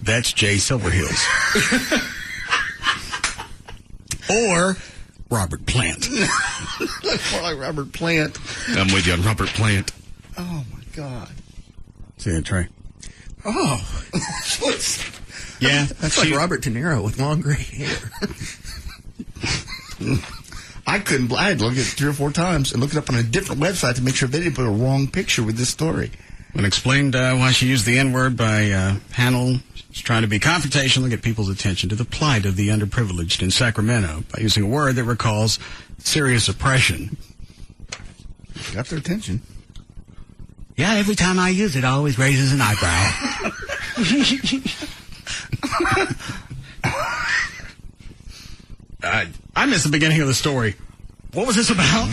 That's Jay Silverheels. Or Robert Plant. Looks more like Robert Plant. I'm with you on Robert Plant. Oh, my God. See that, Trey? Oh. Yeah. That's like Robert De Niro with long gray hair. I had to look at it 3 or 4 times and look it up on a different website to make sure they didn't put a wrong picture with this story. And explained why she used the N-word by Panel. She's trying to be confrontational and get people's attention to the plight of the underprivileged in Sacramento by using a word that recalls serious oppression. Got their attention. Yeah, every time I use it, it always raises an eyebrow. I missed the beginning of the story. What was this about?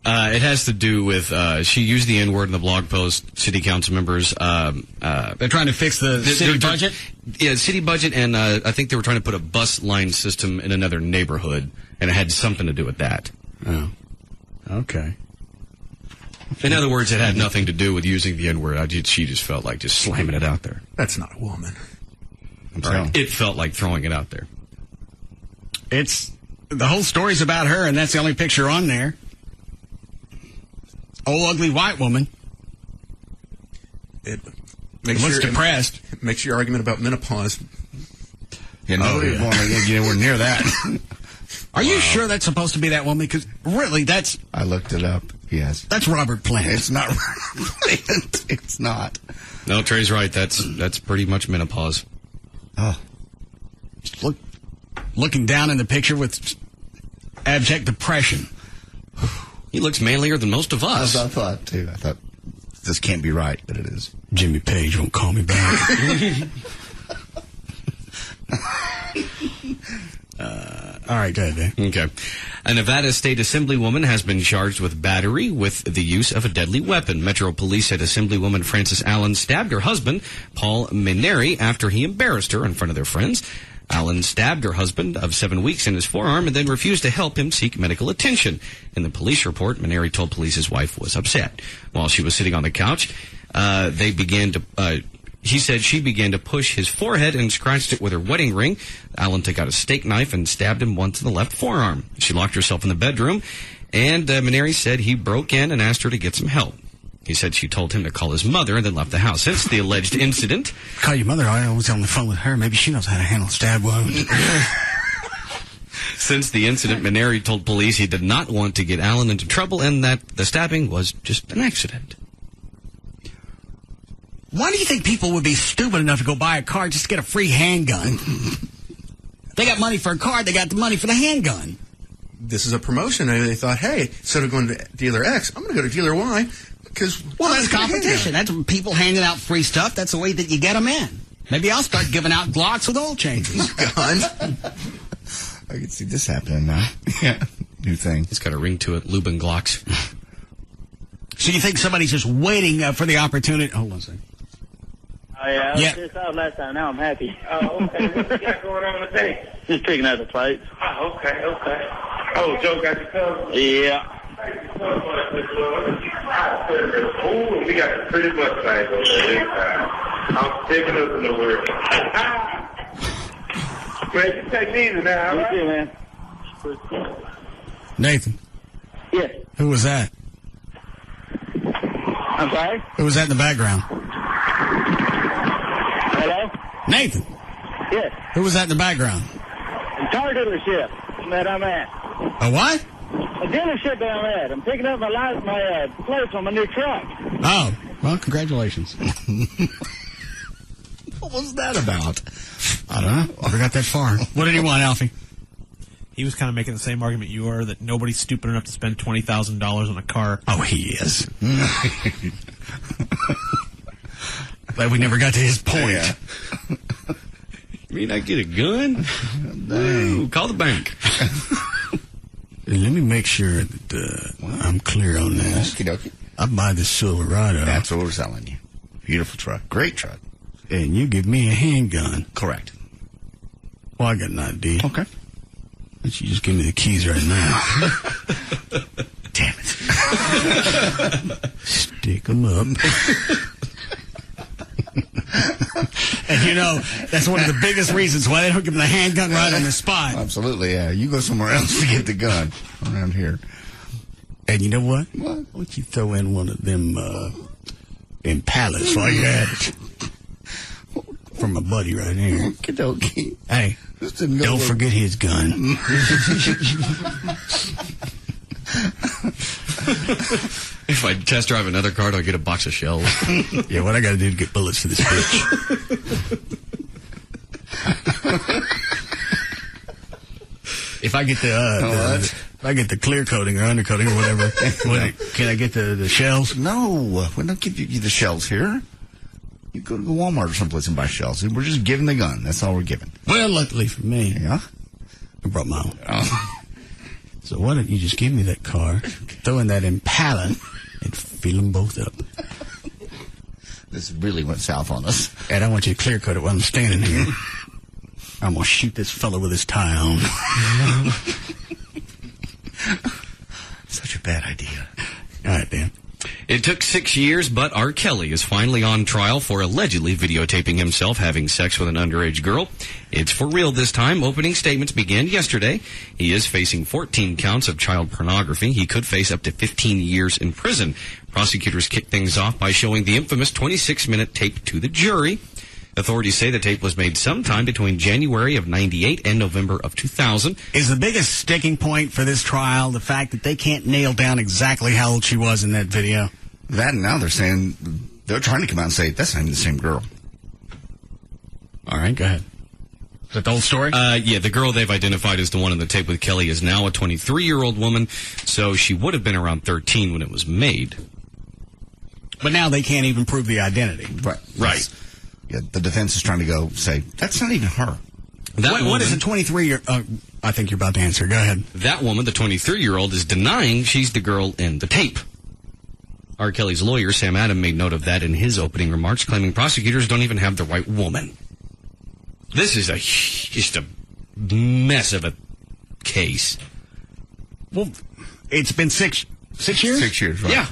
It has to do with, she used the N-word in the blog post. City council members, they're trying to fix the city budget? Yeah, city budget, and I think they were trying to put a bus line system in another neighborhood, and it had something to do with that. Oh. Okay. In other words, it had nothing to do with using the N-word. She just felt like just slamming it out there. That's not a woman. It felt like throwing it out there. The whole story's about her, and that's the only picture on there. Old ugly white woman. It looks depressed. It makes your argument about menopause. Yeah, nobody would want to get anywhere near that. Are you sure that's supposed to be that woman? Because really, that's... I looked it up. Yes. That's Robert Plant. It's not Robert Plant. It's not. No, Trey's right. That's pretty much menopause. Oh. Just looking down in the picture with abject depression. He looks manlier than most of us. I thought, too. I thought, this can't be right, but it is. Jimmy Page won't call me back. All right, go ahead, Dave. Okay. A Nevada State Assemblywoman has been charged with battery with the use of a deadly weapon. Metro Police said Assemblywoman Frances Allen stabbed her husband, Paul Maneri, after he embarrassed her in front of their friends. Allen stabbed her husband of 7 weeks in his forearm and then refused to help him seek medical attention. In the police report, Maneri told police his wife was upset. While she was sitting on the couch, he said she began to push his forehead and scratched it with her wedding ring. Allen took out a steak knife and stabbed him once in the left forearm. She locked herself in the bedroom, and Maneri said he broke in and asked her to get some help. He said she told him to call his mother and then left the house. Since the alleged incident... Call your mother. I was on the phone with her. Maybe she knows how to handle a stab wound. Since the incident, Maneri told police he did not want to get Allen into trouble and that the stabbing was just an accident. Why do you think people would be stupid enough to go buy a car just to get a free handgun? They got money for a car, they got the money for the handgun. This is a promotion. And they thought, hey, instead of going to dealer X, I'm going to go to dealer Y. Well, that's competition. That's when people handing out free stuff. That's the way that you get them in. Maybe I'll start giving out Glocks with oil changes. God. I can see this happening now. Yeah. New thing. It's got a ring to it. Lubin Glocks. So you think somebody's just waiting for the opportunity? Hold on a second. Oh, yeah. I was just out last time. Now I'm happy. Oh, okay. What you got going on today? Just picking out the plates. Oh, okay. Oh, Joe got you covered? Yeah. Oh, we got pretty much things over there. I'm picking up in the world. Man, you take it easy now, all right? You too, man. Nathan. Yes. Who was that? I'm sorry? Who was that in the background? Hello? Nathan. Yes. Who was that in the background? Car dealership that I'm at. A what? A dealership that I'm at. I'm picking up my plates on my new truck. Oh, well, congratulations. What was that about? I don't know. Never got that far. What did he want, Alfie? He was kind of making the same argument you are, that nobody's stupid enough to spend $20,000 on a car. Oh, he is. Glad we never got to his point. Yeah. You mean I get a gun? Ooh, call the bank. Let me make sure that I'm clear on this. Okie-dokie. I buy the Silverado. That's what we're selling you. Beautiful truck. Great truck. And you give me a handgun. Correct. Well, I got an idea. Okay. Why don't you just give me the keys right now? Damn it. Stick them up. And you know, that's one of the biggest reasons why they don't give him the handgun right on the spot. Absolutely, yeah. You go somewhere else to get the gun around here. And you know what? What? Why don't you throw in one of them Impalas while you're at it? From my buddy right here. Okie-dokie. Hey, don't forget his gun. If I test drive another car, do I get a box of shells? Yeah, what I got to do to get bullets for this bitch? If I get the clear coating or undercoating or whatever, can I get the shells? No, we don't give you the shells here. You go to Walmart or someplace and buy shells. We're just giving the gun. That's all we're giving. Well, luckily for me, yeah, I brought my own. Oh. So why don't you just give me that car, throw in that Impala, and fill them both up? This really went south on us. And I want you to clear coat it while I'm standing here. I'm going to shoot this fella with his tie on. Such a bad idea. All right, Dan. It took 6 years, but R. Kelly is finally on trial for allegedly videotaping himself having sex with an underage girl. It's for real this time. Opening statements began yesterday. He is facing 14 counts of child pornography. He could face up to 15 years in prison. Prosecutors kicked things off by showing the infamous 26-minute tape to the jury. Authorities say the tape was made sometime between January of 98 and November of 2000. Is the biggest sticking point for this trial the fact that they can't nail down exactly how old she was in that video? That, and now they're saying, they're trying to come out and say, that's not even the same girl. All right, go ahead. Is that the whole story? Yeah, the girl they've identified as the one in the tape with Kelly is now a 23-year-old woman, so she would have been around 13 when it was made. But now they can't even prove the identity. Right. Right. Yeah, the defense is trying to go say, that's not even her. What is a 23-year... I think you're about to answer. Go ahead. That woman, the 23-year-old, is denying she's the girl in the tape. R. Kelly's lawyer, Sam Adam, made note of that in his opening remarks, claiming prosecutors don't even have the right woman. This is just a mess of a case. Well, it's been 6 years? 6 years, right? Yeah.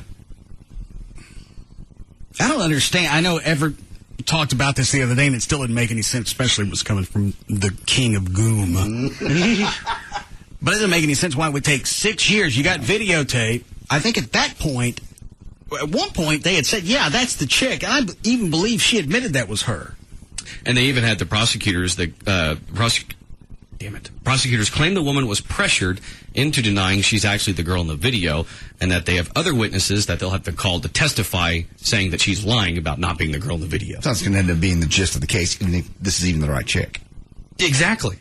I don't understand. I know Everett talked about this the other day, and it still didn't make any sense, especially was coming from the king of Goom. But it doesn't make any sense why it would take 6 years. You got videotape. I think at that point, at one point, they had said, yeah, that's the chick. And I even believe she admitted that was her. And they even had the prosecutors, prosecutors claim the woman was pressured into denying she's actually the girl in the video, and that they have other witnesses that they'll have to call to testify saying that she's lying about not being the girl in the video. So that's going to end up being the gist of the case, even if this is even the right chick. Exactly.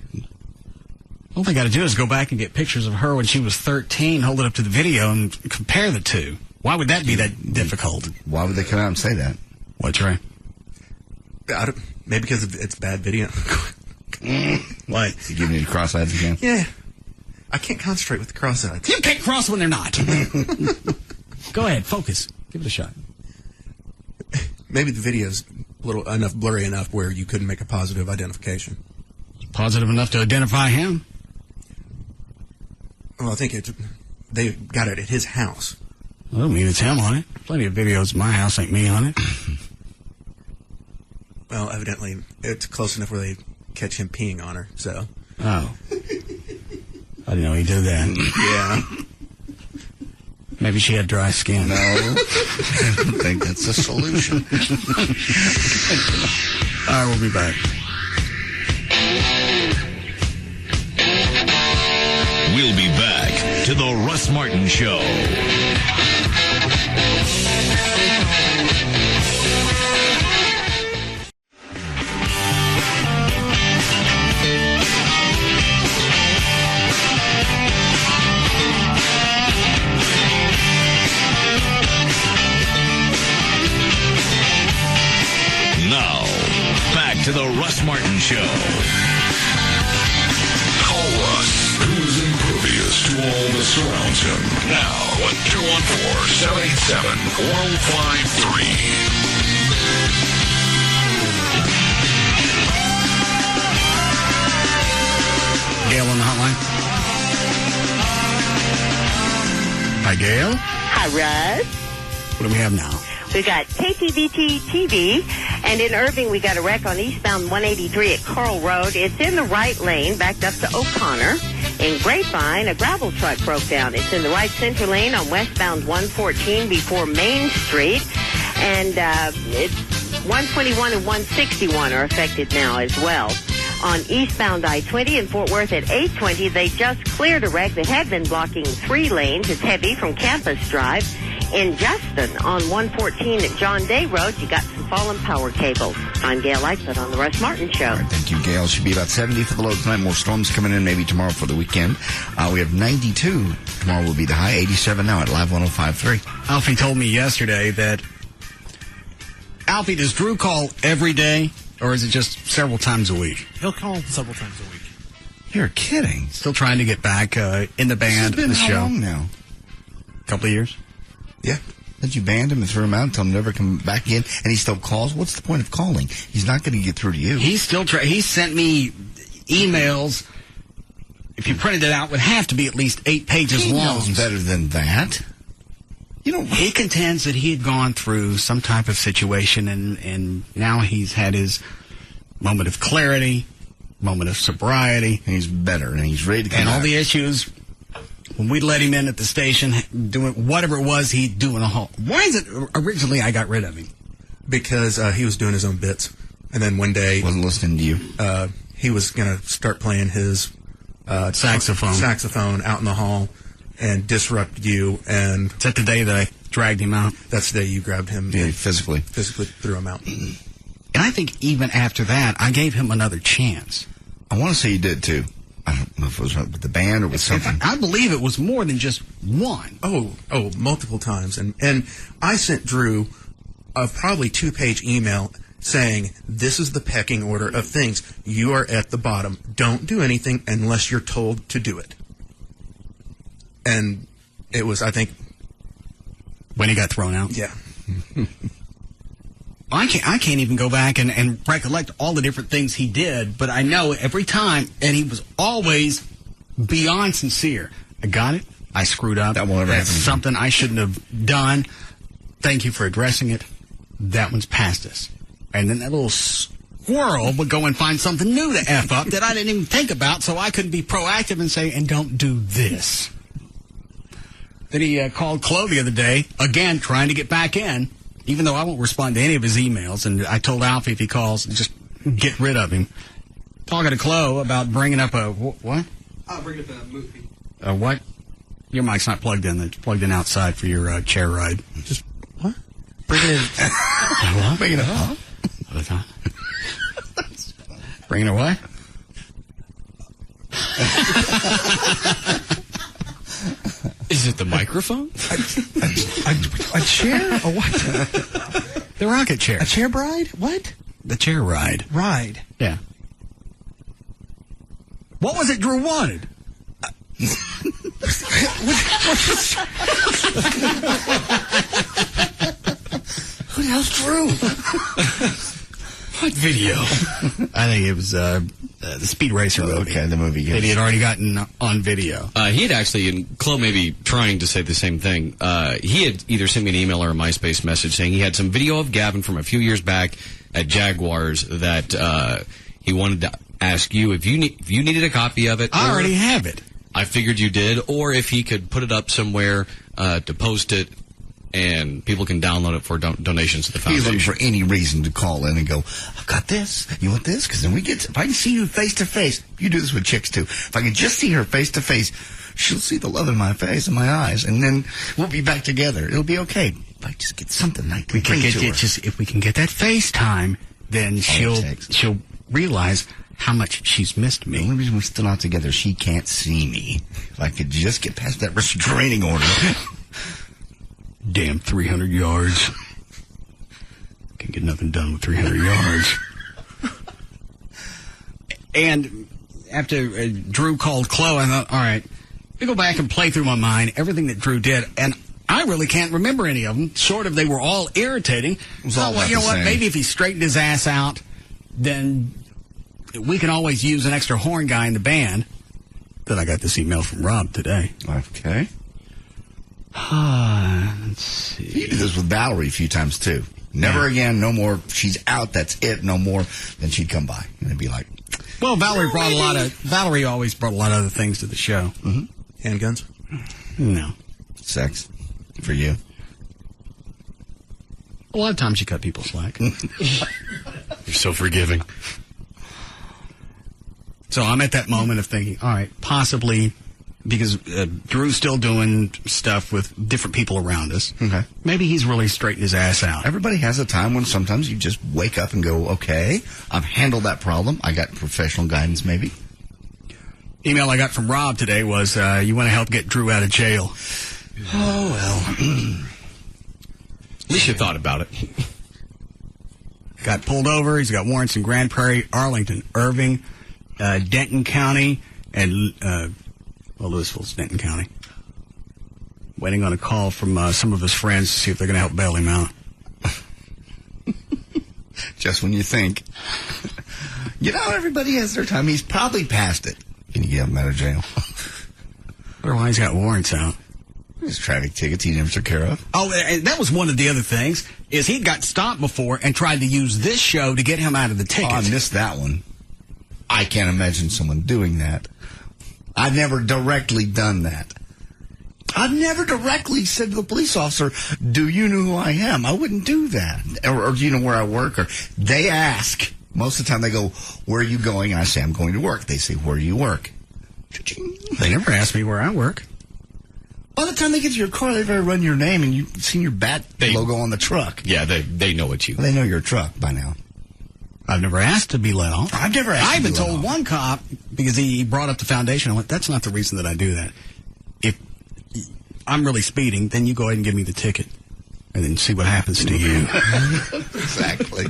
All they got to do is go back and get pictures of her when she was 13, hold it up to the video, and compare the two. Why would that be that difficult? Why would they come out and say that? What's right? Maybe because it's bad video. What? You giving me the cross-eyes again? Yeah. I can't concentrate with the cross-eyes. You can't cross when they're not. Go ahead, focus. Give it a shot. Maybe the video's blurry enough where you couldn't make a positive identification. Positive enough to identify him? Well, I think they got it at his house. I don't mean it's him on it. Plenty of videos at my house ain't me on it. Well, evidently, it's close enough where they catch him peeing on her, so. Oh. I didn't know he did that. Yeah. Maybe she had dry skin. No. I don't think that's a solution. All right, we'll be back. We'll be back to the Russ Martin Show. Show. Call Russ, who is impervious to all that surrounds him. Now at 214-787-4053. Gail on the hotline. Hi, Gail. Hi, Russ. What do we have now? We got KTVT TV, and in Irving, we got a wreck on eastbound 183 at Carl Road. It's in the right lane, backed up to O'Connor. In Grapevine, a gravel truck broke down. It's in the right center lane on westbound 114 before Main Street, and it's 121 and 161 are affected now as well. On eastbound I-20 in Fort Worth at 820, they just cleared a wreck that had been blocking 3 lanes. It's heavy from Campus Drive. In Justin on 114 at John Day Road, you got some fallen power cables. I'm Gail Lightfoot on the Russ Martin Show. All right, thank you, Gail. Should be about 70 for the low tonight. More storms coming in maybe tomorrow for the weekend. We have 92. Tomorrow will be the high. 87 now at Live 105.3. Alfie told me yesterday that, Alfie, does Drew call every day, or is it just several times a week? He'll call several times a week. You're kidding. Still trying to get back in the band, This has been the how show. long now? A couple of years. Yeah. That you banned him and threw him out and told him never come back in, and he still calls? What's the point of calling? He's not going to get through to you. He's still he sent me emails. If you printed it out, would have to be at least 8 pages He long. knows better than that. You know, he contends that he had gone through some type of situation, and now he's had his moment of clarity, moment of sobriety. And he's better, and he's ready to come And all back. the issues, when we let him in at the station, doing whatever it was he'd do in a hall. Why is it originally I got rid of him? Because he was doing his own bits. And then one day... Wasn't listening to you. He was going to start playing his... saxophone out in the hall and disrupt you. And is that the day that I dragged him out? That's the day you grabbed him. Yeah, physically threw him out. And I think even after that, I gave him another chance. I want to say you did, too. I don't know if it was with the band or with something. I believe it was more than just one. Oh, multiple times. And I sent Drew a probably 2-page email saying, this is the pecking order of things. You are at the bottom. Don't do anything unless you're told to do it. And it was, I think... when he got thrown out? Yeah. I can't even go back and recollect all the different things he did, but I know every time, and he was always beyond sincere. I got it. I screwed up. That won't ever That's happen. something I shouldn't have done. Thank you for addressing it. That one's past us. And then that little squirrel would go and find something new to F up that I didn't even think about, so I couldn't be proactive and say, and don't do this. Then he called Chloe the other day, again, trying to get back in. Even though I won't respond to any of his emails, and I told Alfie if he calls, just get rid of him. Talking to Chloe about bringing up a what? I'll bring up a movie. A what? Your mic's not plugged in. It's plugged in outside for your chair ride. Just what? Bring it in. What? Bring it up. Bringing a what? Is it the microphone? A chair? A what? The rocket chair. A chair bride? What? The chair ride. Ride. Yeah. What was it Drew wanted? Who the hell's Drew? What video? I think it was the Speed Racer movie. Okay, the movie. Yes. That he had already gotten on video. He had actually, and Chloe may be trying to say the same thing, he had either sent me an email or a MySpace message saying he had some video of Gavin from a few years back at Jaguars that he wanted to ask you if you needed a copy of it. I already have it. I figured you did, or if he could put it up somewhere to post it, and people can download it for donations to the foundation. He's looking for any reason to call in and go, I've got this. You want this? Because then we get, if I can see you face to face, you do this with chicks too. If I can just see her face to face, she'll see the love in my face and my eyes, and then we'll be back together. It'll be okay. If I just get something I can bring to her. If we can get that FaceTime, then she'll realize how much she's missed me. The only reason we're still not together, she can't see me. If I could just get past that restraining order. Damn 300 yards. Can't get nothing done with 300 yards. And after Drew called Chloe, I thought, all right, let me go back and play through my mind everything that Drew did. And I really can't remember any of them. Sort of, they were all irritating. So, you know what, maybe if he straightened his ass out, then we can always use an extra horn guy in the band. Then I got this email from Rob today. Okay. Let's see. You did this with Valerie a few times, too. Never again, no more. She's out, that's it, no more. Then she'd come by and it'd be like... Well, Valerie always brought a lot of other things to the show. Mm-hmm. Handguns? No. Sex? For you? A lot of times you cut people slack. You're so forgiving. So I'm at that moment of thinking, all right, possibly because Drew's still doing stuff with different people around us. Okay. Maybe he's really straightened his ass out. Everybody has a time when sometimes you just wake up and go, okay, I've handled that problem. I got professional guidance, maybe. Email I got from Rob today was, you want to help get Drew out of jail. Oh, well. At least you thought about it. Got pulled over. He's got warrants in Grand Prairie, Arlington, Irving, Denton County, and, Louisville's Denton County. Waiting on a call from some of his friends to see if they're going to help bail him out. Just when you think. You know, everybody has their time. He's probably past it. Can you get him out of jail? Wonder why he's got warrants out. His traffic tickets he never took care of. Oh, and that was one of the other things, is he got stopped before and tried to use this show to get him out of the ticket. Oh, I missed that one. I can't imagine someone doing that. I've never directly done that. I've never directly said to the police officer, do you know who I am? I wouldn't do that. Or do you know where I work? Or they ask. Most of the time they go, where are you going? I say, I'm going to work. They say, where do you work? They never ask me where I work. By the time they get to your car, they've already run your name and you've seen your bat logo on the truck. Yeah, they know it's you. They know your truck by now. I've never asked to be let off. I've never asked. I even told one cop, because he brought up the foundation, I went, that's not the reason that I do that. If I'm really speeding, then you go ahead and give me the ticket. And then see what happens to you. Exactly.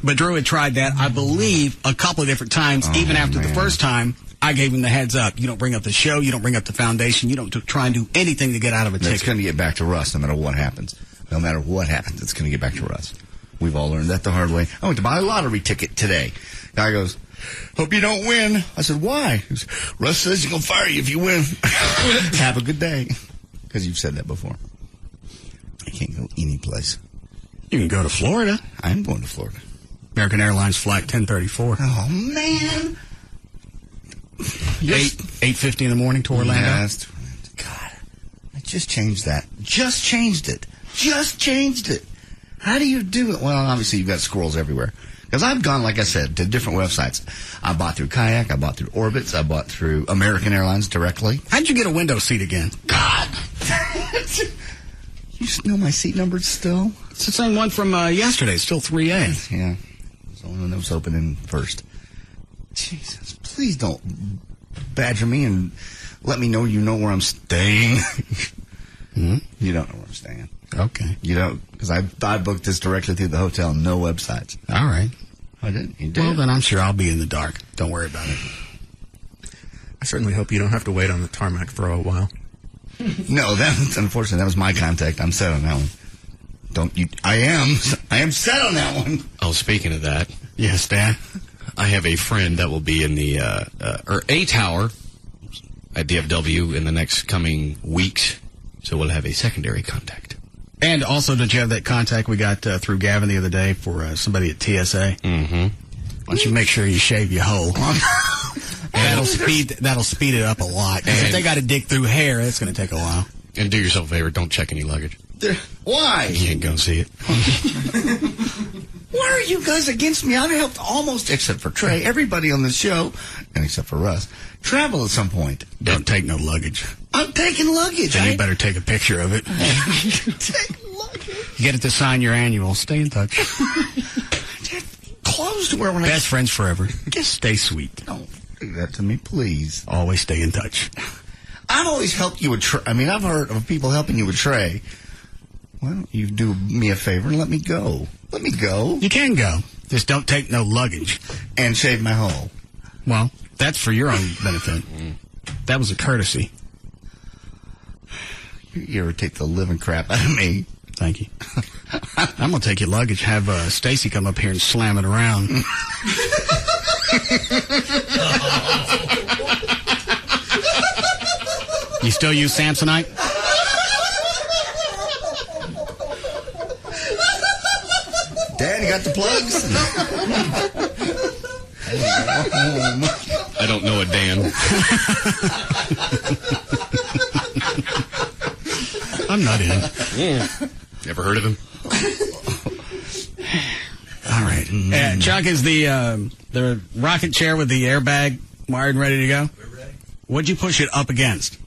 But Drew had tried that, I believe, a couple of different times. Even after the first time, I gave him the heads up. You don't bring up the show. You don't bring up the foundation. You don't try and do anything to get out of a ticket. It's going to get back to Russ no matter what happens. No matter what happens, it's going to get back to Russ. We've all learned that the hard way. I went to buy a lottery ticket today. Guy goes, hope you don't win. I said, why? He goes, Russ says he's going to fire you if you win. Have a good day. Because you've said that before. I can't go any place. You can go to Florida. I'm going to Florida. American Airlines Flight 1034. Oh, man. 8:50 in the morning to Orlando. Yeah, God, I just changed that. Just changed it. How do you do it? Well, obviously you've got squirrels everywhere. Because I've gone, like I said, to different websites. I bought through Kayak. I bought through Orbitz. I bought through American Airlines directly. How'd you get a window seat again? God. You know my seat numbers still? It's the same one from yesterday. Still 3A. Yeah. It's the only one that was opening first. Jesus, please don't badger me and let me know you know where I'm staying. Mm-hmm. You don't know where I'm staying. Okay. You don't, because I booked this directly through the hotel, no websites. All right. I didn't. You did. Well, then I'm sure I'll be in the dark. Don't worry about it. I certainly hope you don't have to wait on the tarmac for a while. No, that's unfortunately that was my contact. I'm set on that one. Don't you? I am set on that one. Oh, speaking of that, yes, Dan. I have a friend that will be in the A tower at DFW in the next coming weeks, so we'll have a secondary contact. And also, did you have that contact we got through Gavin the other day for somebody at TSA? Mm-hmm. Why don't you make sure you shave your hole? That'll speed it up a lot. If they got to dig through hair, it's going to take a while. And do yourself a favor, don't check any luggage. Why? You ain't going to see it. Why are you guys against me? I've helped almost, except for Trey, everybody on the show, and except for Russ, travel at some point. Don't take no luggage. I'm taking luggage. Then you better take a picture of it. Take luggage. Get it to sign your annual. Stay in touch. Clothes to wear when Best friends forever. Just stay sweet. Don't do that to me, please. Always stay in touch. I've always helped you with Trey. I mean, I've heard of people helping you with Trey. Why don't you do me a favor and let me go? Let me go. You can go. Just don't take no luggage. And shave my hole. Well, that's for your own benefit. That was a courtesy. You irritate the living crap out of me. Thank you. I'm going to take your luggage, have Stacy come up here and slam it around. You still use Samsonite? Dan, you got the plugs? I don't know a Dan. I'm not in. Yeah. Never heard of him. All right. Chuck, is the rocket chair with the airbag wired and ready to go? We're ready. What'd you push it up against?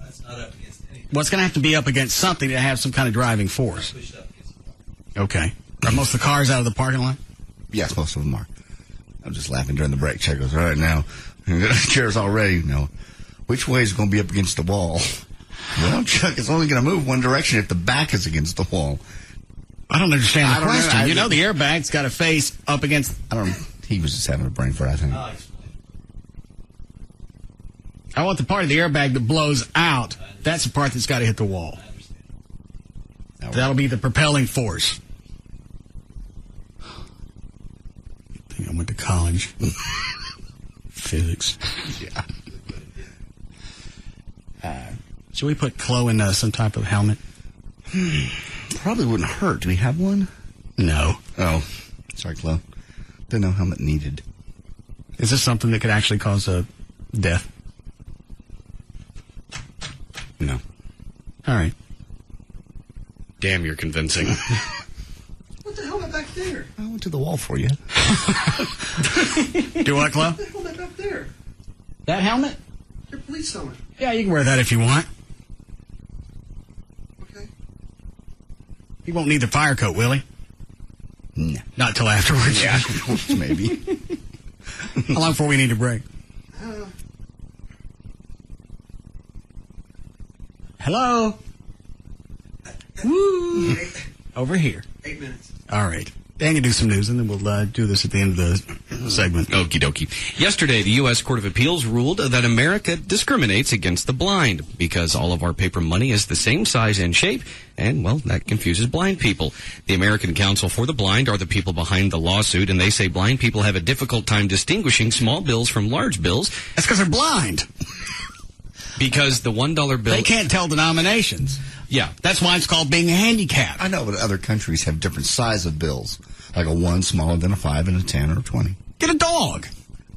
It's not up against anything. Well, it's going to have to be up against something to have some kind of driving force. Push it up against the Okay. Are most of the cars out of the parking lot? Yes, most of them are. I'm just laughing during the break. Check goes, all right, now, the chair's all ready. You know, which way is it going to be up against the wall? Well, Chuck, it's only going to move one direction if the back is against the wall. I don't understand the question. You know the airbag's got a face up against... He was just having a brain fart, I think. I want the part of the airbag that blows out. That's the part that's got to hit the wall. That'll be the propelling force. I think I went to college. Physics. Yeah. Should we put Chloe in some type of helmet? Probably wouldn't hurt. Do we have one? No. Oh. Sorry, Chloe. Didn't know helmet needed. Is this something that could actually cause a death? No. All right. Damn, you're convincing. What the helmet back there? I went to the wall for you. Do what, Chloe? What the helmet back there? That helmet? Your police helmet. Yeah, you can wear that if you want. Okay. He won't need the fire coat, will he? No. Not till afterwards. Yeah, maybe. How long before we need a break? Hello? Woo! Over here. 8 minutes. All right. Dan can do some news, and then we'll do this at the end of the segment. Okie dokie. Yesterday, the U.S. Court of Appeals ruled that America discriminates against the blind because all of our paper money is the same size and shape, and, well, that confuses blind people. The American Council for the Blind are the people behind the lawsuit, and they say blind people have a difficult time distinguishing small bills from large bills. That's because they're blind. Because the $1 bill... They can't tell denominations. Yeah. That's why it's called being handicapped. I know, but other countries have different size of bills. Like a 1 smaller than a 5 and a 10 or a 20. Get a dog.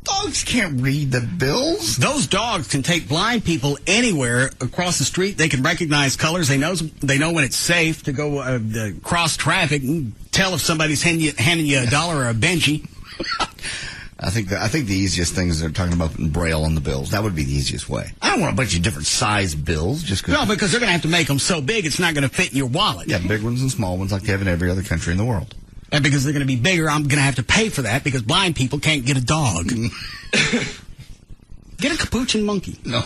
Dogs can't read the bills. Those dogs can take blind people anywhere across the street. They can recognize colors. They know when it's safe to go cross traffic and tell if somebody's handing you $1 or a Benji. I think the easiest thing is they're talking about putting Braille on the bills. That would be the easiest way. I don't want a bunch of different size bills just because. No, because they're going to have to make them so big it's not going to fit in your wallet. Yeah, big ones and small ones like they have in every other country in the world. And because they're going to be bigger, I'm going to have to pay for that because blind people can't get a dog. Get a capuchin monkey. No.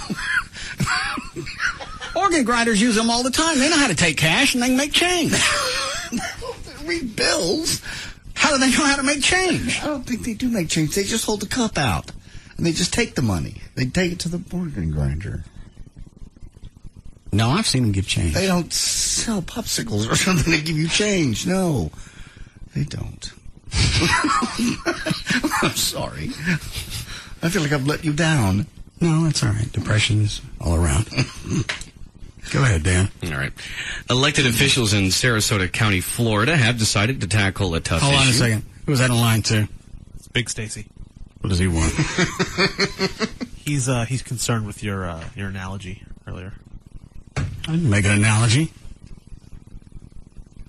Organ grinders use them all the time. They know how to take cash and they can make change. Read bills. How do they know how to make change? I don't think they do make change. They just hold the cup out. And they just take the money. They take it to the organ grinder. No, I've seen them give change. They don't sell popsicles or something to give you change. No. They don't. I'm sorry. I feel like I've let you down. No, that's all right. Depression is all around. Go ahead, Dan. All right. Elected officials in Sarasota County, Florida, have decided to tackle a tough issue. Hold on a second. Who was that in line to? It's Big Stacy. What does he want? He's concerned with your analogy earlier. I didn't make an analogy.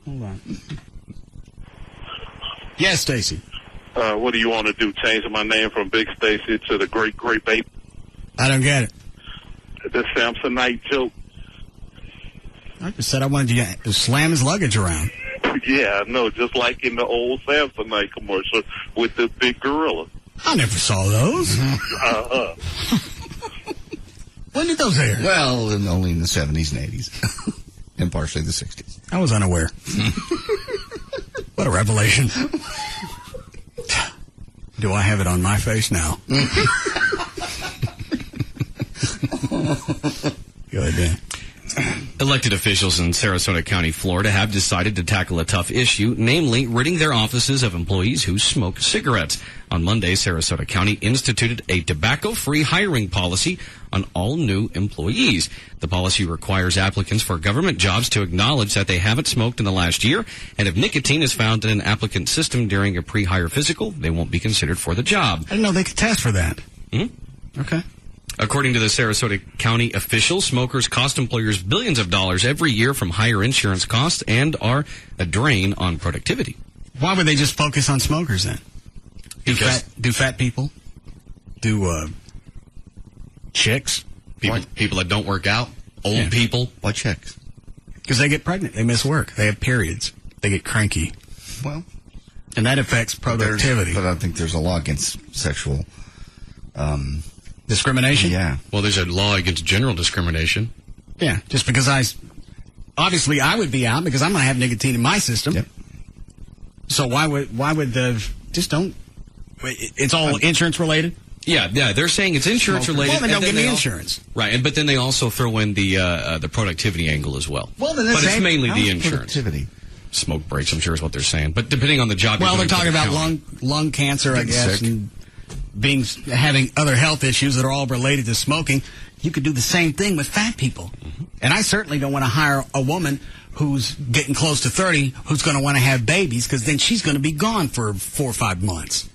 Hold on. Yes, Stacy. What do you want to do? Change my name from Big Stacy to the Great Baby? I don't get it. The Samsonite joke. I just said I wanted you to slam his luggage around. Yeah, no, just like in the old Samsonite commercial with the big gorilla. I never saw those. When did those air? Well, only in the 70s and 80s. And partially the 60s. I was unaware. What a revelation. Do I have it on my face now? Go ahead, Dan. Elected officials in Sarasota County, Florida have decided to tackle a tough issue, namely ridding their offices of employees who smoke cigarettes. On Monday, Sarasota County instituted a tobacco-free hiring policy on all new employees. The policy requires applicants for government jobs to acknowledge that they haven't smoked in the last year, and if nicotine is found in an applicant system during a pre-hire physical, they won't be considered for the job. I didn't know they could test for that. Okay. According to the Sarasota County officials, smokers cost employers billions of dollars every year from higher insurance costs and are a drain on productivity. Why would they just focus on smokers then? Do fat people? Do chicks? People that don't work out? Old people? Why chicks? Because they get pregnant. They miss work. They have periods. They get cranky. Well. And that affects productivity. But I think there's a law against sexual... discrimination? Yeah. Well, there's a law against general discrimination. Yeah, just because obviously I would be out because I'm going to have nicotine in my system. Yep. So why would just don't, it's all insurance related? Yeah, they're saying it's insurance related. Well, then don't give me insurance. Right, but then they also throw in the productivity angle as well. Well, then but it's mainly the insurance. Productivity. Smoke breaks, I'm sure is what they're saying. But depending on the job well, you're they're doing talking about lung cancer, I guess, and having other health issues that are all related to smoking. You could do the same thing with fat people. Mm-hmm. And I certainly don't want to hire a woman who's getting close to 30 who's going to want to have babies because then she's going to be gone for 4 or 5 months.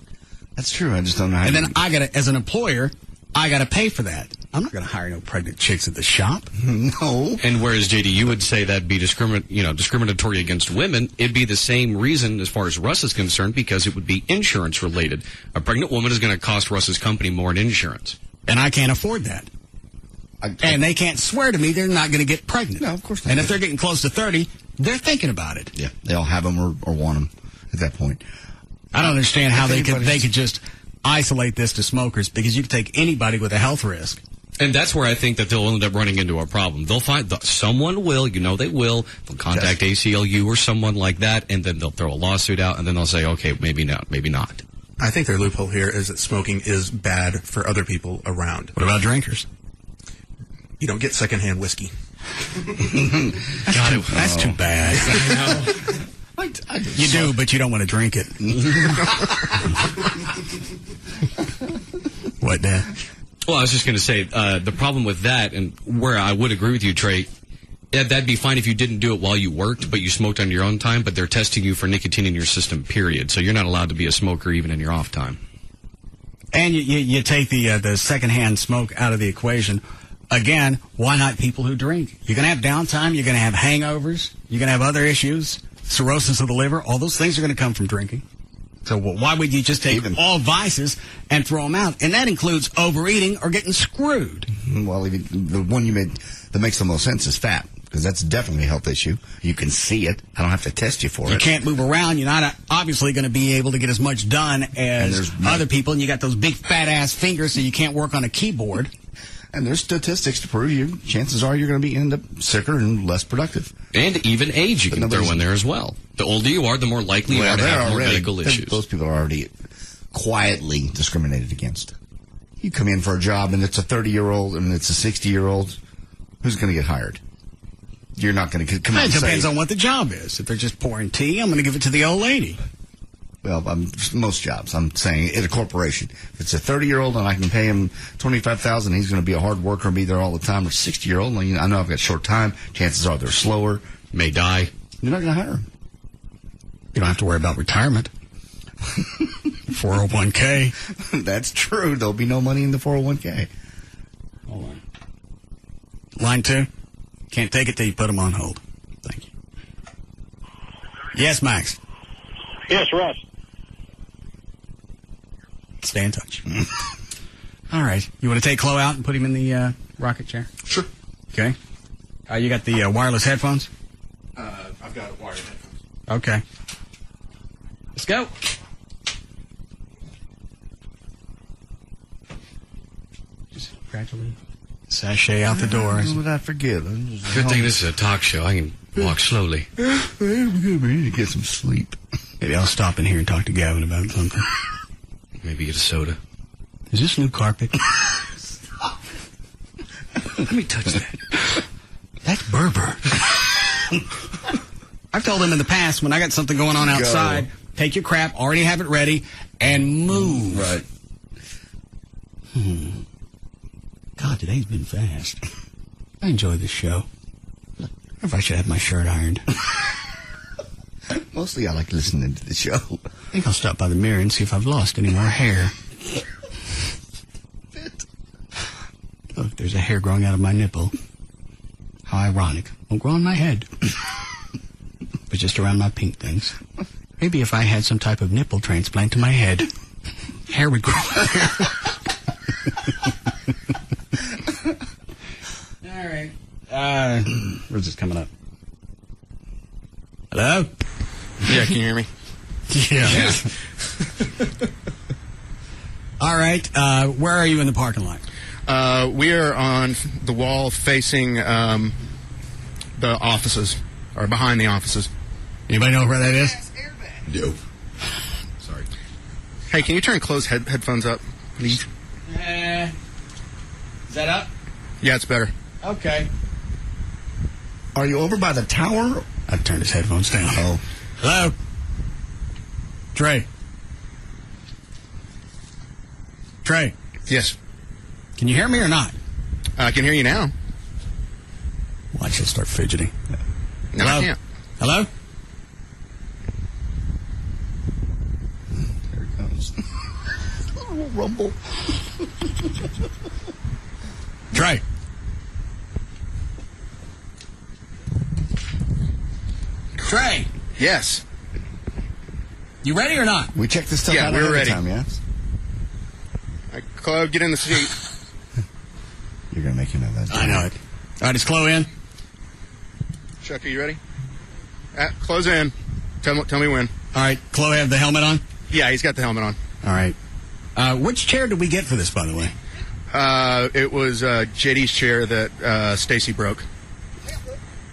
That's true. I just don't know how. And then as an employer, I got to pay for that. I'm not going to hire no pregnant chicks at the shop. No. And whereas, JD, you would say that'd be discriminatory against women, it'd be the same reason as far as Russ is concerned because it would be insurance related. A pregnant woman is going to cost Russ's company more in insurance. And I can't afford that. And they can't swear to me they're not going to get pregnant. No, of course not. And if they're getting close to 30, they're thinking about it. Yeah, they all have them or want them at that point. I don't understand how they could just isolate this to smokers because you could take anybody with a health risk. And that's where I think that they'll end up running into a problem. They'll find someone will, they will. They'll contact ACLU or someone like that, and then they'll throw a lawsuit out, and then they'll say, okay, maybe not, maybe not. I think their loophole here is that smoking is bad for other people around. What about drinkers? You don't get secondhand whiskey. That's too bad. You do, but you don't want to drink it. What, Dad? Well, I was just going to say, the problem with that, and where I would agree with you, Trey, that'd be fine if you didn't do it while you worked, but you smoked on your own time, but they're testing you for nicotine in your system, period. So you're not allowed to be a smoker even in your off time. And you take the secondhand smoke out of the equation. Again, why not people who drink? You're going to have downtime. You're going to have hangovers. You're going to have other issues, cirrhosis of the liver. All those things are going to come from drinking. So why would you just take all vices and throw them out? And that includes overeating or getting screwed. Well, even the one you made that makes the most sense is fat, because that's definitely a health issue. You can see it. I don't have to test you for it. You can't move around. You're not obviously going to be able to get as much done as other people, and you got those big fat-ass fingers, so you can't work on a keyboard. And there's statistics to prove chances are you're going to end up sicker and less productive. And even age you can throw in there as well. The older you are, the more likely you are to have more medical issues. Those people are already quietly discriminated against. You come in for a job and it's a 30-year-old and it's a 60-year-old. Who's going to get hired? You're not going to come in and say... It depends on what the job is. If they're just pouring tea, I'm going to give it to the old lady. Well, most jobs, I'm saying, at a corporation. If it's a 30-year-old and I can pay him $25,000, he's going to be a hard worker and be there all the time. Or a 60-year-old, I know I've got short time. Chances are they're slower. May die. You're not going to hire him. You don't have to worry about retirement. 401k. That's true. There'll be no money in the 401k. Hold on. Line 2. Can't take it till you put them on hold. Thank you. Yes, Max. Yes, Russ. Stay in touch. All right. You want to take Chloe out and put him in the rocket chair? Sure. Okay. You got the wireless headphones? I've got wired headphones. Okay. Let's go. Just gradually sashay out the door. What did I forget? Good thing this is a talk show. I can walk slowly. We need to get some sleep. Maybe I'll stop in here and talk to Gavin about something. Maybe get a soda. Is this new carpet? Let me touch that. That's Berber. I've told him in the past, when I got something going on outside, take your crap, already have it ready, and move. Right. God, today's been fast. I enjoy this show. I wonder if I should have my shirt ironed. Mostly I like listening to the show. I think I'll stop by the mirror and see if I've lost any more hair. Look, there's a hair growing out of my nipple. How ironic. Won't grow on my head. But just around my pink things. Maybe if I had some type of nipple transplant to my head, hair would grow. All right. Where's this coming up? Hello? Yeah, can you hear me? Yeah. All right. Where are you in the parking lot? We are on the wall facing the offices, or behind the offices. Anybody know where that is? No. Sorry. Hey, can you turn closed headphones up, please? Is that up? Yeah, it's better. Okay. Are you over by the tower? I turned his headphones down. Oh. Hello? Trey? Trey? Yes. Can you hear me or not? I can hear you now. Watch, he'll start fidgeting. No, Hello? I can't. Hello? There it goes. A little rumble. Trey? Trey? Yes. You ready or not? We checked this stuff out we're ahead ready. of time, yeah? Chloe, get in the seat. You're going to make him know that. I know it. All right, is Chloe in? Chuck, are you ready? Close in. Tell me when. All right, Chloe have the helmet on? Yeah, he's got the helmet on. All right. Which chair did we get for this, by the way? It was JD's chair that Stacy broke.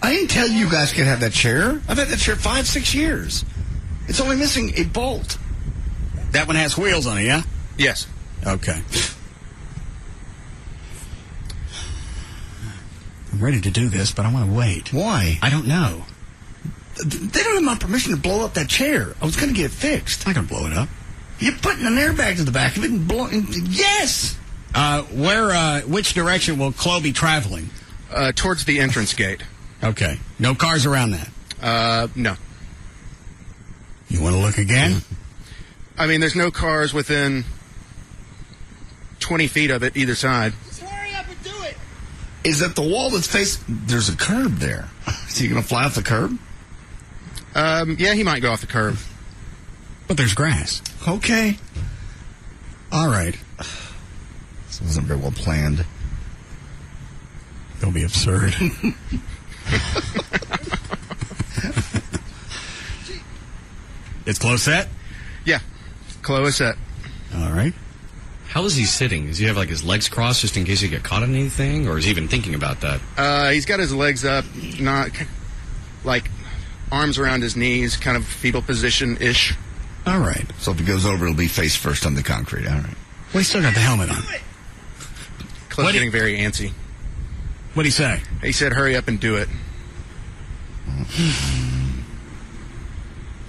I didn't tell you guys could have that chair. I've had that chair 5-6 years. It's only missing a bolt. That one has wheels on it, yeah? Yes. Okay. I'm ready to do this, but I want to wait. Why? I don't know. They don't have my permission to blow up that chair. I was going to get it fixed. I can blow it up. You're putting an airbag to the back of it and blowing. Yes! Which direction will Chloe be traveling? Towards the entrance gate. Okay. No cars around that? No. You want to look again? I mean, there's no cars within 20 feet of it either side. Just hurry up and do it. Is that the wall that's facing... There's a curb there. So you're going to fly off the curb? Yeah, he might go off the curb. But there's grass. Okay. All right. This wasn't very well planned. Don't be absurd. It's close set? Yeah. Close set. All right. How is he sitting? Does he have like his legs crossed just in case he get caught in anything, or is he even thinking about that? He's got his legs up, not like arms around his knees, kind of fetal position-ish. All right. So if he goes over, it'll be face first on the concrete. All right. Well, he still got the helmet on. Chloe's getting very antsy. What'd he say? He said, hurry up and do it.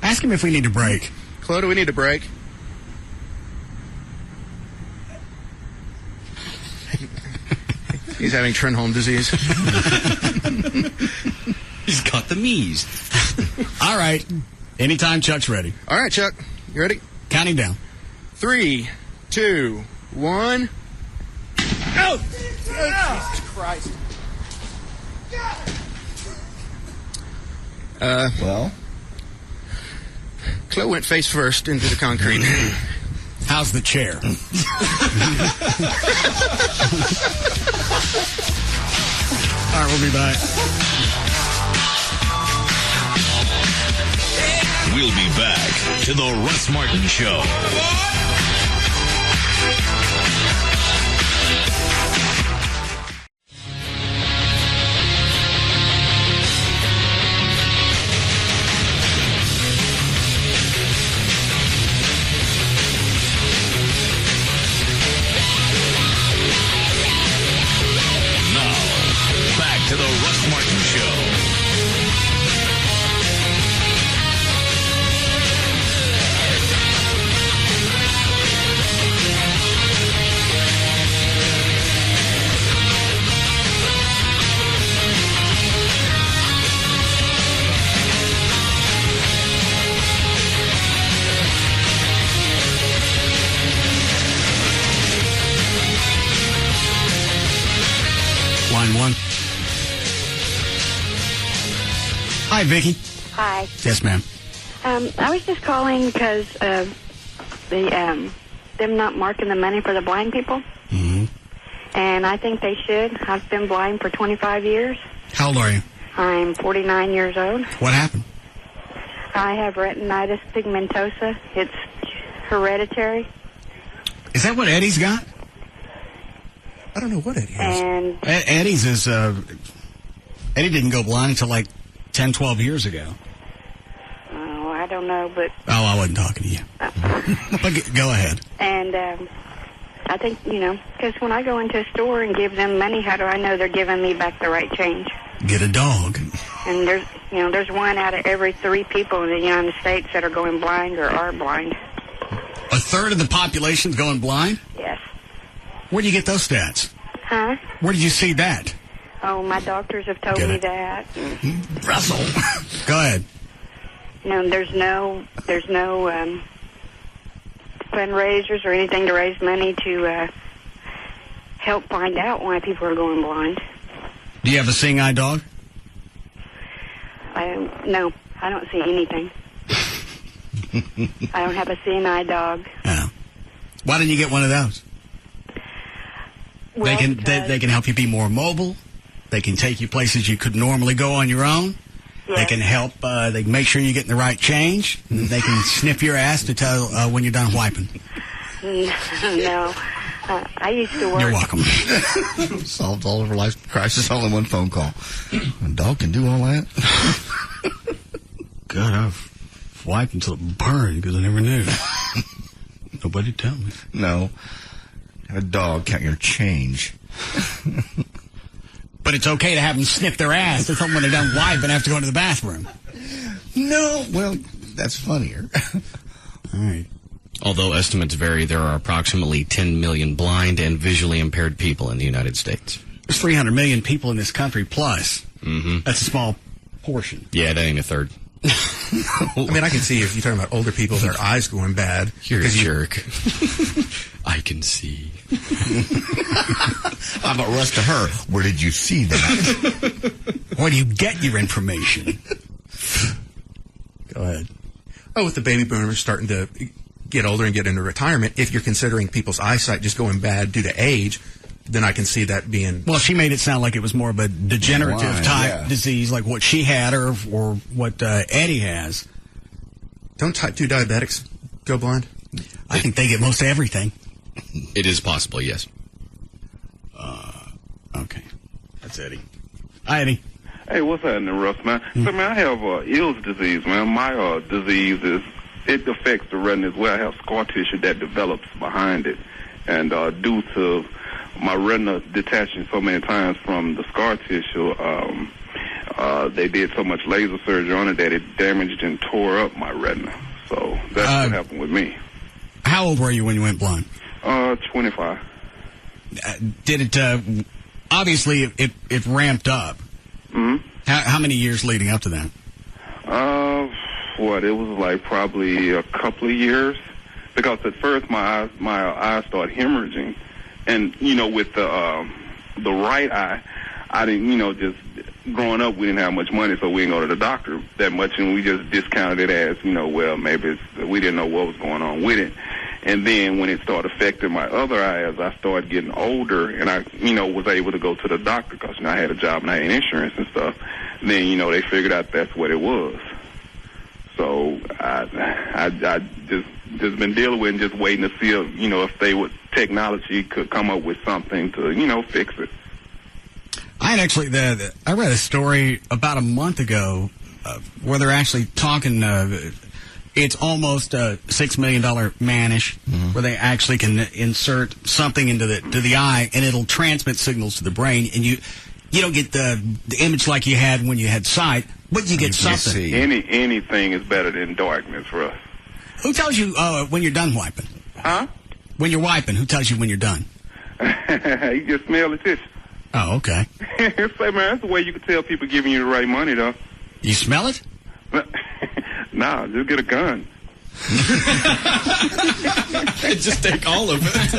Ask him if we need to brake. Chloe, do we need to brake? He's having Trenholm disease. He's got the mees. All right. Anytime Chuck's ready. All right, Chuck. You ready? Counting down. 3, 2, 1. Oh! Jesus Christ. Well? Chloe went face first into the concrete. How's the chair? All right, we'll be back. We'll be back to the Russ Martin Show. Now, one. Hi, Vicky. Hi. Yes, ma'am. I was just calling because of them not marking the money for the blind people. Mm-hmm. And I think they should. I've been blind for 25 years. How old are you? I'm 49 years old. What happened? I have retinitis pigmentosa. It's hereditary. Is that what Eddie's got? I don't know what Eddie has. And Eddie's is, Eddie didn't go blind until like 10, 12 years ago. oh, I don't know, but Oh, I wasn't talking to you. But go ahead. and I think, because when I go into a store and give them money, how do I know they're giving me back the right change? Get a dog. And there's one out of every 3 people in the United States that are going blind or are blind. A third of the population's going blind? Yes. Where do you get those stats? Huh? Where did you see that? Oh, my doctors have told Get me it. that. Russell. Go ahead. There's no fundraisers or anything to raise money to help find out why people are going blind. Do you have a seeing eye dog? No, I don't see anything. I don't have a seeing eye dog. Yeah. Why didn't you get one of those? Well, they can help you be more mobile. They can take you places you could normally go on your own. Yes. They can help. They can make sure you're getting the right change. They can sniff your ass to tell when you're done wiping. No. I used to work. You're welcome. Solved all of her life crisis all in one phone call. A dog can do all that? God, I've wiped until it burned because I never knew. Nobody tell me. No. Have a dog count your change. But it's okay to have them sniff their ass or something when they're done wiping and have to go into the bathroom. No. Well, that's funnier. All right. Although estimates vary, there are approximately 10 million blind and visually impaired people in the United States. There's 300 million people in this country plus. Mm-hmm. That's a small portion. Yeah, that ain't a third. I mean, I can see if you're talking about older people, their eyes going bad. You're a jerk. I can see. How about Russ to her? Where did you see that? Where do you get your information? Go ahead. Oh, with the baby boomers starting to get older and get into retirement, if you're considering people's eyesight just going bad due to age, then I can see that being... Well, she made it sound like it was more of a degenerative type disease, like what she had or what Eddie has. Don't type 2 diabetics go blind? I think they get most everything. It is possible, yes. Okay. That's Eddie. Hi, Eddie. Hey, what's happening, Russ, man? So, man, I have Ehlers disease, man. My disease it affects the retina as well. I have scar tissue that develops behind it. And due to my retina detaching so many times from the scar tissue, they did so much laser surgery on it that it damaged and tore up my retina. So that's what happened with me. How old were you when you went blind? 25. Did it, obviously it ramped up. Mm-hmm. How many years leading up to that? It was like probably a couple of years. Because at first my eyes started hemorrhaging. And, with the right eye, I didn't, just growing up, we didn't have much money, so we didn't go to the doctor that much, and we just discounted it as, maybe we didn't know what was going on with it. And then when it started affecting my other eye, as I started getting older, and I, was able to go to the doctor because I had a job and I had insurance and stuff, then, they figured out that's what it was. So I just been dealing with and just waiting to see if they would technology could come up with something to fix it. I had actually I read a story about a month ago where they're actually talking. It's almost a $6 million manish where they actually can insert something into the eye and it'll transmit signals to the brain, and you don't get the image like you had when you had sight, but you get something. Anything is better than darkness, Russ. Who tells you when you're done wiping? Huh? When you're wiping, who tells you when you're done? You just smell the tissue. Oh, okay. Say, man, that's the way you can tell people giving you the right money, though. You smell it? Nah, just get a gun. Just take all of it.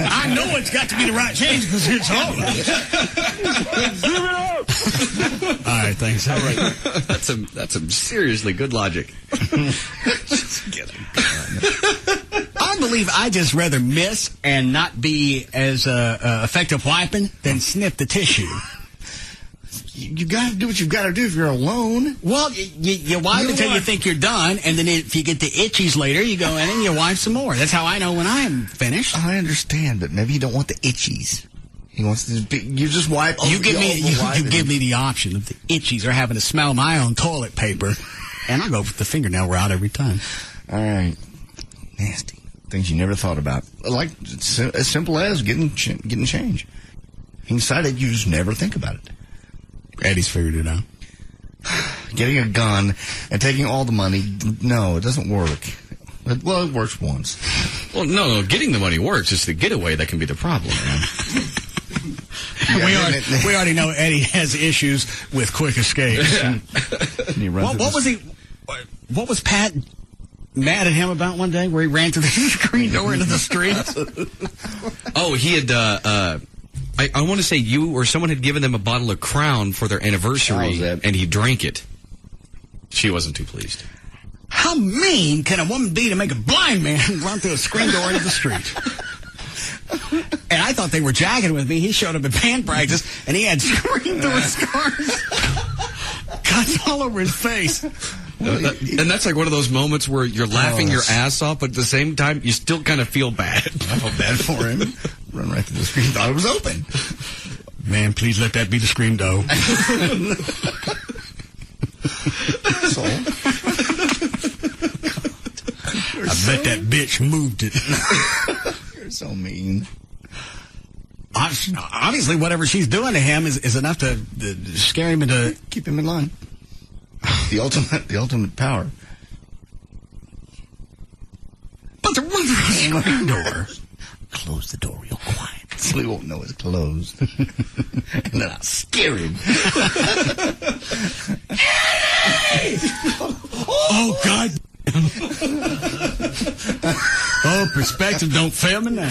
I know it's got to be the right change because it's all of it. Zoom it up. All right, thanks. All right. That's some seriously good logic. Just get it. I believe I just rather miss and not be as effective wiping than sniff the tissue. You got to do what you've got to do if you're alone. Well, you wipe until you think you're done, and then if you get the itchies later, you go in and you wipe some more. That's how I know when I am finished. I understand, but maybe you don't want the itchies. He wants to be, you just wipe. You give me the option of the itchies or having to smell my own toilet paper, and I go with the fingernail route every time. All right, nasty things you never thought about, like as simple as getting change. Inside it, you just never think about it. Eddie's figured it out. Getting a gun and taking all the money, no, it doesn't work. Well, it works once. Well, no, getting the money works. It's the getaway that can be the problem, man. We already know Eddie has issues with quick escapes. What was Pat mad at him about one day where he ran through the screen door into the street? Oh, he had, I want to say you or someone had given them a bottle of Crown for their anniversary, and he drank it. She wasn't too pleased. How mean can a woman be to make a blind man run through a screen door into the street? And I thought they were jagging with me. He showed up at band practice, and he had screen door scars. Cuts all over his face. And that's like one of those moments where you're laughing your ass off, but at the same time, you still kind of feel bad. I felt bad for him. Run right through the screen. Thought it was open. Man, please let that be the screen door. So, I bet that bitch moved it. You're so mean. Obviously, whatever she's doing to him is enough to scare him into... Keep him in line. The ultimate power. But to run through a screen door. Close the door real quiet so he won't know it's closed. And then I'll scare him. Hey! Oh, God. Oh, perspective don't fail me now.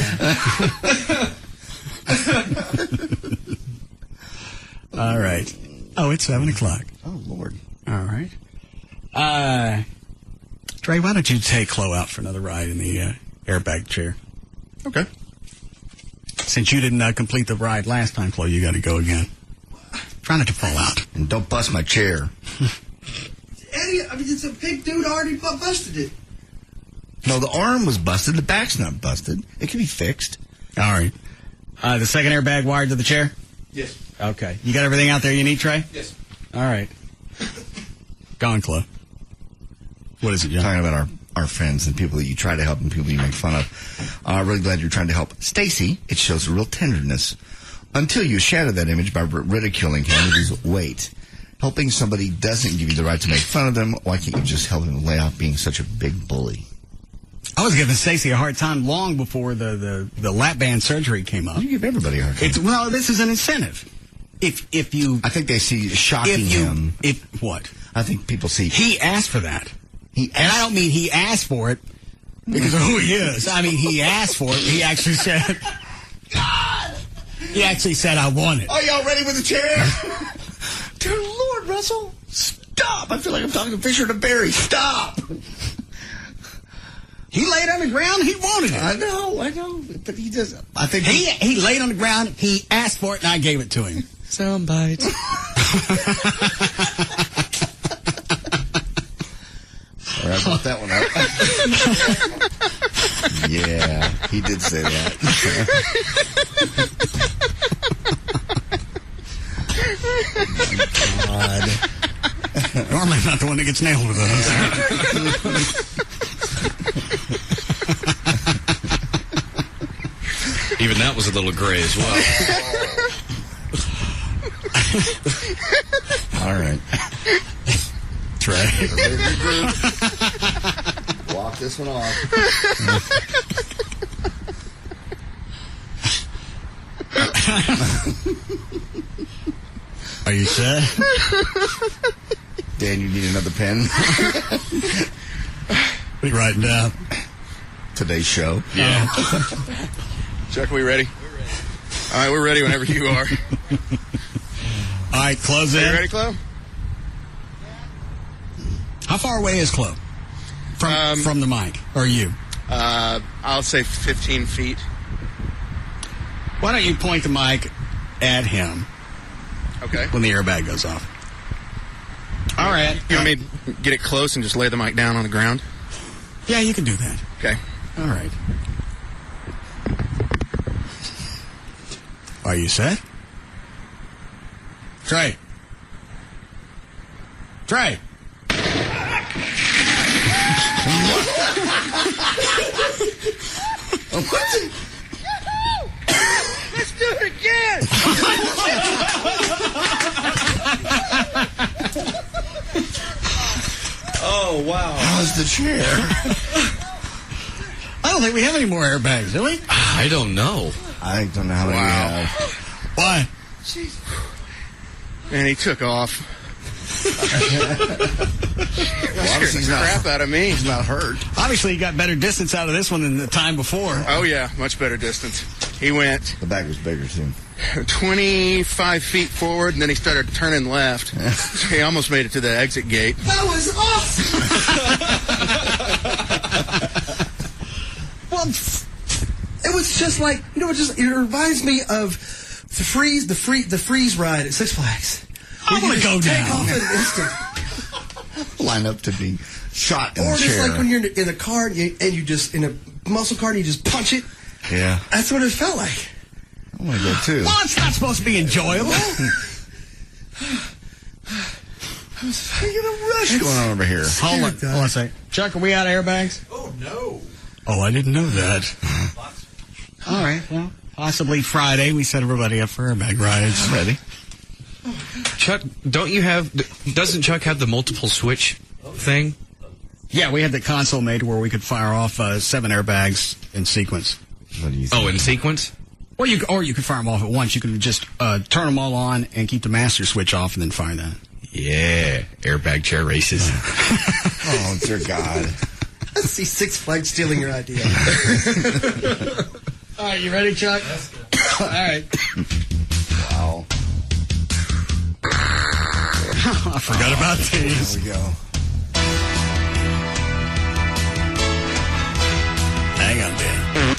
All right. Oh, it's 7 o'clock. Oh, Lord. All right. Trey, why don't you take Chloe out for another ride in the airbag chair? Okay. Since you didn't complete the ride last time, Chloe, you got to go again. Try not to fall out. And don't bust my chair. Eddie, I mean, it's a big dude already busted it. No, the arm was busted. The back's not busted. It can be fixed. All right. The second airbag wired to the chair? Yes. Okay. You got everything out there you need, Trey? Yes. All right. Go on, Chloe. What is it, John? Talking about our friends and people that you try to help and people you make fun of. I'm really glad you're trying to help Stacy. It shows a real tenderness until you shatter that image by ridiculing him with his weight. Helping somebody doesn't give you the right to make fun of them. Why can't you just help him lay off being such a big bully? I was giving Stacy a hard time long before the lap band surgery came up. You give everybody a hard time. Well, this is an incentive. If you... I think they see shocking him. What? I think people see... He asked for that. And I don't mean he asked for it because of who he is. I mean, he asked for it. He actually said... God! He actually said, I want it. Are y'all ready with the chair? Dear Lord, Russell, stop. I feel like I'm talking to Fisher to Barry. Stop. He laid on the ground. He wanted it. I know. But he doesn't. I think he laid on the ground. He asked for it, and I gave it to him. Soundbite. All right, I brought that one up. Yeah, he did say that. Oh, God. Normally I'm not the one that gets nailed with those. Even that was a little gray as well. All right. Trey. Walk this one off. Are you set? Dan, you need another pen? What are you writing down? Today's show. Yeah. Chuck, are we ready? All right, we're ready whenever you are. All right, close in. Are you ready, Chloe? How far away is Chloe from the mic? Or you? I'll say 15 feet. Why don't you point the mic at him? Okay. When the airbag goes off. All right. You want me to get it close and just lay the mic down on the ground? Yeah, you can do that. Okay. All right. Are you set? Trey. Trey. Let's do it again. Oh, wow. How's the chair? I don't think we have any more airbags, do we? I don't know. I don't know how many we have. Why? Man, he took off. Obviously, Scared the crap out of me. He's not hurt. Obviously, you got better distance out of this one than the time before. Oh, yeah, much better distance. He went... The bag was bigger, too. 25 feet forward, and then he started turning left. He almost made it to the exit gate. That was awesome! Well, it was just like, it reminds me of the freeze ride at Six Flags. I want to go take down. off in an instant. Line up to be shot in Or the just chair. like when you're in a car and you just, in a muscle car, and you just punch it. Yeah. That's what it felt like. I want to go, too. Well, it's not supposed to be enjoyable. I was thinking of rush. What's going on over here? Hold on a second. Chuck, are we out of airbags? Oh, no. Oh, I didn't know that. All right, well, possibly Friday. We set everybody up for airbag rides. I'm ready. Chuck, doesn't Chuck have the multiple switch thing? Yeah, we had the console made where we could fire off 7 airbags in sequence. What do you think? Oh, in sequence? Or you could fire them off at once. You could just turn them all on and keep the master switch off and then fire that. Yeah, airbag chair races. Oh, dear God. I see Six Flags stealing your idea. All right, you ready, Chuck? All right. Wow. I forgot about these. There we go. Hang on, Dan.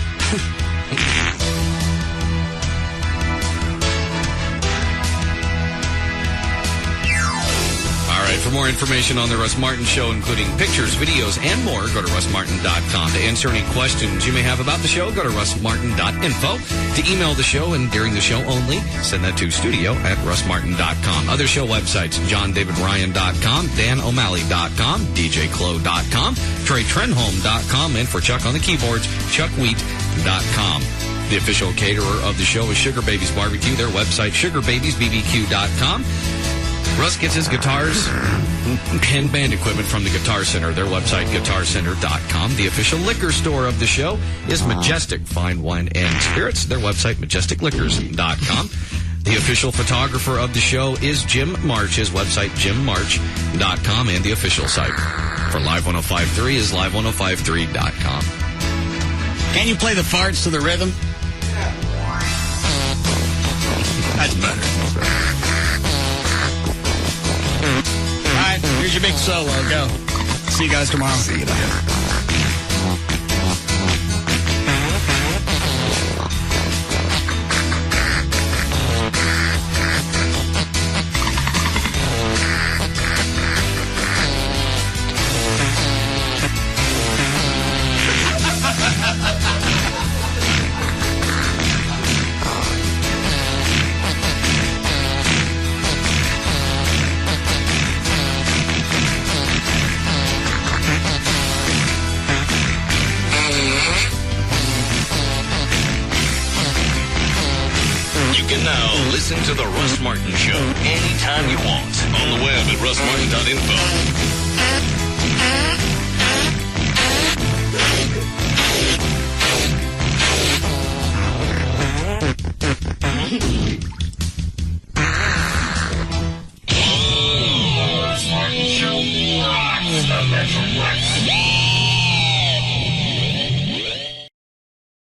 All right, for more information on the Russ Martin Show, including pictures, videos, and more, go to russmartin.com. To answer any questions you may have about the show, go to russmartin.info. To email the show and during the show only, send that to studio@russmartin.com. Other show websites, johndavidryan.com, danomalley.com, djclo.com, treytrenholm.com, and for Chuck on the keyboards, chuckwheat.com. The official caterer of the show is Sugar Babies Barbecue. Their website, sugarbabiesbbq.com. Russ gets his guitars and band equipment from the Guitar Center. Their website, guitarcenter.com. The official liquor store of the show is Majestic Fine Wine and Spirits. Their website, majesticliquors.com. The official photographer of the show is Jim March. His website, jimmarch.com. And the official site for Live 105.3 is live1053.com. Can you play the farts to the rhythm? That's better. All right, here's your big solo. Go. See you guys tomorrow. See you later. You can now listen to The Russ Martin Show anytime you want on the web at russmartin.info. Russ Martin Show.